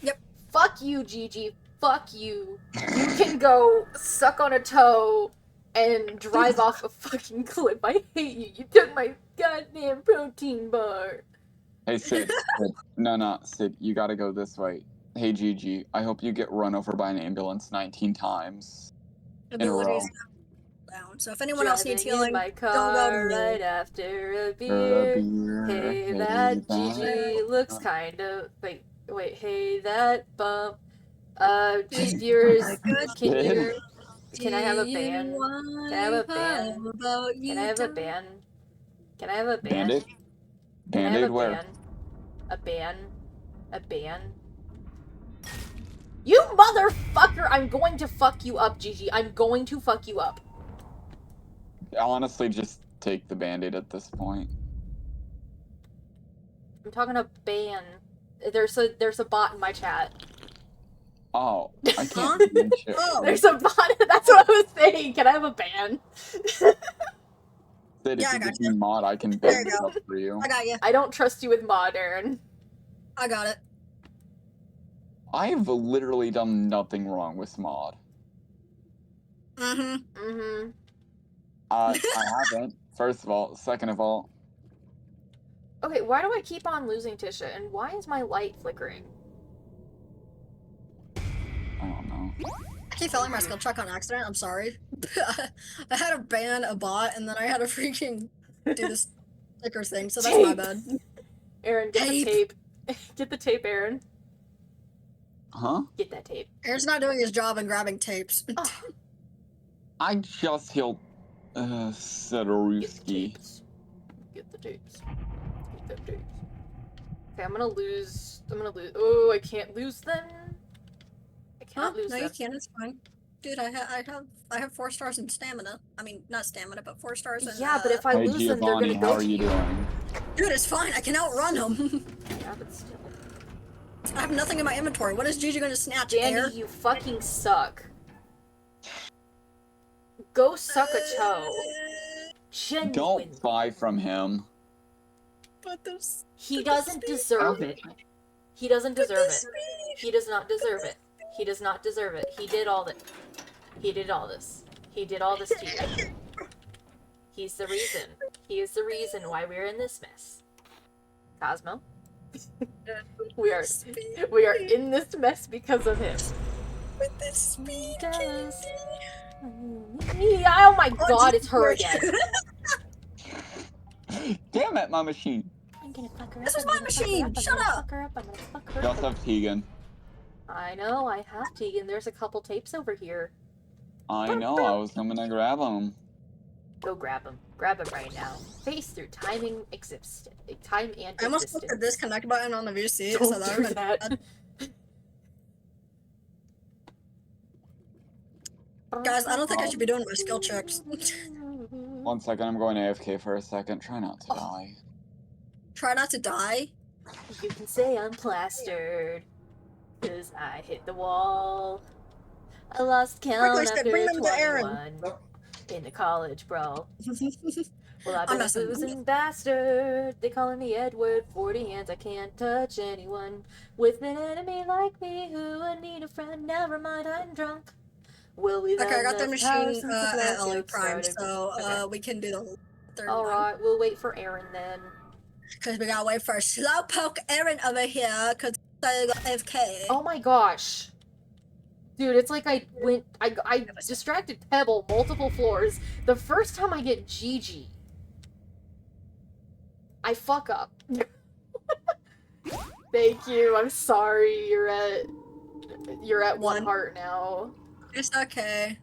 B: Yep.
A: Fuck you, Gigi. Fuck you. You can go suck on a toe and drive off a fucking cliff. I hate you. You took my goddamn protein bar.
C: Hey, Sid. Sid. No, Sid, you gotta go this way. Hey, Gigi, I hope you get run over by an ambulance 19 times in a row.
B: Abilities down. So if anyone else needs
A: Driving in
B: healing,
A: my
B: don't go to
A: car
B: me.
A: right after a
C: For a
A: beer.
C: beer,
A: Hey,
C: hey,
A: that Gigi looks
C: that-
A: kind of. Wait, hey, that bump.
B: Please,
A: viewers,
B: like a
A: can you.
B: deer,
A: Can I have a
B: do
A: band?
B: you
A: Can I have a
B: want
A: band?
B: about
A: Can
B: you
A: I have a
B: down?
A: band? Can I have a band?
C: Bandit?
A: Can I have
C: Band-Aid
A: a
C: where?
A: band? A band? A band? You motherfucker! I'm going to fuck you up, Gigi. I'm going to fuck you up.
C: I'll honestly just take the Band-Aid at this point.
A: I'm talking a ban. There's a bot in my chat.
C: Oh, I
B: Huh?
C: can't do shit.
B: Oh.
A: There's a bot. That's what I was saying. Can I have a ban?
C: Sid, if
B: Yeah, I
C: you
B: got
C: give me mod, I can
B: There
C: build
B: you
C: this
B: go.
C: up for you.
B: I got you.
A: I don't trust you with modern.
B: I got it.
C: I've literally done nothing wrong with mod.
B: Mm-hmm.
A: Mm-hmm.
C: I haven't. First of all. Second of all,
A: Okay, why do I keep on losing Tisha? And why is my light flickering?
C: I don't know.
B: I keep failing my skill check on accident. I'm sorry. I had to ban a bot, and then I had to freaking do this sticker thing, so that's my
A: Tape.
B: bad.
A: Aaron, get the tape. Get the tape, Aaron.
C: Huh?
A: Get that tape.
B: Aaron's not doing his job and grabbing tapes.
A: Oh,
C: I just healed
A: get the
C: Sadorowski.
A: tapes. Get the tapes. Get the tapes. Okay, I'm gonna lose. Oh, I can't lose them. I
B: Huh?
A: cannot lose
B: No,
A: them.
B: you can. It's fine. Dude, I have 4 stars in stamina. I mean, not stamina, but 4 stars in.
A: Yeah, but if I
C: Hey
A: lose them, they're
C: Giovanni,
A: gonna
C: how
A: go
C: are
A: to
C: you doing?
B: Dude, it's fine. I can outrun him.
A: Yeah, but still.
B: I have nothing in my inventory. What is Gigi gonna snatch? Air?
A: Danny, you fucking suck. Go suck a toe. Genuinely.
C: Don't buy from him.
B: But this.
A: He doesn't deserve it. He doesn't deserve it. He does not deserve it. He does not deserve it. He did all that. He did all this. He did all this to you. He's the reason. He is the reason why we're in this mess. Cosmo? we are in this mess because of him.
B: With this speed.
A: Does. Oh my god, it's her again.
C: Damn it, my machine.
A: I'm gonna fuck her
B: This
A: up.
B: was my machine. Shut up.
A: Fuck her up. I'm gonna fuck her
C: You also
A: up.
C: have Tegan.
A: I know, I have Tegan. There's a couple tapes over here.
C: I know, I was coming to grab him.
A: Go grab him. Grab him right now. Face through time and existence.
B: I almost put the disconnect button on the VC,
A: Don't
B: so that
A: do
B: would have been
A: that.
B: Guys, I don't think I should be doing my skill checks.
C: 1 second, I'm going AFK for a second. Try not to die.
B: Try not to die.
A: You can say I'm plastered. 'Cause I hit the wall. I lost count
B: Quickly, Sid,
A: after
B: bring them to Aaron.
A: 21 in the college brawl. Well, I've
B: I'm
A: been a
B: messing.
A: boozing bastard. They calling me Edward. 40 hands, I can't touch anyone. With an enemy like me who would need a friend. Never mind, I'm drunk. Will we
B: Okay, I
A: then
B: got the
A: have power
B: machine
A: since the
B: at
A: blast
B: LA
A: joke
B: Prime,
A: started?
B: so
A: Okay.
B: we can do the third one.
A: Alright, we'll wait for Aaron then.
B: Because we gotta wait for Slowpoke Aaron over here, because I got AFK.
A: Oh my gosh. Dude, it's like I distracted Pebble multiple floors. The first time I get Gigi, I fuck up. Thank you, I'm sorry, you're at You're at one
B: One.
A: heart now.
B: It's okay.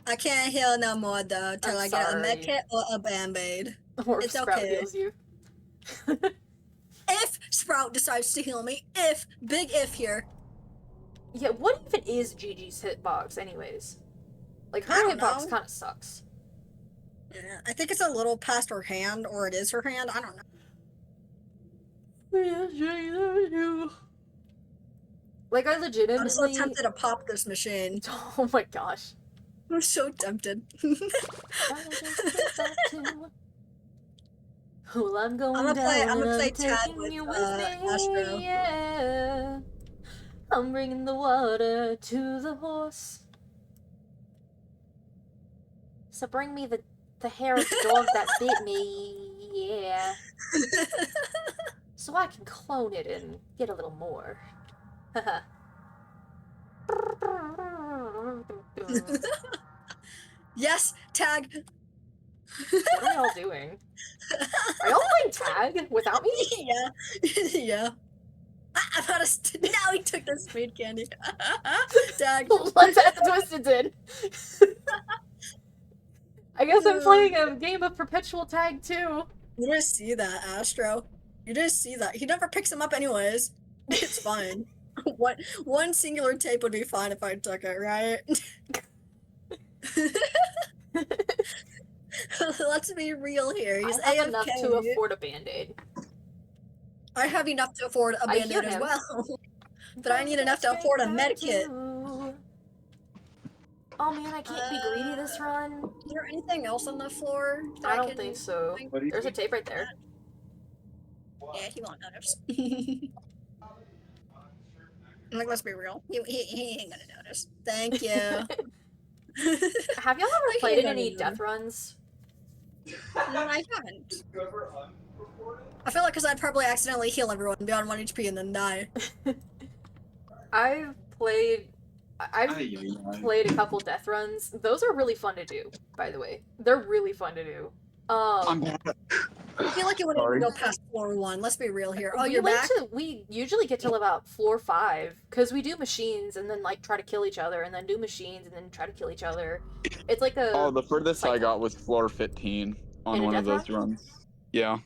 B: I can't heal no more though till
A: I'm
B: I get a
A: sorry.
B: medkit or a band-aid.
A: Or
B: It's
A: Sprout
B: okay.
A: heals you.
B: If Sprout decides to heal me, big if here.
A: Yeah, what even is Gigi's hitbox, anyways? Like,
B: I
A: her
B: don't
A: hitbox
B: know.
A: kind of sucks.
B: Yeah, I think it's a little past her hand, or it is her hand. I don't know.
A: Like, I
B: I'm so
A: legitimately...
B: tempted to pop this machine.
A: Oh my gosh.
B: I'm so tempted.
A: Well, I'm going
B: I'ma
A: down
B: play
A: and I'm
B: tag
A: taking
B: with
A: you with me,
B: Astro.
A: yeah. I'm bringing the water to the horse. So bring me the hair of the dog that bit me, yeah. So I can clone it and get a little more. Haha.
B: Yes, tag.
A: What are y'all doing? Are y'all playing tag without me?
B: Yeah, yeah. I'm out of now he took the speed candy. Tag.
A: Let's add the Twisted in. I guess I'm playing a game of perpetual tag too.
B: You didn't see that, Astro. You didn't see that. He never picks him up anyways. It's fine. One singular tape would be fine if I took it, right? Let's be real here. He's
A: I have
B: AFK.
A: enough to afford a band-aid.
B: I have enough to afford a
A: I
B: band-aid
A: hear
B: as
A: him.
B: well. But I need enough to afford a medkit.
A: Oh man, I can't be greedy this run.
B: Is there anything else on the floor? that
A: I don't
B: can
A: think so.
C: What do you
A: There's a
C: think?
A: tape right there.
B: Yeah, he won't notice. Like, let's be real. He ain't gonna notice. Thank you.
A: Have y'all ever
B: Like,
A: played in
B: he
A: any
B: don't
A: death runs?
B: No, I haven't. I feel like because I'd probably accidentally heal everyone beyond 1 HP and then die.
A: I've played a couple death runs. Those are really fun to do, by the way. They're really fun to do.
C: I'm back.
B: I feel like you wouldn't even
C: Sorry.
B: go past floor 1. Let's be real here. Oh,
A: we
B: you're
A: like
B: back?
A: we usually get till about floor 5 because we do machines and then like try to kill each other and then do machines and then try to kill each other. It's like a
C: Oh, the furthest I
A: cycle.
C: got was floor 15 on
A: In a
C: one of
A: death
C: those runs. Yeah.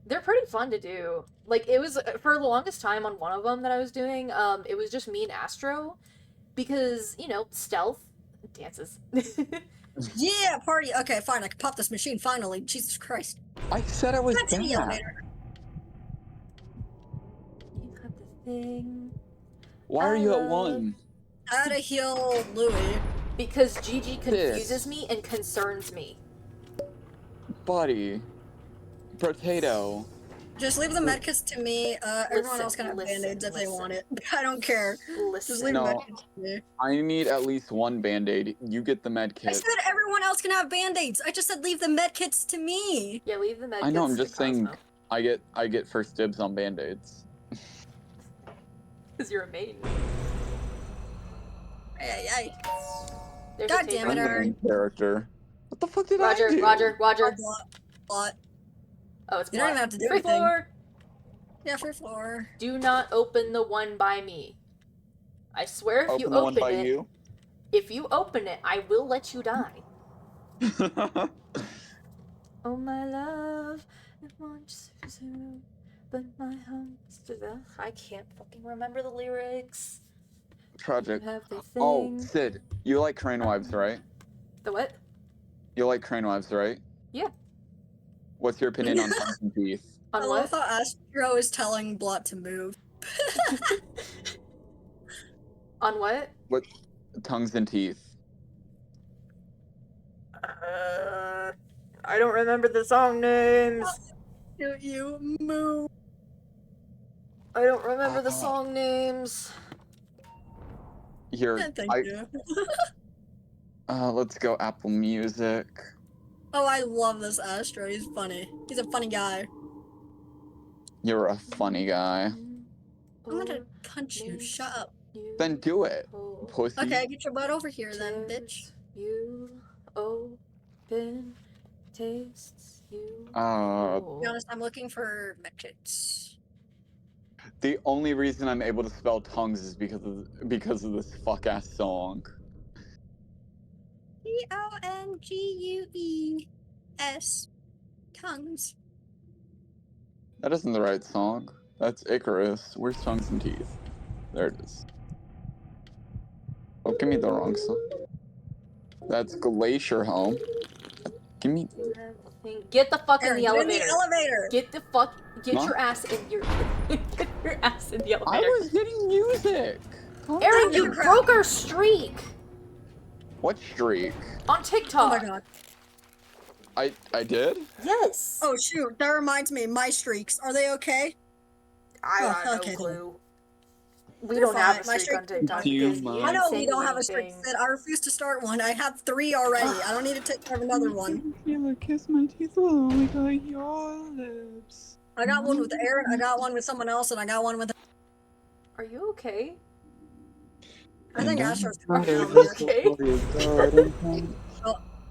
A: They're pretty fun to do. Like it was for the longest time on one of them that I was doing. It was just me and Astro because stealth dances.
B: Yeah, party. Okay, fine. I can pop this machine finally. Jesus Christ.
C: I said I was
B: That's in the
C: back.
B: elevator.
A: You got the thing.
C: Why are you at
A: love-
C: 1?
B: I had to heal Louis.
A: Because Gigi confuses
C: This.
A: me and concerns me.
C: Buddy. Potato.
B: Just leave the medkits to me. Everyone else can have
A: listen,
B: band-aids if they
A: listen.
B: want it. I don't care. Just
A: Listen.
B: leave
C: No.
B: medkits to me.
C: I need at least one band-aid. You get the med
B: I
C: kit.
B: said everyone else can have band-aids. I just said leave the medkits to me.
A: Yeah, leave the medkits
C: I know, I'm
A: to
C: just saying
A: Cosmo.
C: I get first dibs on band-aids.
A: Because you're a maiden.
B: Ay, ay,
A: There's
B: God
A: a tape
B: damn
A: right
B: it,
C: I'm the
A: there.
B: Aaron.
C: main character. What the fuck did
A: Roger,
C: I do?
A: Roger,
B: ay.
A: Roger.
B: Blot.
A: Oh, it's
B: You don't even
A: blocked.
B: have to do
A: Free
B: anything.
A: floor!
B: Yeah, free floor.
A: Do not open the one by me. I swear if you
C: Open the one
A: open
C: by
A: it,
C: you.
A: if you open it, I will let you die. Oh my love, it wants to, but my heart's to the. I can't fucking remember the lyrics.
C: Tragic.
A: You have the
C: Oh,
A: thing.
C: Sid, you like crane wives, right?
A: The what?
C: You like crane wives, right?
A: Yeah.
C: What's your opinion on tongues and teeth?
A: On
B: I
A: what?
B: love how Astro is telling Blot to move.
A: On what?
C: Tongues and teeth.
A: I don't remember the song names.
B: You move.
A: I don't remember the song names.
C: Here,
B: Yeah, thank you.
C: let's go Apple Music.
B: Oh, I love this Astro. He's funny. He's a funny guy.
C: You're a funny guy.
B: I'm gonna punch you. Shut up.
C: Then do it, pussy.
B: Okay, get your butt over here then, bitch.
A: You open tastes you.
C: Uh,
B: To be honest, I'm looking for medkits.
C: The only reason I'm able to spell tongues is because of this fuck ass song.
B: Tongues. Tongues.
C: That isn't the right song. That's Icarus. Where's Tongues and Teeth? There it is. Oh, give me the wrong song. That's Glacier Home. Give me.
A: Get the fuck in
B: Aaron,
A: the
B: get in
A: elevator.
B: the elevator.
A: Get
C: Huh?
A: your ass in get your ass in the
C: I
A: elevator.
C: was getting music. Calm
A: Aaron,
C: down.
A: you broke our streak
C: What streak?
A: on
B: Oh
A: TikTok.
B: my god.
C: I did?
A: Yes.
B: Oh shoot, that reminds me, my streaks. Are they okay?
A: I
B: Oh,
A: got
B: okay,
A: no clue. We
B: They're
A: don't have a
B: fine. My
A: streak on
B: streak-
A: TikTok
C: Do you
A: because you
C: mind?
B: I
A: didn't
B: know
A: say
B: we don't have a streak.
A: anything.
B: Sid. I refuse to start one. I have 3 already. I don't need to take care of another one.
C: Kiss my teeth will only got your lips.
B: I got one with Aaron, I got one with someone else, and I got one with.
A: Are you okay?
B: I think Astro's
A: Are
B: down
A: you
B: there.
A: okay?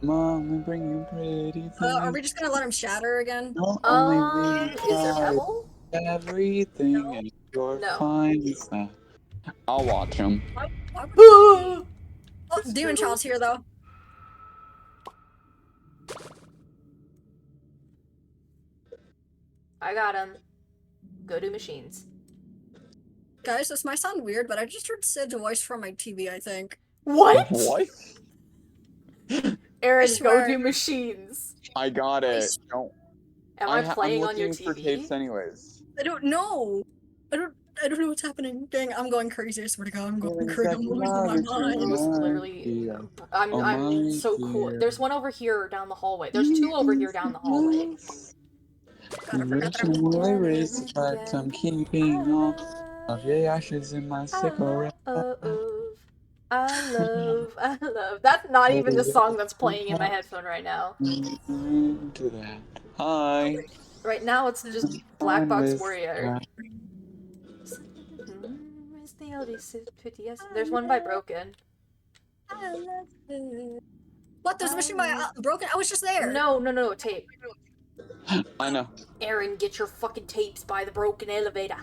C: Mom, we bring you pretty things.
B: Are we just gonna let him shatter again?
C: Not only
A: Is there Pebble?
C: everything
B: No.
C: is your
A: No.
C: fine stuff. I'll watch him.
B: Why would
A: Boo!
B: Oh, Demon Child's here though.
A: I got him. Go do machines.
B: Guys, this might sound weird, but I just heard Sid's voice from my TV, I think.
A: What?
C: What?
A: Aaron,
B: I
A: go
B: swear.
A: do machines.
C: I got it. Don't.
A: Am I
C: I'm
A: playing on your
C: looking for
A: TV?
C: tapes anyways.
B: I don't know. I don't know what's happening. Dang, I'm going crazy. I swear to God, I'm going crazy. I'm losing my
A: It
B: mind.
A: was literally. I'm
C: my
A: so cool.
C: dear.
A: There's one over here down the hallway. There's 2 over here down the hallway.
B: God, I forgot that I'm
C: Original erase, but I'm keeping all of your ashes in my cigarette.
A: I love. That's not even the song that's playing in my headphone right now.
C: To that. Hi.
A: Right now, it's just Black Box Warrior. There's one by Broken.
B: What? There's a machine by Broken? I was just there.
A: No, tape.
C: I know.
A: Aaron, get your fucking tapes by the broken elevator.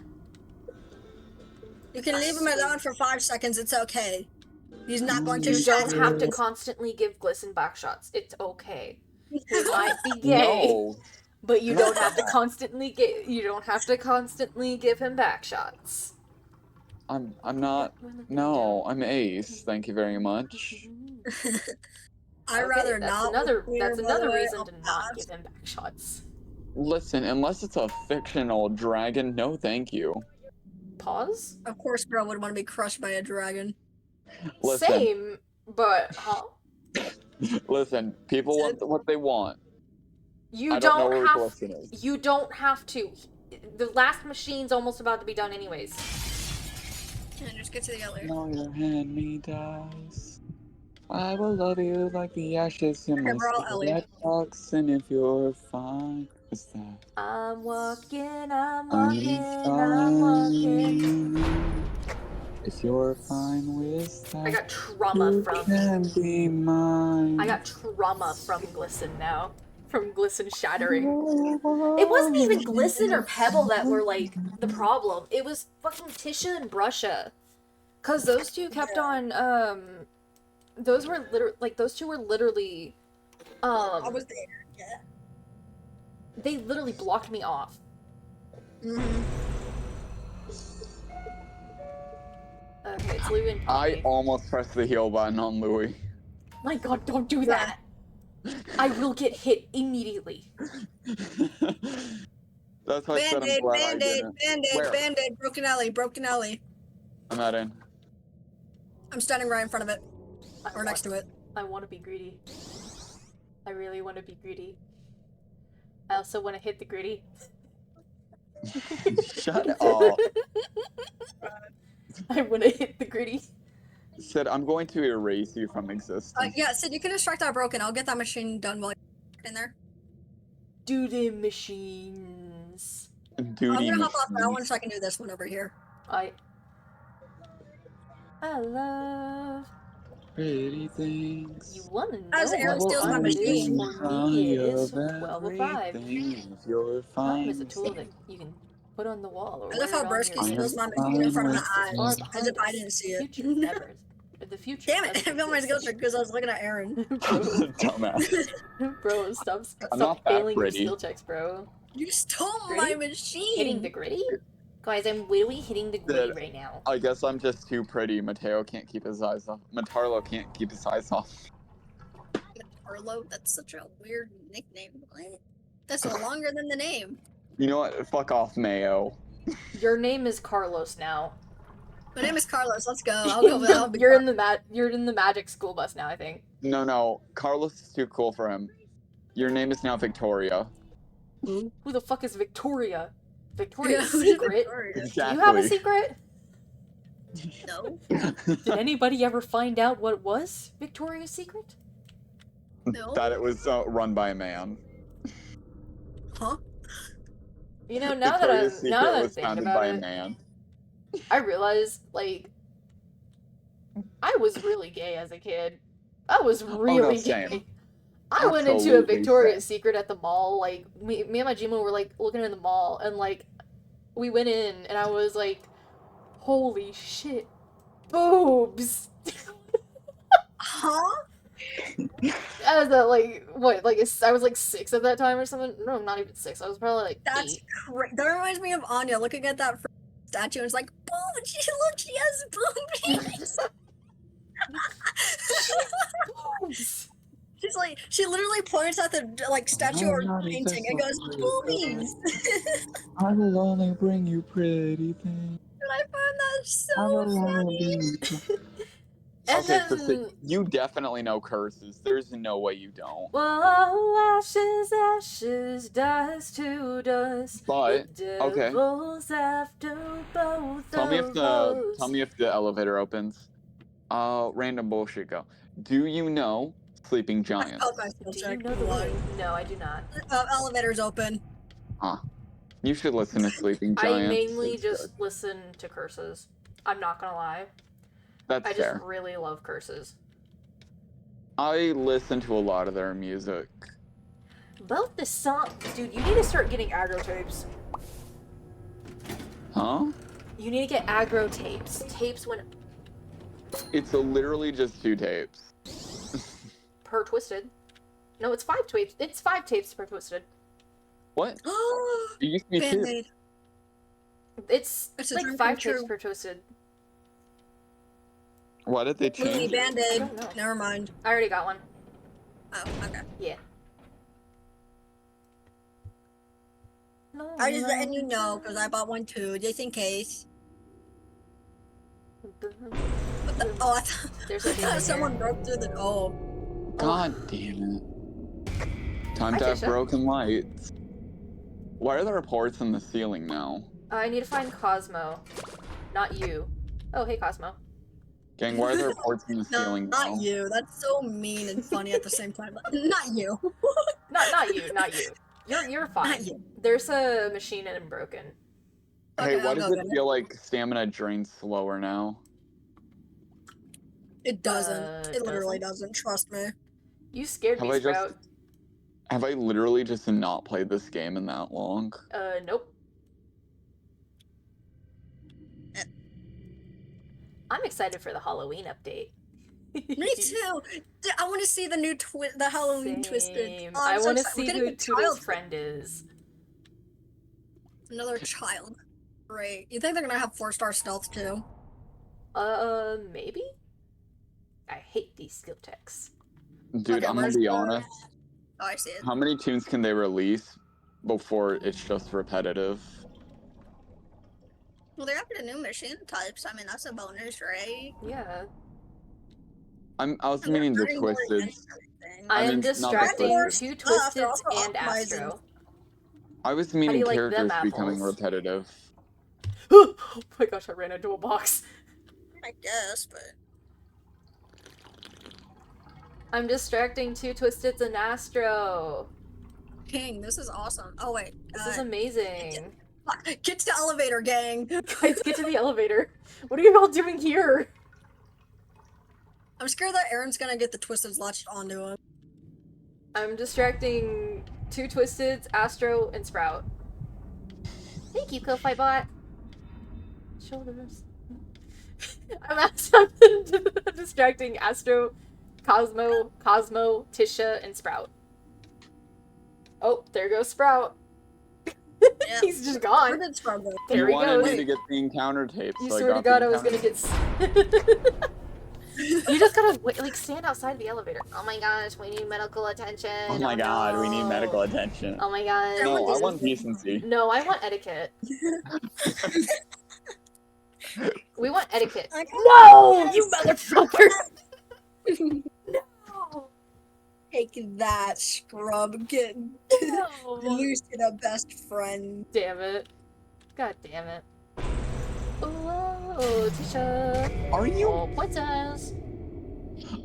B: You can leave him alone for 5 seconds. It's okay. He's not going to
A: You don't
B: shatter.
A: have to constantly give Glisten back shots. It's okay. He might be gay,
C: No.
A: but you don't have to constantly give him back shots.
C: I'm not. No, I'm Ace. Thank you very much.
B: I'd
A: Okay,
B: rather
A: that's
B: not.
A: Another,
B: with
A: that's
B: Clear,
A: another
B: by the way.
A: reason to not give him back shots.
C: Listen, unless it's a fictional dragon, no thank you.
A: Pause?
B: Of course, girl would want to be crushed by a dragon.
C: Listen,
A: Same, but, huh?
C: listen, people want what they want.
A: You
C: I don't know where
A: have
C: Glisten is.
A: You don't have to. The last machine's almost about to be done anyways.
B: And just get to the elevator.
C: Now your hand me dies. I will love you like the ashes in my
B: Okay, we're all Ellie.
C: box, and if you're fine, what's that?
A: I'm walking.
C: If you're fine with that,
A: I got trauma
C: you
A: from.
C: can be mine.
A: I got trauma from Glisten now. From Glisten shattering. It wasn't even Glisten or Pebble that were, like, the problem. It was fucking Tisha and Brusha. Cause those two kept on, those were those two were literally,
B: I was there. Yeah.
A: they literally blocked me off.
B: Mm-hmm.
A: Okay, it's Louie and
C: I
A: Poppy.
C: almost pressed the heal button on Louis.
A: My god, don't do that! I will get hit immediately.
C: That's why I said I'm
B: Band-aid,
C: glad I
B: band-aid,
C: didn't.
B: band-aid,
C: Where?
B: band-aid. Broken alley, broken alley.
C: I'm not in.
B: I'm standing right in front of it. Or next to it.
A: I want to be greedy. I really want to be greedy. I also want to hit the gritty.
C: Shut up.
A: I want to hit the gritty.
C: Said I'm going to erase you from existence.
B: Yeah, Sid, you can distract that broken. I'll get that machine done while you're in there.
A: Do the machines.
C: Duty
B: I'm gonna hop off that
C: machines.
B: one so I can do this one over here.
A: I love
C: Pretty things.
A: you. Want to know
B: As Aaron
A: what
B: steals my
A: fun it is
B: machine.
A: for me? It is 12 or 5.
C: If you're
A: Time
C: fine.
A: is a tool that you can put on the wall. Or
B: I love
A: wear
B: how
A: it on
B: Broski
A: your
B: steals my
A: wrist.
B: machine in front of my
A: It's far
B: eyes, as
A: behind
B: if I
A: us.
B: didn't see it.
A: Future never. The future.
B: Damn it! I
A: doesn't
B: feel my
A: exist.
B: guilt because I was looking at Aaron.
A: Bro,
C: Dumbass.
A: bro, stop
C: I'm not that
A: failing your
C: pretty.
A: skill checks, bro.
B: You stole
A: Gritty?
B: my machine.
A: Hitting the gritty? Guys, I'm literally hitting the gritty
C: Dude,
A: right now.
C: I guess I'm just too pretty. Mateo can't keep his eyes off. Matarlo can't keep his eyes off.
B: Arlo, that's such a weird nickname. What? That's longer than the name.
C: You know what? Fuck off, Mayo.
A: Your name is Carlos now.
B: My name is Carlos. Let's go. I'll go with. I'll be
A: You're in the magic school bus now, I think.
C: No. Carlos is too cool for him. Your name is now Victoria.
A: Who the fuck is Victoria? Victoria's
B: who's
A: Secret?
B: Victoria?
C: Exactly.
A: Do you have a secret?
B: No.
A: Did anybody ever find out what was Victoria's Secret?
B: No.
C: That it was run by a man.
B: Huh?
A: You know, now that
C: Victoria's Secret
A: I'm
C: was
A: thinking
C: founded
A: about
C: by a
A: it,
C: man.
A: I realize, like, I was really gay as a kid. I was really
C: same.
A: gay. I went into a
C: Absolutely
A: Victoria's Secret at the mall. Like, me and my Gmo were, like, looking in the mall, and, like, we went in, and I was like, holy shit, boobs!
B: Huh?
A: I was at, like, what, like, I was, like, 6 at that time or something? No, not even 6. I was probably, like,
B: That's
A: 8.
B: crazy. That reminds me of Anya looking at that statue and it's like, boom! She has boobies.
A: Boobs!
B: She's like, she literally points at the like statue or
C: not
B: painting and goes,
C: exactly.
B: boobies.
C: I will only bring you pretty things.
B: And I found that so funny.
A: And
C: Okay, so
A: then,
C: you definitely know curses. There's no way you don't.
A: whoa, ashes, ashes, dust to dust.
C: But
A: The
C: okay.
A: devil's after both
C: Tell me if
A: of
C: the
A: us.
C: elevator opens. Random bullshit go. Do you know Sleeping Giants?
B: Oh, guys,
A: Do you
B: check.
A: know the way? No, I do not.
B: Elevator's open.
C: You should listen to Sleeping
A: I
C: Giants.
A: mainly
C: It's
A: just
C: good.
A: listen to curses. I'm not gonna lie.
C: That's
A: I just
C: fair.
A: really love curses.
C: I listen to a lot of their music.
A: Both the songs, dude, you need to start getting aggro tapes.
C: Huh?
A: You need to get aggro tapes. Tapes when
C: It's literally just 2 tapes.
A: per twisted. No, it's 5 tapes. It's 5 tapes per twisted.
C: What? It used to be 2.
B: Band-Aid.
A: It's
B: It's a
A: like
B: dream
A: 5
B: come
A: tapes
B: true.
A: per twisted.
C: Why did they
B: Movie
C: change it?
A: I
B: Band-Aid.
A: don't know.
B: Never mind.
A: I already got one.
B: Oh, okay.
A: Yeah.
B: I just letting you know because I bought one too, just in case. What the? Oh, I
A: There's a
B: thought
A: thing
B: someone
A: here.
B: broke through the. Oh.
C: God damn it. Time
A: Hi,
C: to have
A: Tisha.
C: broken lights. Why are there reports in the ceiling now?
A: I need to find Cosmo. Not you. Oh, hey, Cosmo.
C: Gang, why are there reports in the
B: No,
C: ceiling
B: not
C: now?
B: you. That's so mean and funny at the same time. Not you.
A: Not you, not you. You're fine.
B: Not you.
A: There's a machine and broken.
C: Hey,
B: Okay,
C: why
B: I'll
C: does
B: go
C: it
B: get it.
C: feel like stamina drains slower now?
B: It doesn't.
A: It
B: It literally doesn't. Trust me.
A: You scared
C: Have
A: me,
C: I
A: Sprout.
C: Have I literally just not played this game in that long?
A: Nope. I'm excited for the Halloween update.
B: Me too. I want to see the new the Halloween Twisted.
A: Same.
B: Oh,
A: I
B: I'm so
A: want to
B: excited.
A: see
B: We're
A: who
B: getting a
A: Toodle's
B: child.
A: friend is.
B: Another child. Great. You think they're gonna have 4-star stealth too?
A: Maybe? I hate these skill techs.
C: Dude,
B: Okay,
C: I'm gonna
B: where's
C: be
B: the-
C: honest.
B: Oh, I see it.
C: How many tunes can they release before it's just repetitive?
B: Well, they're after the new machine types. I mean, that's a bonus, right?
A: Yeah.
C: I was
B: And they're
C: meaning the
B: adding more
C: Twisted.
B: events and everything.
A: I
C: I
A: am
C: mean, not the
A: distracting
C: Twisted.
A: two
B: Stuff, they're
A: Twisteds
B: also
A: and
B: optimizing.
A: Astro.
C: I was
A: do
C: meaning
A: you like them
C: characters becoming
A: apples?
C: repetitive.
A: Oh my gosh, I ran into a box.
B: I guess, but
A: I'm distracting two Twisteds and Astro.
B: King, this is awesome. Oh wait,
A: This is amazing.
B: get to the elevator, gang.
A: Guys, get to the elevator. What are you all doing here?
B: I'm scared that Aaron's gonna get the Twisteds latched onto him.
A: I'm distracting two Twisteds, Astro, and Sprout. Thank you, Ko-Fi Bot. Shoulders. I'm distracting Astro, Cosmo, Tisha, and Sprout. Oh, there goes Sprout.
B: Yeah.
A: He's just
B: Where
A: gone.
B: did Sprout go?
A: There
C: you
A: he
C: wanted
A: goes.
C: me to get the encounter tape,
A: You
C: so
A: swear to
C: I got
A: God,
C: the
A: I was gonna
C: encounter
A: get. You just gotta like stand outside the elevator. Oh my gosh, we need medical attention.
C: Oh my god, we need
A: no.
C: medical attention.
A: Oh my god.
C: No, I want
B: decency.
C: decency.
A: No, I want etiquette. We want etiquette.
B: I got
A: No,
B: yes.
A: you motherfucker. No.
B: Take that, scrub. Get
A: No.
B: lose to the best friend.
A: Damn it. God damn it. Oh, Tisha.
C: Are you?
A: Oh, princess.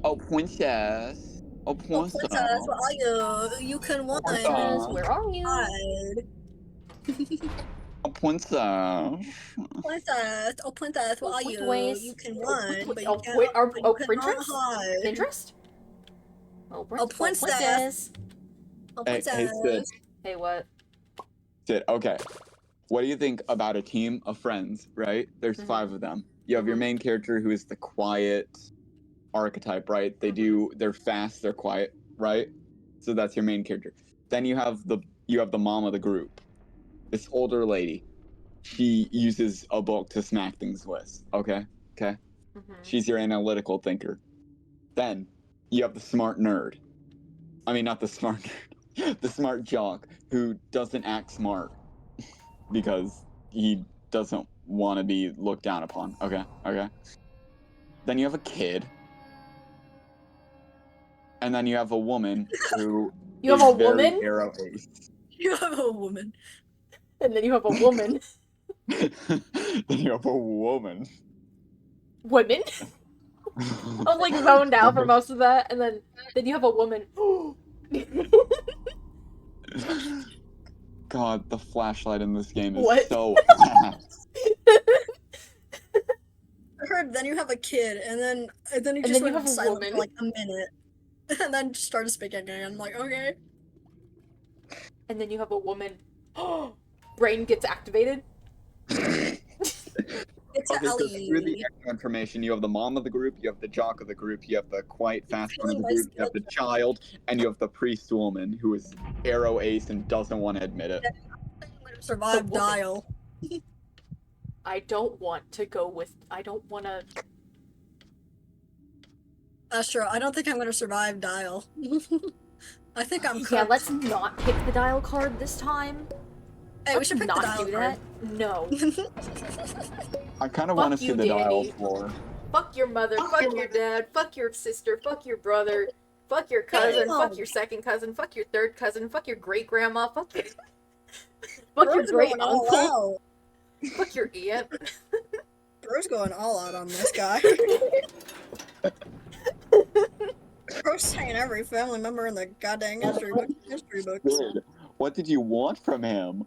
C: Oh, princess. Oh,
B: Oh,
C: princess.
B: princess, what are you? You can win.
A: Princess, where are you?
B: Hide.
C: Oh, princess.
B: Princess, oh princess, what are
A: Wait,
B: you?
A: wait.
B: You can
A: Oh,
B: run,
A: wait,
B: but you
A: oh,
B: can't.
A: wait,
B: but you cannot
A: Pinterest?
B: hide.
A: Pinterest? Oh,
B: princess. Oh,
C: Hey,
B: princess.
C: Sid.
A: Hey, what?
C: Sid, okay. What do you think about a team of friends, right? There's
A: Mhm.
C: 5 of them. You have your
A: Mhm.
C: main character who is the quiet archetype, right? They're fast, they're quiet, right? So that's your main character. Then you have the mom of the group. This older lady. She uses a book to smack things with. Okay? Okay?
A: Mhm.
C: She's your analytical thinker. Then you have the smart nerd. I mean, not the smart nerd. The smart jock who doesn't act smart because he doesn't want to be looked down upon. Okay? Okay? Then you have a kid. And then you have a woman who
A: You have
C: is
A: a
C: very
A: woman?
C: arrow ace.
B: You have a woman.
A: And then you have a woman.
C: Then you have a woman.
A: Women? I was like zoned out for most of that, and then you have a woman.
C: God, the flashlight in this game is
A: What?
C: so fast.
B: I heard then you have a kid, and then you
A: And
B: just
A: then you
B: went
A: have a
B: silent
A: woman.
B: for like a minute, and then just started speaking again. I'm like, okay.
A: And then you have a woman. Brain gets activated.
B: It's
C: Okay, so
B: Ellie.
C: through the extra information, you have the mom of the group, you have the jock of the group, you have the quiet, fast one of the
B: Feeling my
C: group, you have the child, and you have the priest woman who is arrow ace and doesn't want to admit it.
B: I'm gonna survive
A: woman.
B: Dial.
A: I don't want to go with. I don't want to.
B: That's true. I don't think I'm gonna survive Dial. I think I'm cooked.
A: Yeah, let's not pick the dial card this time.
B: Hey, we
A: Let's
B: should pick
A: not
B: the Dial
A: do
B: card.
A: that. No.
C: I kind of
A: Fuck
C: want to see
A: you,
C: the dial
A: Danny.
C: floor.
A: Fuck your mother. Fuck your dad. Fuck your sister. Fuck your brother. Fuck your cousin.
B: Damn.
A: Fuck your second cousin. Fuck your third cousin. Fuck your great grandma. Fuck your. Fuck your
B: Bro's
A: great
B: going all
A: uncle.
B: out.
A: Fuck your aunt.
B: Bro's going all out on this guy. Bro's saying every family member in the goddamn history books.
C: Dude, what did you want from him?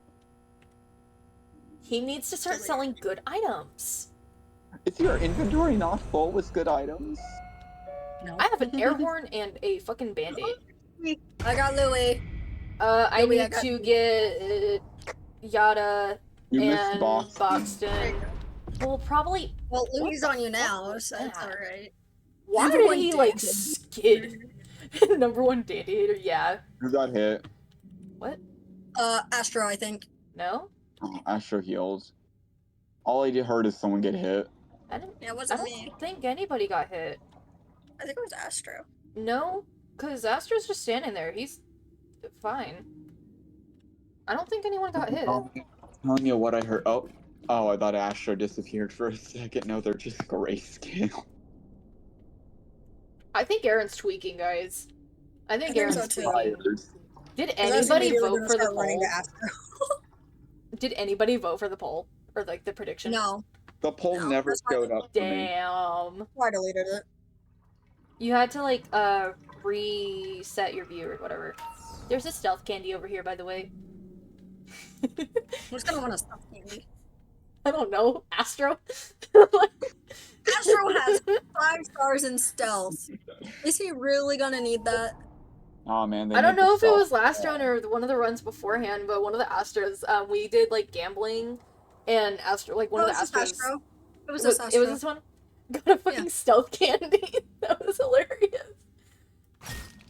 A: He needs to start selling good items.
C: Is your inventory not full with good items?
B: No.
A: I have an air horn and a fucking band-aid.
B: I got Louis.
A: I
B: Louis, I
A: need
B: got-
A: to get Yada
C: You missed
A: and
C: Boston.
A: Boxton. Well, probably.
B: Well,
A: What
B: Louis
A: the
B: on you
A: fuck
B: now,
A: was
B: so it's
A: that?
B: alright.
A: Why
B: Number
A: did
B: one
A: he like
B: dandy.
A: skid? Number one dandy, yeah.
C: Who got hit?
A: What?
B: Astro, I think.
A: No?
C: Oh, Astro healed. All I heard is someone get hit.
A: I didn't.
B: Yeah, it
A: I
B: wasn't
A: don't
B: me.
A: think anybody got hit.
B: I think it was Astro.
A: No, because Astro's just standing there. He's fine. I don't think anyone got hit.
C: I'm telling you what I heard. Oh, I thought Astro disappeared for a second. No, they're just grayscale.
A: I think Aaron's tweaking, guys. I think
B: I think
A: Aaron's
B: so, too.
A: tweaking.
C: Fires.
A: Did
B: 'Cause that's
A: anybody
B: immediately
A: vote
B: gonna
A: for the
B: start running
A: poll?
B: to Astro.
A: Did anybody vote for the poll? Or like the prediction?
B: No,
C: The poll
B: No,
C: never
B: that's why
C: showed up for me.
A: Damn.
B: I deleted it.
A: You had to like reset your view or whatever. There's a stealth candy over here, by the way.
B: I'm just gonna want to stop candy.
A: I don't know. Astro?
B: Astro has 5 stars in stealth. Is he really gonna need that?
C: Oh man, they
A: I don't
C: made the
A: know if it was
C: stealth-
A: last run or one of the runs beforehand, but one of the Astras, we did like gambling, and Astra, like one
B: Oh,
A: of the
B: it's this
A: Astras,
B: Astro. It was
A: it
B: this
A: was
B: Astro.
A: this one, got a fucking stealth candy. That was hilarious.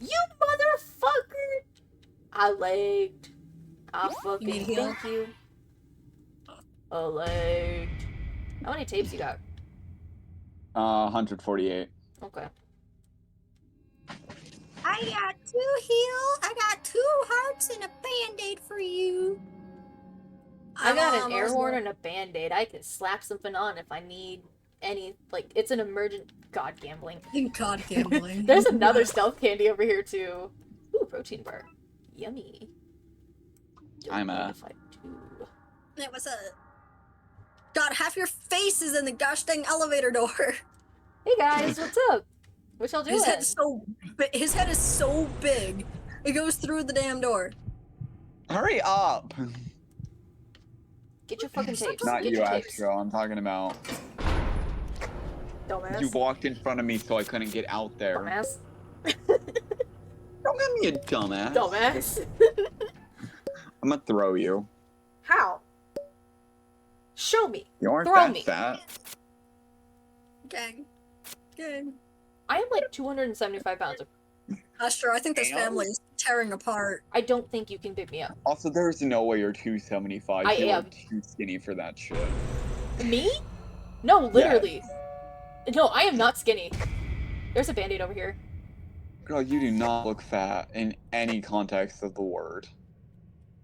A: You motherfucker! I lagged. I
B: need
A: fucking
B: heal?
A: thank you. I lagged. How many tapes you got?
C: 148.
A: Okay.
B: I got 2 heal. I got 2 hearts and a band-aid for you.
A: I got an
B: I'm
A: air
B: almost
A: horn
B: there.
A: and a band-aid. I can slap something on if I need any, like, it's an emergent god gambling.
B: God gambling.
A: There's another stealth candy over here too. Ooh, protein bar. Yummy.
C: I'm
A: Don't
C: a-
A: mind if I do.
B: It was a. God, half your face is in the gosh dang elevator door.
A: Hey guys, what's up? What y'all doing?
B: His head is so big. It goes through the damn door.
C: Hurry up!
A: Get your fucking tapes.
C: Not
A: Get
C: you,
A: your tapes.
C: Astro. I'm talking about.
A: Dumbass.
C: You walked in front of me, so I couldn't get out there.
A: Dumbass.
C: Don't give me a dumbass.
A: Dumbass.
C: I'm gonna throw you.
A: How? Show me.
C: You aren't
A: Throw
C: that
A: me.
C: fat.
B: Gang. Gang.
A: I am like 275 pounds.
B: Astro, I think this
C: Damn.
B: family is tearing apart.
A: I don't think you can pick me up.
C: Also, there's no way you're 275.
A: I
C: you
A: am.
C: are too skinny for that shit.
A: Me? No, literally. No, I am not skinny. There's a band-aid over here.
C: Girl, you do not look fat in any context of the word.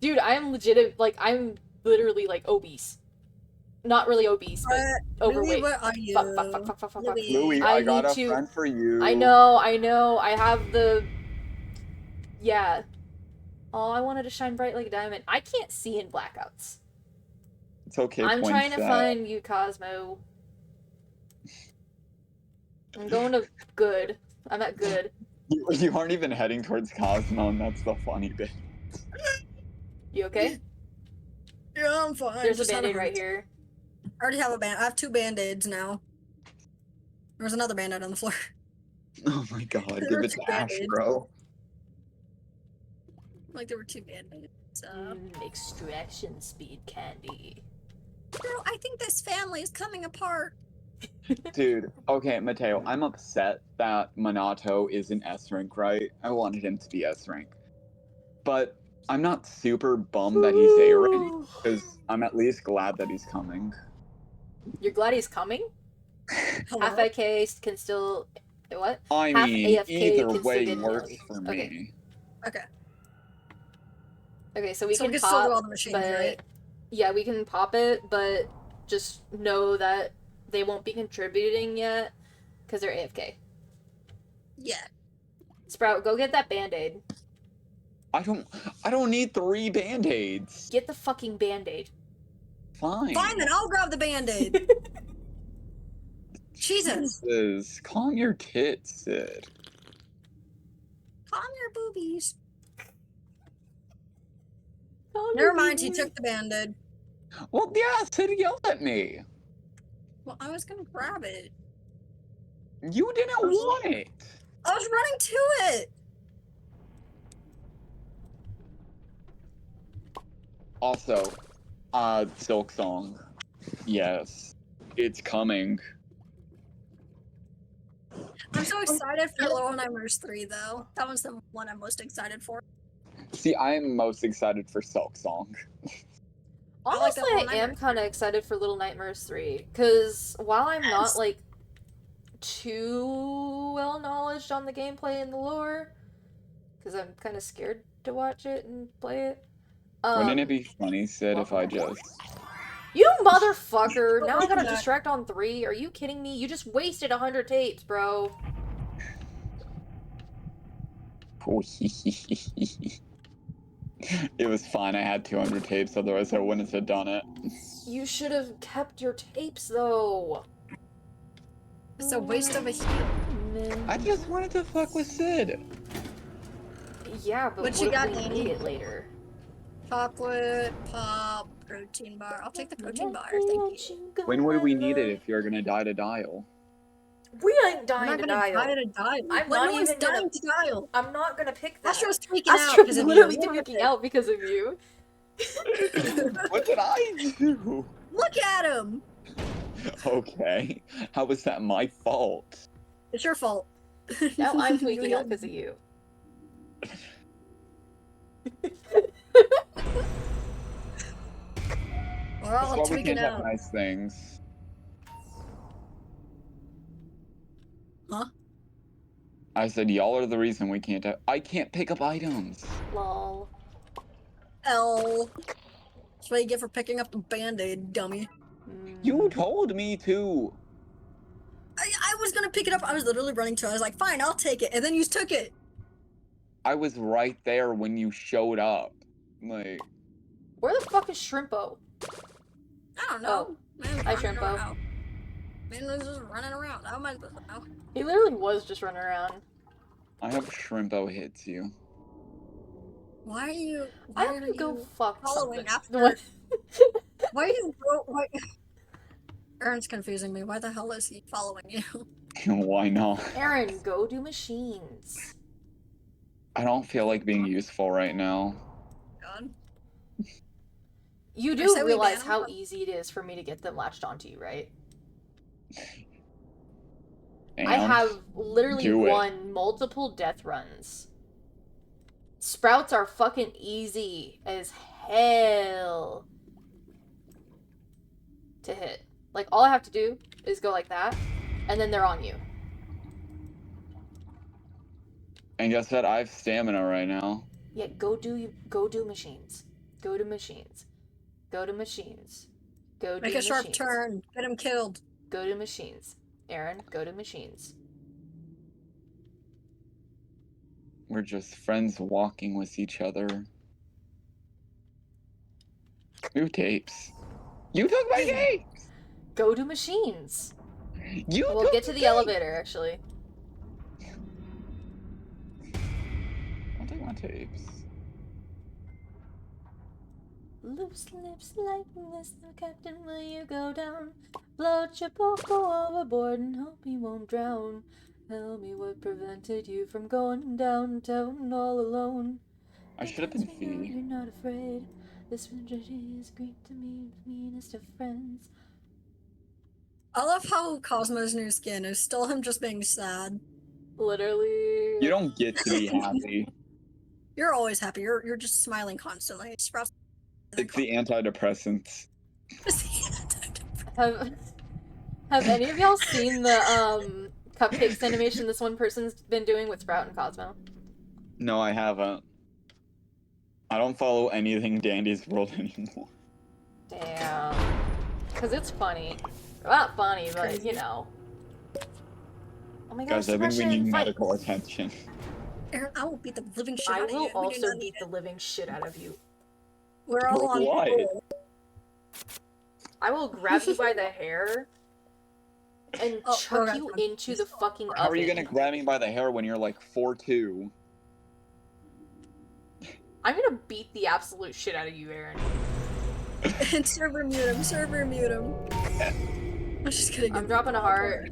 A: Dude, I am legit, like, I'm literally, like, obese. Not really obese, but overweight.
B: Louis, where are you?
A: Fuck.
B: Louis.
C: Louis,
A: I
C: I got
A: need
C: a
A: to-
C: friend for you.
A: I know. I have the... Yeah. Oh, I wanted to shine bright like a diamond. I can't see in blackouts.
C: It's okay,
A: I'm trying to
C: Poinsett.
A: find you, Cosmo. I'm going to good. I'm at good.
C: You aren't even heading towards Cosmo, and that's the funny bit.
A: You okay?
B: Yeah, I'm fine.
A: There's a
B: Just had
A: band-aid right
B: hurt.
A: here.
B: I already have a band. I have 2 band-aids now. There's another band-aid on the floor.
C: Oh my god, give
B: There's
C: it to
B: Band-Aids.
C: Astro.
B: Like there were 2 band-aids.
A: Extraction speed candy.
B: Girl, I think this family is coming apart.
C: Dude, okay, Mateo, I'm upset that Minato isn't S rank, right? I wanted him to be S rank. But I'm not super bummed that he's A rank, because I'm at least glad that he's coming.
A: You're glad he's coming?
B: Hello?
A: Half AFK can still... What?
C: I
A: Half
C: mean,
A: AFK
C: either
A: can
C: way
A: still get
C: works
A: nailed.
C: for
A: Okay.
C: me.
B: Okay.
A: Okay, so we
B: So
A: can
B: we can still do
A: pop,
B: all the machines,
A: but...
B: right?
A: Yeah, we can pop it, but just know that they won't be contributing yet, because they're AFK.
B: Yeah.
A: Sprout, go get that Band-Aid.
C: I don't need 3 band-aids.
A: Get the fucking Band-Aid.
C: Fine.
B: Fine, then I'll grab the band-aid. Jesus.
C: Jesus, calm your tits, Sid.
B: Calm your boobies.
A: Oh,
B: Never mind, he took the band-aid.
C: Well, yeah, Sid yelled at me.
B: Well, I was gonna grab it.
C: You didn't want it.
B: I was running to it!
C: Also, Silk Song. Yes, it's coming.
B: I'm so excited for Little Nightmares 3, though. That was the one I'm most excited for.
C: See, I am most excited for Silk Song.
B: I like that
A: Honestly,
B: Little
A: I am kind of excited for Little Nightmares 3, because while I'm not,
B: Yes.
A: like, too well-knowledged on the gameplay and the lore, because I'm kind of scared to watch it and play it.
C: Wouldn't it be funny, Sid, if I just...
A: You motherfucker! Now I gotta
B: Welcome back.
A: distract on 3. Are you kidding me? You just wasted 100 tapes, bro.
C: It was fine, I had 200 tapes, otherwise I wouldn't have done it.
A: You should have kept your tapes, though.
B: It's a waste of a heal.
C: I just wanted to fuck with Sid.
A: Yeah, but
B: What you got,
A: if we
B: Annie?
A: need it later?
B: Chocolate, pop, protein bar. I'll take the protein bar, thank you.
C: When would we need it if you're gonna die to dial?
A: We ain't
B: I'm
A: dying
B: not
A: to
B: gonna die
A: dial.
B: to dial.
A: I'm
B: What?
A: not
B: No one's
A: even gonna-
B: dying to dial.
A: I'm not gonna pick that.
B: Astro's freaking out
A: Astro's
B: because of you.
A: literally
B: Look at
A: freaking
B: it.
A: out because of you.
C: What did I do?
B: Look at him.
C: Okay. How was that my fault?
B: It's your fault.
A: Now I'm
B: You
A: tweaking out
B: healed
A: because of you.
B: We're
C: That's
B: all
C: why we
B: tweaking
C: can't have
B: out.
C: nice things.
B: Huh?
C: I said y'all are the reason we can't have. I can't pick up items.
A: Lol.
B: L. That's what you get for picking up the band-aid, dummy.
C: You told me to.
B: I was gonna pick it up. I was literally running to it. I was like, fine, I'll take it. And then you took it.
C: I was right there when you showed up. Like,
A: Where the fuck is Shrimpo?
B: I don't know. Man,
A: Hi,
B: running
A: Shrimpo.
B: around. Man was just running around. How am I supposed to know?
A: He literally was just running around.
C: I hope Shrimpo hits you.
B: Why are you?
A: I
B: Why
A: hope
B: are
A: you go fuck
B: following
A: something.
B: after?
A: What?
B: Why are you? Why? Aaron's confusing me. Why the hell is he following you?
C: Why not?
A: Aaron, go do machines.
C: I don't feel like being useful right now.
B: God.
A: You
B: I
A: do
B: say we
A: realize
B: ban him,
A: how
B: but-
A: easy it is for me to get them latched onto you, right?
C: And
A: I have literally
C: do it.
A: won multiple death runs. Sprouts are fucking easy as hell to hit. Like, all I have to do is go like that, and then they're on you.
C: And guess what? I have stamina right now.
A: Yeah, go do machines. Go to machines. Go to machines. Go do
B: Make a sharp
A: machines.
B: turn. Get him killed.
A: Go to machines. Aaron, go to machines.
C: We're just friends walking with each other. Who tapes? You took my tapes!
A: Go to machines.
C: You
A: We'll
C: took
A: get to the
C: tapes!
A: elevator, actually.
C: I'll take my tapes.
A: Loose lips like this, Captain, will you go down? Float your boat, go overboard, and hope you won't drown. Tell me what prevented you from going downtown all alone.
C: I should have been
A: Because we know
C: Fee.
A: you're not afraid. This tragedy is great to me, the meanest of friends.
B: I love how Cosmo's new skin is still him just being sad.
A: Literally.
C: You don't get to be happy.
B: You're always happy. You're just smiling constantly. Sprouts.
C: It's the antidepressants.
A: Have any of y'all seen the cupcakes animation this one person's been doing with Sprout and Cosmo?
C: No, I haven't. I don't follow anything Dandy's World anymore.
A: Damn. Because it's funny. Not funny, but
B: Crazy.
A: you know. Oh my god,
C: Guys, I think we need
A: fight.
C: medical attention.
B: Aaron, I will beat the living shit
A: I
B: out of you.
A: will
B: We do
A: also
B: not
A: beat
B: need
A: the living shit out of you.
B: it. We're all on
C: Why?
B: roll.
A: I will grab you by the hair and
B: Oh,
A: chuck
B: okay.
A: you into the fucking oven.
C: How are you gonna grab me by the hair when you're like 4'2"?
A: I'm gonna beat the absolute shit out of you, Aaron.
B: And server mute him. Server mute him. I'm just kidding.
A: I'm dropping a heart.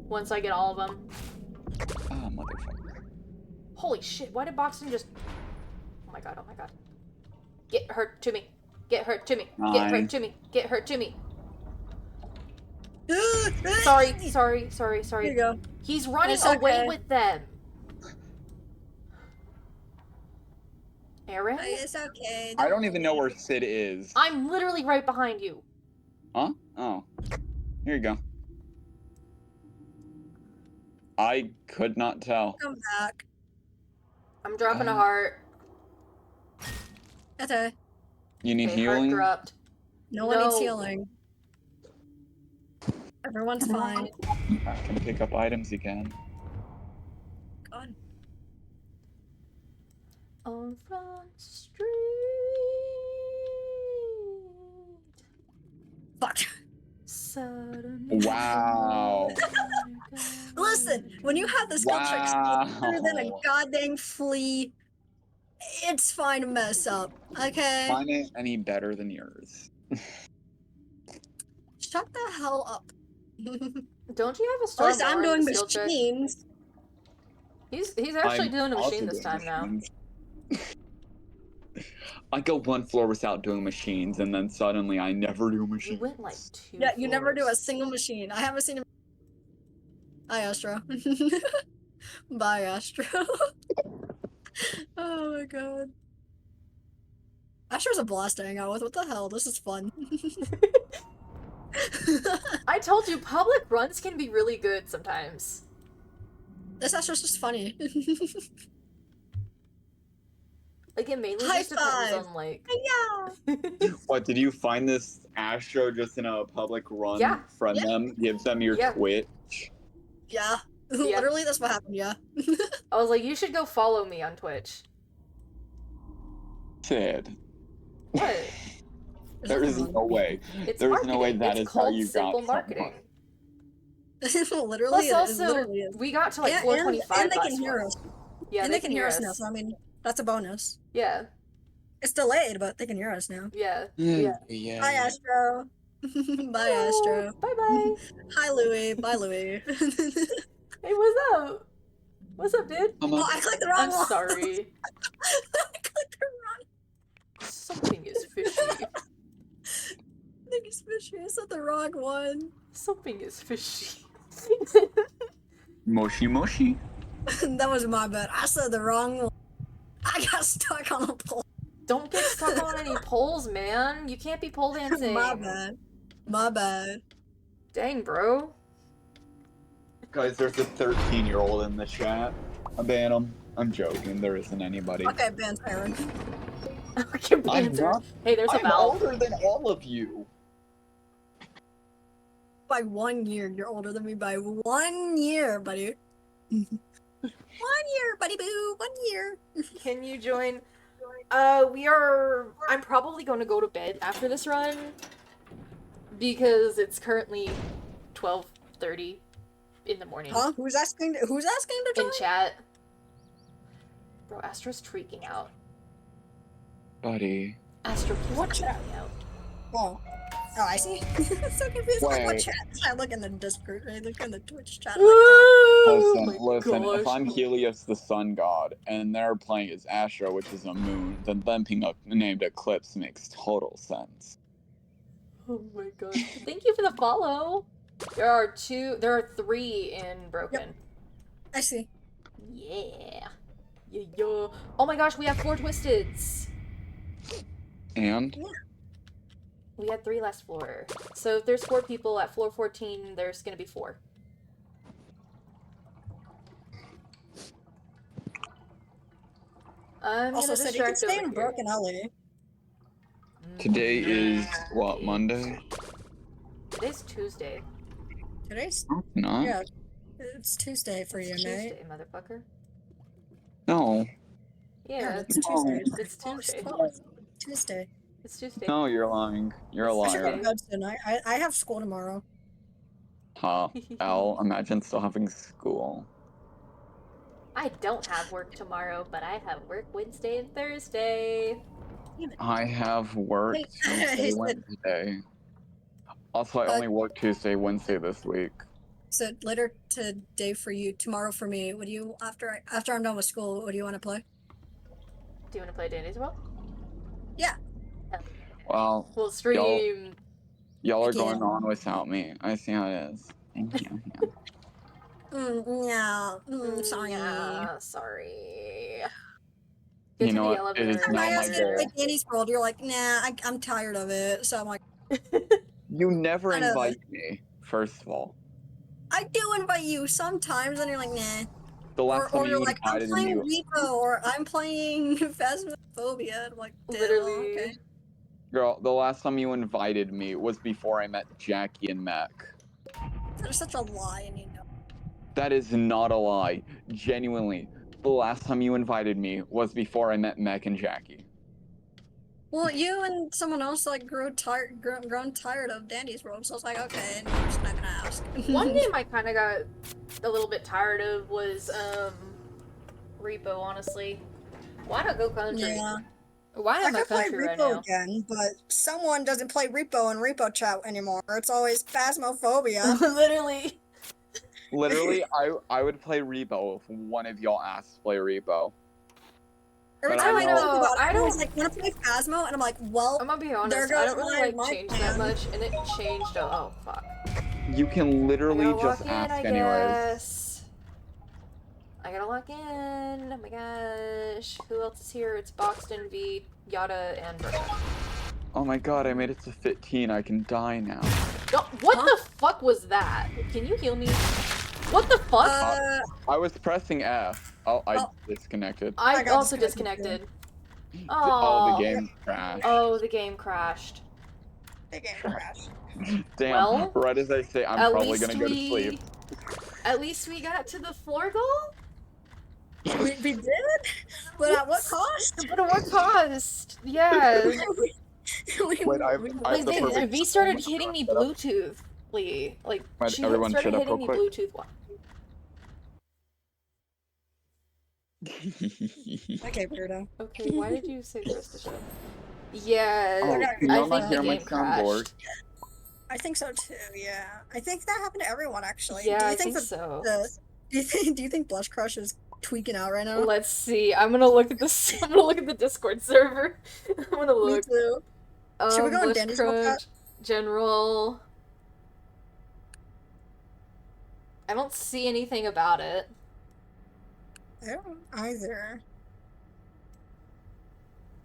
A: Once I get all of them.
C: Ah, motherfucker.
A: Holy shit, why did Boxton just... Oh my god, oh my god. Get her to me. Get her to me. Get her
C: Nine.
A: to me. Get her to me. Sorry.
B: Here you go.
A: He's running
B: It's
A: away
B: okay.
A: with them. Aaron?
B: It's okay.
C: I don't even know where Sid is.
A: I'm literally right behind you.
C: Huh? Oh. Here you go. I could not tell.
B: Come back.
A: I'm dropping a heart.
B: Okay.
C: You need
A: Okay, heart
C: healing?
A: dropped.
B: No one needs
A: No.
B: healing. Everyone's fine.
C: I can pick up items again.
B: God.
A: On Front Street.
B: Fuck.
A: Suddenly
C: Wow.
B: Listen, when you have the skill checks better than a
C: Wow.
B: goddamn flea, it's fine to mess up. Okay?
C: Mine ain't any better than yours.
B: Shut the hell up.
A: Don't you have a
B: At
A: Storm
B: least I'm
A: Warren
B: doing
A: skill check?
B: machines.
A: He's actually
C: I'm
A: doing a
C: also
A: machine this
C: doing
A: time now.
C: machines. I go one floor without doing machines, and then suddenly I never do
A: You
C: machines.
A: went like 2
B: Yeah, you never do a
A: floors.
B: single machine. I haven't seen him. Hi, Astro. Bye, Astro. Oh my god. Astro's a blast to hang out with. What the hell? This is fun.
A: I told you, public runs can be really good sometimes.
B: This Astro's just funny.
A: Like, it mainly
B: High
A: just depends
B: five!
A: on, like...
B: Yeah.
C: What, did you find this Astro just in a public run?
A: Yeah.
C: Friend
B: Yeah.
C: them? Give them your
A: Yeah.
C: Twitch?
B: Yeah.
A: Yeah.
B: Literally, that's what happened, yeah.
A: I was like, you should go follow me on Twitch.
C: Sad.
A: What?
C: There is no way.
A: It's
C: There is
A: marketing.
C: no way that
A: it's
C: is how
A: called
C: you
A: simple
C: got
A: marketing.
B: Literally,
A: Plus,
B: it
A: also,
B: literally is.
A: we got to like
B: Yeah,
A: floor
B: and
A: 25
B: they
A: last
B: can hear
A: month.
B: us.
A: Yeah,
B: and they can hear us now, so I mean, that's a bonus.
A: Yeah,
B: It's delayed, but they can hear us now.
A: yeah.
C: Yeah.
B: Hi, Astro. Bye, Astro.
A: Bye bye.
B: Hi, Louie. Bye, Louie.
A: Hey, what's up? What's up, dude?
B: Oh, I clicked the wrong
A: I'm
B: one.
A: sorry.
B: I clicked the wrong.
A: Something is fishy.
B: I think it's fishy. I said the wrong one.
A: Something is fishy.
C: Moshi moshi.
B: That was my bad. I said the wrong one. I got stuck on a pole.
A: Don't get stuck on any poles, man. You can't be pole dancing.
B: My bad. My bad.
A: Dang, bro.
C: Guys, there's a 13-year-old in the chat. I ban him. I'm joking. There isn't anybody.
B: Okay, Ben's parent.
A: Okay,
C: I'm
A: banter.
C: not.
A: Hey, there's a
C: I'm
A: valve.
C: older than all of you.
B: By 1 year, you're older than me by 1 year, buddy. 1 year, buddy boo. 1 year.
A: Can you join? I'm probably going to go to bed after this run because it's currently 12:30 in the morning.
B: Huh? Who's asking to join?
A: In chat. Bro, Astro's freaking out.
C: Buddy.
A: Astro keeps
B: What chat?
A: freaking out.
B: Oh. Oh, I see. I'm so confused. Like, what
C: Wait.
B: chat? I look in the Discord, I look in the Twitch chat. Like,
A: Oh my
C: Listen, if
A: gosh.
C: I'm Helios the sun god, and they're playing as Astro, which is a moon, then them being named Eclipse makes total sense.
A: Oh my gosh. Thank you for the follow. There are 3 in Broken.
B: I see.
A: Yeah. Yeah. Oh my gosh, we have 4 Twisteds.
C: And?
A: We had 3 last floor. So if there's 4 people at floor 14, there's gonna be 4. I'm
B: Also
A: gonna
B: said you can
A: distract
B: stay
A: over
B: in
A: here.
B: Broken Alley.
C: Today is, what, Monday?
A: Today's Tuesday.
B: Today's
C: No?
B: yeah. It's Tuesday for you,
A: It's
B: Nate.
A: Tuesday, motherfucker.
C: No.
A: Yeah,
B: it's Tuesday.
A: it's Tuesday.
B: Tuesday.
A: It's Tuesday.
C: No, you're lying. You're a
A: It's
B: I should go
C: liar.
B: to bed soon. I have school tomorrow.
C: Huh. Al, imagine still having school.
A: I don't have work tomorrow, but I have work Wednesday and Thursday.
C: I have work
B: Hey,
C: Tuesday,
B: hey,
C: Wednesday. Also, I only work Tuesday, Wednesday this week.
B: So later today for you, tomorrow for me. Would you after I'm done with school? What do you want to play?
A: Do you want to play Danny's World?
B: Yeah.
C: Well,
A: We'll stream.
C: y'all are
B: Again.
C: going on without me. I see how it is. Thank you.
B: Yeah. Sorry.
A: Yeah, sorry.
C: You
A: Get to
C: know
A: the
C: what?
A: elevator.
C: It is
B: When
C: not
B: I
C: my
B: asked you to
C: goal.
B: play Danny's World, you're like, nah, I'm tired of it. So I'm like,
C: You never
B: I know.
C: invite me, first of all.
B: I do invite you sometimes, and you're like, nah.
C: The last
B: Or
C: time
B: you're
C: you
B: like, I'm
C: invited
B: playing
C: me,
B: Repo, or I'm playing Phasmophobia. I'm like, damn,
A: Literally.
B: okay.
C: girl, the last time you invited me was before I met Jackie and Mac.
B: There's such a lie, and you know.
C: That is not a lie. Genuinely, the last time you invited me was before I met Mac and Jackie.
B: Well, you and someone else like grown tired of Dandy's World, so I was like, okay, and I'm just not gonna ask.
A: One game I kind of got a little bit tired of was Repo. Honestly, why not go country?
B: Yeah.
A: Why
B: I
A: not my
B: could play
A: country right
B: Repo
A: now?
B: again, but someone doesn't play Repo in Repo chat anymore. It's always Phasmophobia.
A: Literally.
C: Literally, I would play Repo if one of y'all asked to play Repo.
B: Every
C: But
B: time
C: I
B: I
C: know-
B: talk about it,
A: I
B: everyone's
A: don't-
B: like, wanna play Phasmo? And I'm like, well,
A: I'm gonna be
B: there
A: honest,
B: goes
A: I don't really
B: my
A: change
B: plan.
A: that much, and it changed. Oh fuck.
C: You can
A: I
C: literally
A: gotta
C: just
A: lock in,
C: ask
A: I
C: anyways.
A: guess. I gotta lock in. Oh my gosh. Who else is here? It's Boxton, V, Yada, and Bertha.
C: Oh my god, I made it to 15. I can die now.
A: Oh, what
B: Huh?
A: the fuck was that? Can you heal me? What the fuck?
C: I was pressing F. Oh, I
B: Oh.
C: disconnected.
A: I
B: got
A: also
B: disconnected
A: disconnected.
C: Oh,
A: Oh.
C: the game crashed.
A: Oh, the game crashed.
B: The game crashed.
C: Damn,
A: Well,
C: right as I say, I'm
A: At
C: probably
A: least
C: gonna go to sleep.
A: At least we got to the floor goal?
B: We did? But at what cost?
A: But at what cost? Yeah.
C: Wait, I have the
A: Like,
C: perfect
A: V started hitting me Bluetoothly. Like,
C: Right,
A: she
C: everyone
A: started
C: shut up
A: hitting
C: real
A: me
C: quick.
A: Bluetooth.
B: Okay, Bruno.
A: Okay, why did you say for us to shut up? Yeah,
C: Oh,
B: Okay,
C: can
A: I
C: y'all
A: think
C: not
A: the
C: hear my
A: game
C: soundboard?
A: crashed.
B: I think so too, yeah. I think that happened to everyone actually.
A: Yeah,
B: do you
A: I think
B: that
A: so.
B: do you think Blush Crush is tweaking out right now?
A: Let's see. I'm gonna look at this. I'm gonna look at the Discord server. I'm gonna
B: Me
A: look.
B: too. Should we go on
A: Blush
B: Danny's World Chat?
A: Crunch, General. I don't see anything about it.
B: I don't either.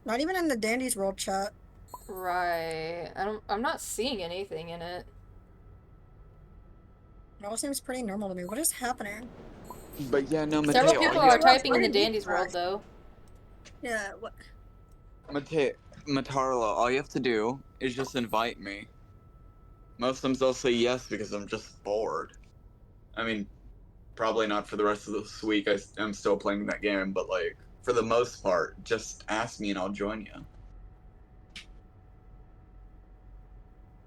B: Not even in the Dandy's World Chat.
A: Right. I'm not seeing anything in it.
B: It all seems pretty normal to me. What is happening?
C: But yeah, no,
A: Several
C: Mateo,
A: people
C: all you
A: are
C: have to
A: typing in the
B: Why did you
A: Dandy's world
B: crash?
A: though.
B: Yeah, what?
C: Matarla, all you have to do is just invite me. Most times I'll say yes because I'm just bored. I mean, probably not for the rest of this week. I'm still playing that game, but like for the most part, just ask me and I'll join you.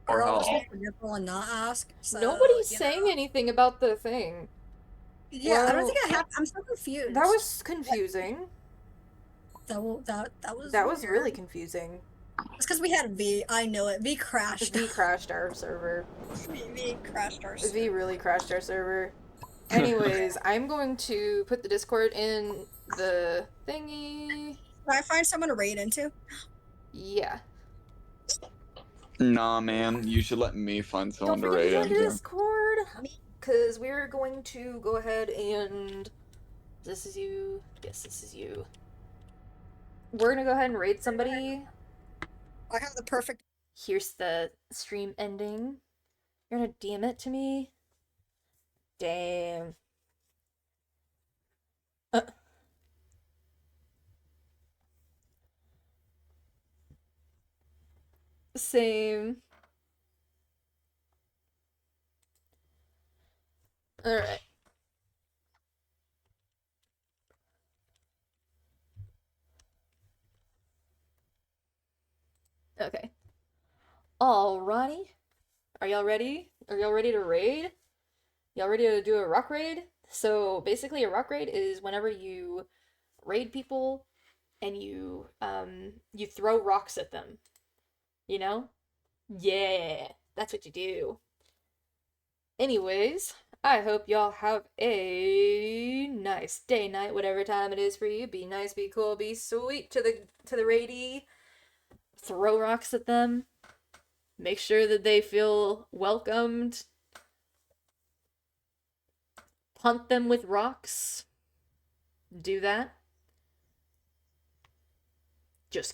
C: Or
B: Girl,
C: hell,
B: just be forgetful and not ask. So,
A: Nobody's
B: you
A: saying
B: know.
A: anything about the thing.
B: Yeah, I don't
A: Well,
B: think I have. I'm so confused.
A: That was confusing.
B: that was
A: That was
B: weird.
A: really confusing.
B: It's because we had V. I know it. V crashed.
A: V crashed our server.
B: V crashed our.
A: V really crashed our server. Anyways, I'm going to put the Discord in the thingy.
B: Can I find someone to raid into?
A: Yeah.
C: nah, man, you should let me find someone
A: Don't
C: to
A: forget
C: raid
A: to join the
C: into.
A: Discord, because we're going to go ahead and... This is you. Yes, this is you. We're gonna go ahead and raid somebody.
B: I have the perfect.
A: Here's the stream ending. You're gonna DM it to me? Damn. Same. Alright. Okay. Alrighty. Are y'all ready? Are y'all ready to raid? Y'all ready to do a rock raid? So basically a rock raid is whenever you raid people and you throw rocks at them. You know? Yeah, that's what you do. Anyways, I hope y'all have a nice day, night, whatever time it is for you. Be nice, be cool, be sweet to the raidee. Throw rocks at them. Make sure that they feel welcomed. Punt them with rocks. Do that.